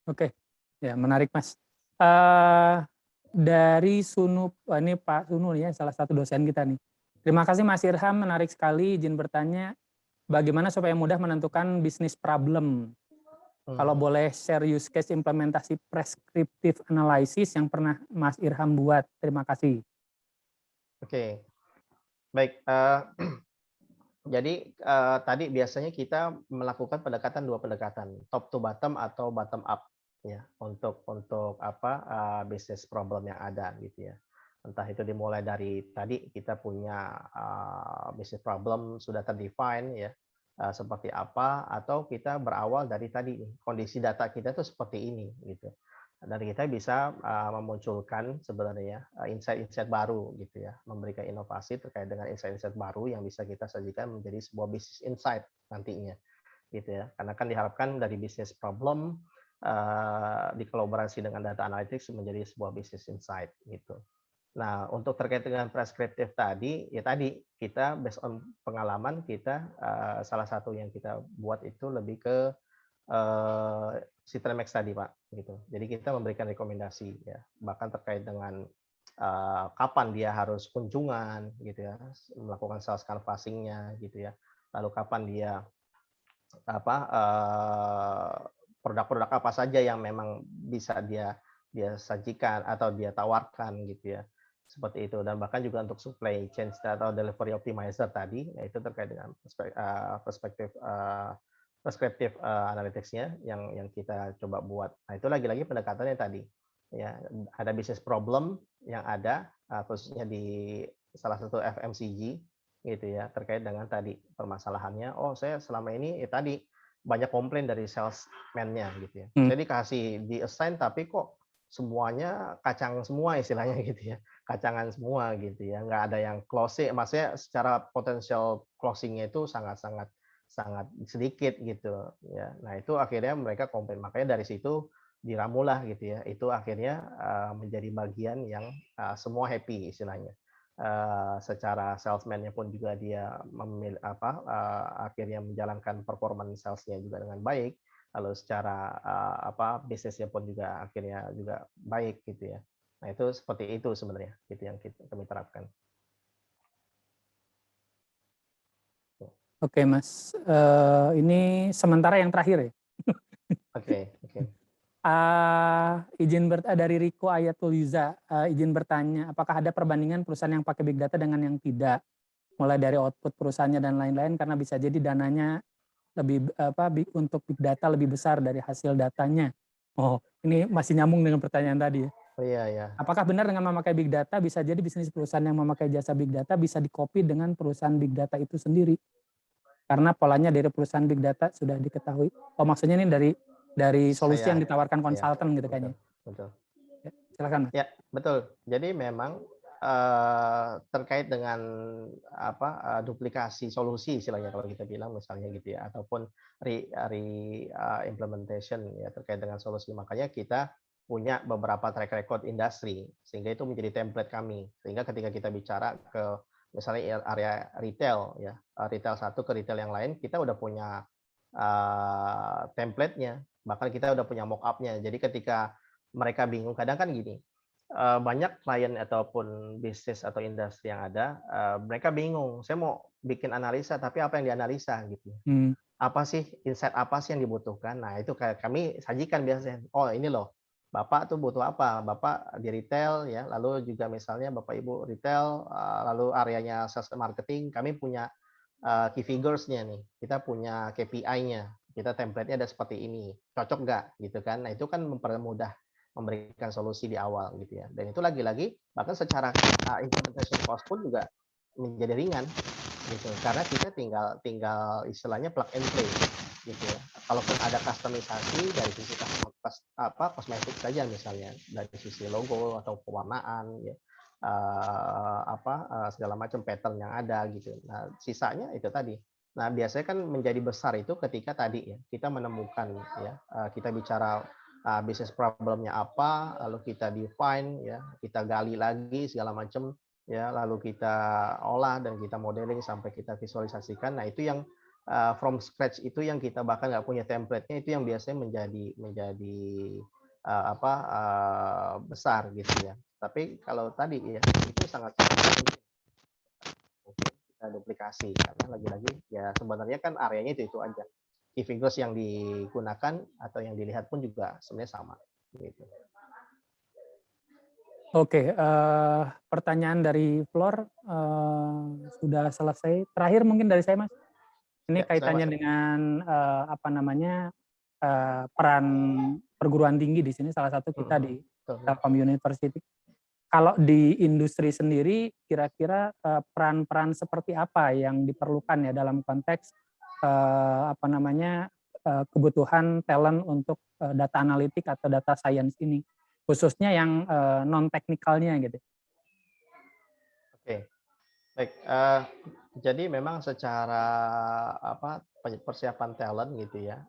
Oke. Ya, menarik Mas. Dari Sunu, ini Pak Sunu ya, salah satu dosen kita nih. Terima kasih Mas Irham, menarik sekali. Izin bertanya, bagaimana supaya mudah menentukan bisnis problem? Kalau boleh share use case implementasi prescriptive analysis yang pernah Mas Irham buat. Terima kasih. Oke. Baik. Jadi tadi biasanya kita melakukan dua pendekatan, top to bottom atau bottom up ya untuk bisnis problem yang ada gitu ya. Entah itu dimulai dari tadi kita punya bisnis problem sudah terdefine ya seperti apa, atau kita berawal dari tadi kondisi data kita tuh seperti ini gitu. Dan kita bisa memunculkan sebenarnya insight-insight baru gitu ya, memberikan inovasi terkait dengan insight-insight baru yang bisa kita sajikan menjadi sebuah business insight nantinya gitu ya. Karena kan diharapkan dari bisnis problem dikolaborasi dengan data analytics menjadi sebuah business insight gitu. Nah, untuk terkait dengan prescriptive tadi, ya tadi kita based on pengalaman kita, salah satu yang kita buat itu lebih ke Citren Max tadi Pak, gitu. Jadi kita memberikan rekomendasi ya, bahkan terkait dengan kapan dia harus kunjungan, gitu ya, melakukan sales canvassing-nya, gitu ya. Lalu kapan dia produk-produk apa saja yang memang bisa dia sajikan atau dia tawarkan gitu ya, seperti itu. Dan bahkan juga untuk supply chain atau delivery optimizer tadi, yaitu terkait dengan prescriptive analytics-nya yang kita coba buat. Nah itu lagi-lagi pendekatannya tadi ya, ada business problem yang ada khususnya di salah satu FMCG gitu ya, terkait dengan tadi permasalahannya. Oh saya selama ini tadi banyak komplain dari salesman-nya gitu ya. Saya dikasih di assign tapi kok semuanya kacang semua istilahnya gitu ya. Kacangan semua gitu ya. Nggak ada yang closing, maksudnya secara potensial closing-nya itu sangat sedikit gitu ya. Nah, itu akhirnya mereka komplain. Makanya dari situ diramulah gitu ya. Itu akhirnya menjadi bagian yang semua happy istilahnya. Secara salesman-nya pun juga dia akhirnya menjalankan performance sales-nya juga dengan baik, lalu secara bisnisnya pun juga akhirnya juga baik gitu ya. Nah itu seperti itu sebenarnya gitu yang kami terapkan. Oke Mas, ini sementara yang terakhir ya. Oke, oke. Dari Riko Ayatul Yuza, izin bertanya, apakah ada perbandingan perusahaan yang pakai big data dengan yang tidak? Mulai dari output perusahaannya dan lain-lain, karena bisa jadi dananya untuk big data lebih besar dari hasil datanya. Oh, ini masih nyambung dengan pertanyaan tadi ya. Oh iya, ya. Apakah benar dengan memakai big data bisa jadi bisnis perusahaan yang memakai jasa big data bisa di-copy dengan perusahaan big data itu sendiri? Karena polanya dari perusahaan big data sudah diketahui. Oh, maksudnya ini dari solusi yang ditawarkan konsultan gitu kayaknya. Betul. Ya, silakan Mas. Ya, betul. Jadi memang terkait dengan duplikasi solusi istilahnya kalau kita bilang misalnya gitu ya, ataupun implementation ya terkait dengan solusi. Makanya kita punya beberapa track record industri sehingga itu menjadi template kami. Sehingga ketika kita bicara ke misalnya area retail ya, retail satu ke retail yang lain, kita udah punya template-nya, bahkan kita udah punya mock up-nya. Jadi ketika mereka bingung, kadang kan gini, banyak klien ataupun bisnis atau industri yang ada, mereka bingung, saya mau bikin analisa, tapi apa yang dianalisa gitu. Apa sih, insight apa sih yang dibutuhkan? Nah itu kami sajikan biasanya, oh ini loh, Bapak tuh butuh apa? Bapak di retail ya, lalu juga misalnya Bapak Ibu retail, lalu areanya sales marketing, kami punya key figures-nya nih, kita punya KPI-nya, kita template-nya ada seperti ini, cocok nggak gitu kan? Nah itu kan mempermudah memberikan solusi di awal gitu ya. Dan itu lagi-lagi bahkan secara implementation cost pun juga menjadi ringan gitu. Karena kita tinggal istilahnya plug and play gitu ya. Kalaupun ada customisasi dari sisi kosmetik saja misalnya, dari sisi logo atau pewarnaan ya. Segala macam pattern yang ada gitu. Nah, sisanya itu tadi. Nah, biasanya kan menjadi besar itu ketika tadi ya kita menemukan ya, kita bicara bisnis problemnya apa, lalu kita define ya, kita gali lagi segala macam ya, lalu kita olah dan kita modeling sampai kita visualisasikan. Nah, itu yang from scratch itu yang kita bahkan nggak punya template-nya, itu yang biasanya menjadi besar gitu ya. Tapi kalau tadi ya itu sangat mungkin kita duplikasi karena lagi-lagi ya sebenarnya kan areanya itu aja. Key figures yang digunakan atau yang dilihat pun juga sebenarnya sama. Gitu. Oke, pertanyaan dari Flor sudah selesai. Terakhir mungkin dari saya, Mas. Ini kaitannya dengan peran perguruan tinggi di sini. Salah satu kita di Telkom University. Kalau di industri sendiri, kira-kira peran-peran seperti apa yang diperlukan ya dalam konteks kebutuhan talent untuk data analitik atau data science ini, khususnya yang non teknikalnya gitu. Oke, baik. Jadi memang secara persiapan talent gitu ya,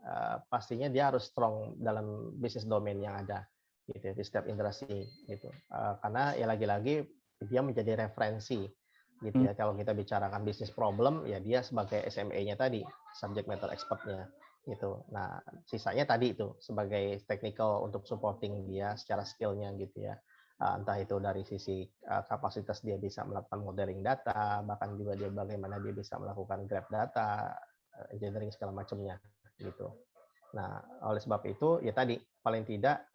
pastinya dia harus strong dalam bisnis domain yang ada gitu ya, di setiap industri gitu. Karena ya lagi-lagi dia menjadi referensi gitu ya. Kalau kita bicarakan bisnis problem ya dia sebagai SME-nya tadi, subject matter expert-nya gitu. Nah, sisanya tadi itu sebagai technical untuk supporting dia secara skill-nya gitu ya. Entah itu dari sisi kapasitas dia bisa melakukan modeling data, bahkan juga dia bagaimana dia bisa melakukan grab data, engineering segala macamnya gitu. Nah, oleh sebab itu ya tadi paling tidak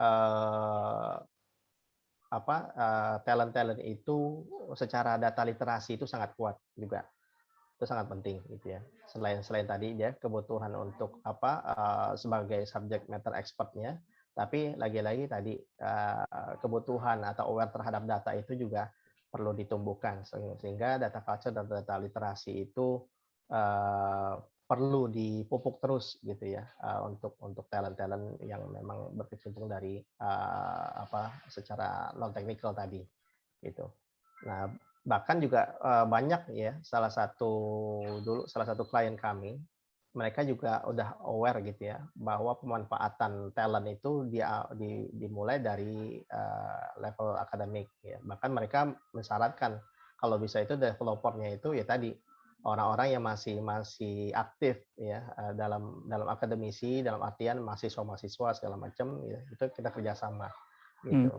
talent itu secara data literasi itu sangat kuat juga. Itu sangat penting gitu ya. Selain tadi ya kebutuhan untuk sebagai subject matter expert-nya, tapi lagi-lagi tadi kebutuhan atau aware terhadap data itu juga perlu ditumbuhkan sehingga data culture dan data literasi itu perlu dipupuk terus gitu ya untuk talent-talent yang memang berkecimpung dari secara non teknikal tadi gitu. Nah, bahkan juga banyak ya salah satu klien kami, mereka juga udah aware gitu ya bahwa pemanfaatan talent itu dimulai dari level akademik ya. Bahkan mereka mensyaratkan kalau bisa itu developernya itu ya tadi orang-orang yang masih aktif ya dalam akademisi, dalam artian mahasiswa segala macam ya, itu kita kerjasama gitu.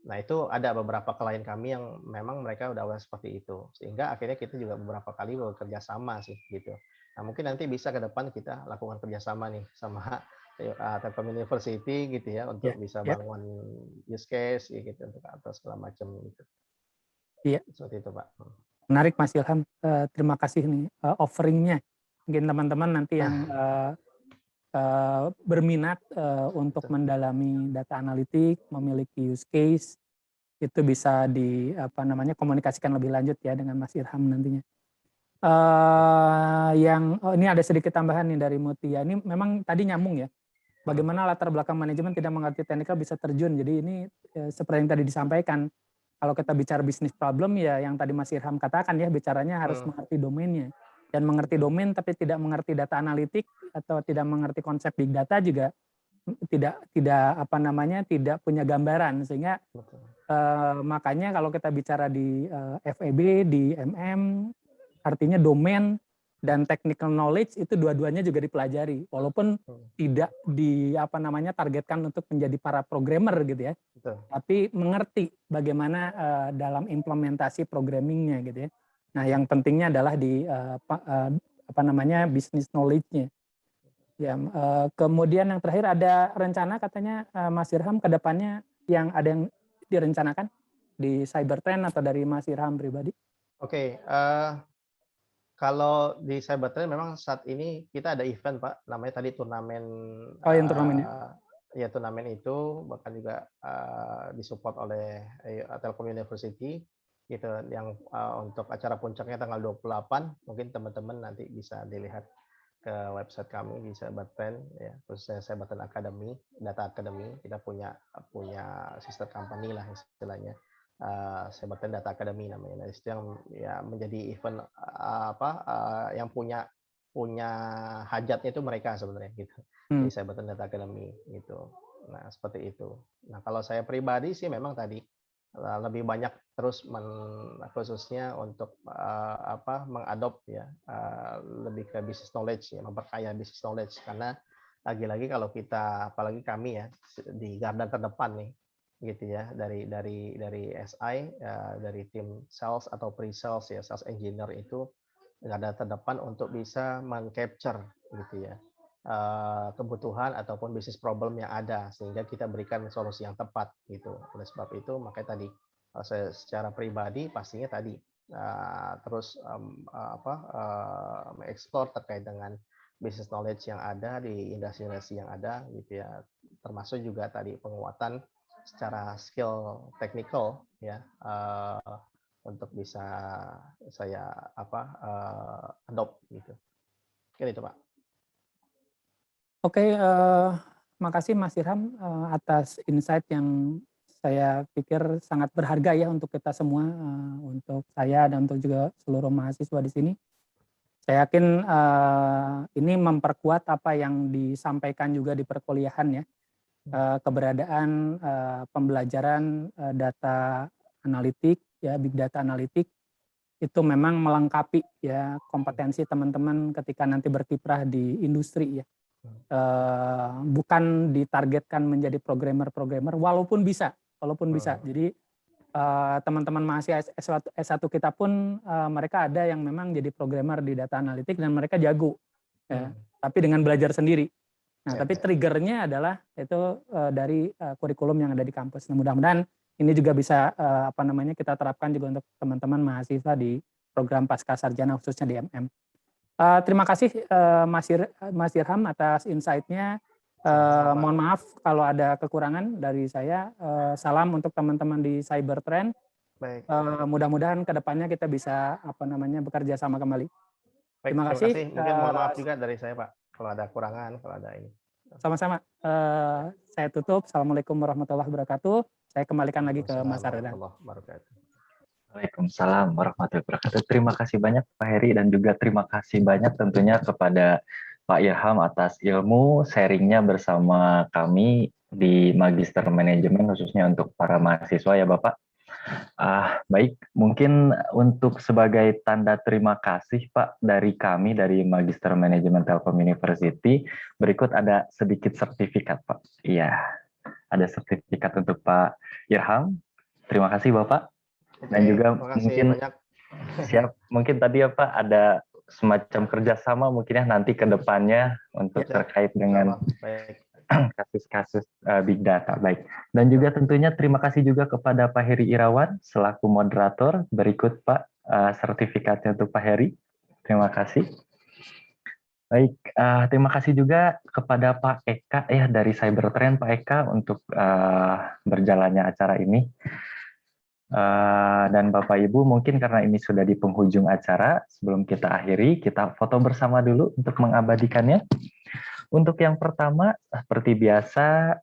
Nah, itu ada beberapa klien kami yang memang mereka udah aware seperti itu. Sehingga akhirnya kita juga beberapa kali bekerja sama sih gitu. Nah, mungkin nanti bisa ke depan kita lakukan kerjasama nih sama Telkom University gitu ya Ya, untuk bisa ya, bangun use case gitu untuk atau segala macam gitu. iya. Seperti itu, Pak. Menarik Mas Ilham. Terima kasih nih offeringnya. Mungkin teman-teman nanti yang berminat untuk mendalami data analitik, memiliki use case, itu bisa komunikasikan lebih lanjut ya dengan Mas Ilham nantinya. Ini ada sedikit tambahan nih dari Mutia. Ini memang tadi nyambung ya. Bagaimana latar belakang manajemen tidak mengerti teknikal bisa terjun. Jadi ini seperti yang tadi disampaikan. Kalau kita bicara bisnis problem ya yang tadi Mas Ilham katakan ya, bicaranya harus mengerti domainnya. Dan mengerti domain tapi tidak mengerti data analitik atau tidak mengerti konsep big data juga tidak punya gambaran, sehingga makanya kalau kita bicara di FEB, di MM, artinya domain dan technical knowledge itu dua-duanya juga dipelajari, walaupun tidak targetkan untuk menjadi para programmer gitu ya. Betul. Tapi mengerti bagaimana dalam implementasi programmingnya gitu ya. Nah, yang pentingnya adalah di business knowledge-nya. Ya, kemudian yang terakhir ada rencana katanya Mas Irham ke depannya yang direncanakan di Cybertrend atau dari Mas Irham pribadi? Oke, kalau di Cybertrend memang saat ini kita ada event, Pak, namanya tadi turnamen. Oh, yang turnamen ya? Ya, turnamen itu bahkan juga disupport oleh Telkom University gitu, yang untuk acara puncaknya tanggal 28, mungkin teman-teman nanti bisa dilihat ke website kami di Cybertrend ya, khususnya Cybertrend Academy, Data Academy. Kita punya sister company lah istilahnya. Cybertrend Data Academy namanya. Nah, itu yang ya menjadi event yang punya hajatnya itu mereka sebenarnya gitu. Di Cybertrend Data Academy gitu. Nah, seperti itu. Nah, kalau saya pribadi sih memang tadi lebih banyak terus khususnya untuk mengadop ya, lebih ke business knowledge ya, memperkaya business knowledge, karena lagi-lagi kalau kita, apalagi kami ya di garda terdepan nih gitu ya, dari SI dari tim sales atau pre-sales ya, sales engineer itu garda terdepan untuk bisa meng-capture gitu ya kebutuhan ataupun bisnis problem yang ada, sehingga kita berikan solusi yang tepat gitu. Oleh sebab itu makanya tadi saya secara pribadi pastinya tadi terus mengeksplor terkait dengan business knowledge yang ada di industri-industri yang ada gitu ya, termasuk juga tadi penguatan secara skill technical ya, untuk bisa saya adopt gitu. Kira itu, Pak. Oke, makasih Mas Irham atas insight yang saya pikir sangat berharga ya untuk kita semua, untuk saya dan untuk juga seluruh mahasiswa di sini. Saya yakin ini memperkuat apa yang disampaikan juga di perkuliahan ya, keberadaan pembelajaran data analitik ya, big data analitik itu memang melengkapi ya kompetensi teman-teman ketika nanti berkiprah di industri ya. Bukan ditargetkan menjadi programmer walaupun bisa. Jadi teman-teman mahasiswa S1 kita pun mereka ada yang memang jadi programmer di data analitik dan mereka jago ya, tapi dengan belajar sendiri. Nah, tapi triggernya adalah itu dari kurikulum yang ada di kampus. Nah, mudah-mudahan ini juga bisa kita terapkan juga untuk teman-teman mahasiswa di program pasca sarjana khususnya di MM. Terima kasih Mas Irham atas insight-nya. Mohon maaf kalau ada kekurangan dari saya. Salam untuk teman-teman di Cybertrend. Baik. Mudah-mudahan kedepannya kita bisa bekerja sama kembali. Baik, terima kasih. Mungkin mohon maaf juga dari saya, Pak, kalau ada kurangan, kalau ada ini. Sama-sama. Saya tutup. Assalamualaikum warahmatullahi wabarakatuh. Saya kembalikan lagi ke Mas Ardan. Waalaikumsalam warahmatullahi wabarakatuh. Terima kasih banyak Pak Heri, dan juga terima kasih banyak tentunya kepada Pak Irham atas ilmu sharingnya bersama kami di Magister Manajemen, khususnya untuk para mahasiswa ya Bapak. Baik, mungkin untuk sebagai tanda terima kasih Pak dari kami dari Magister Manajemen Telkom University, berikut ada sedikit sertifikat Pak. Iya, ada sertifikat untuk Pak Irham. Terima kasih Bapak. Dan Oke, juga terima kasih mungkin banyak. siap, mungkin tadi ya Pak ada semacam kerjasama mungkin ya nanti ke depannya untuk Ya, terkait insya dengan Allah. Baik. kasus-kasus big data. Baik. Dan juga tentunya terima kasih juga kepada Pak Heri Irawan selaku moderator. Berikut Pak sertifikatnya untuk Pak Heri. Terima kasih. Baik, terima kasih juga kepada Pak Eka ya dari Cybertrend Pak Eka untuk berjalannya acara ini. Dan Bapak Ibu mungkin karena ini sudah di penghujung acara, sebelum kita akhiri, kita foto bersama dulu untuk mengabadikannya. Untuk yang pertama, seperti biasa,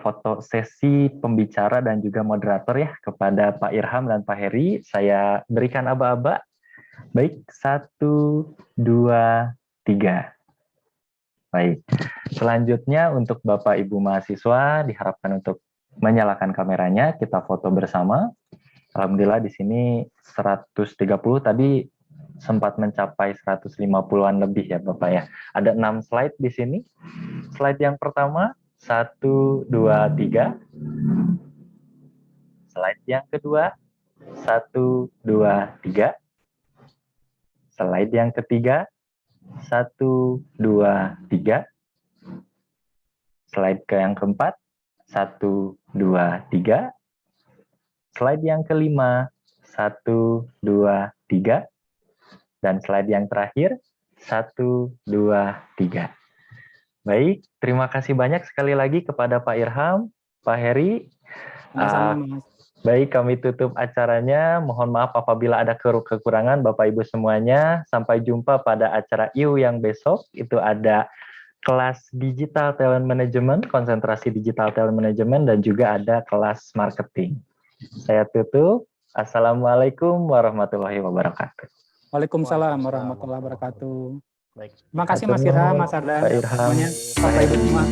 foto sesi pembicara dan juga moderator ya kepada Pak Irham dan Pak Heri. Saya berikan aba-aba. Baik, 1, 2, 3. Baik, selanjutnya untuk Bapak Ibu mahasiswa diharapkan untuk menyalakan kameranya, kita foto bersama. Alhamdulillah di sini 130, tadi sempat mencapai 150-an lebih ya Bapak ya. Ada 6 slide di sini. Slide yang pertama, 1, 2, 3. Slide yang kedua, 1, 2, 3. Slide yang ketiga, 1, 2, 3. Slide yang keempat, 1, 2, 3. Slide yang kelima, 1, 2, 3. Dan slide yang terakhir, 1, 2, 3. Baik, terima kasih banyak sekali lagi kepada Pak Irham, Pak Heri. Sama-sama, Mas. Baik, kami tutup acaranya. Mohon maaf apabila ada kekurangan Bapak Ibu semuanya. Sampai jumpa pada acara IU yang besok. Itu ada kelas Digital Talent Management, konsentrasi Digital Talent Management, dan juga ada kelas marketing. Saya tutup. Assalamualaikum warahmatullahi wabarakatuh. Waalaikumsalam warahmatullahi wabarakatuh. Baik. Terima kasih Mas Irham, Mas Ardan, Pak Irham. semuanya. Bapak Ibu semua.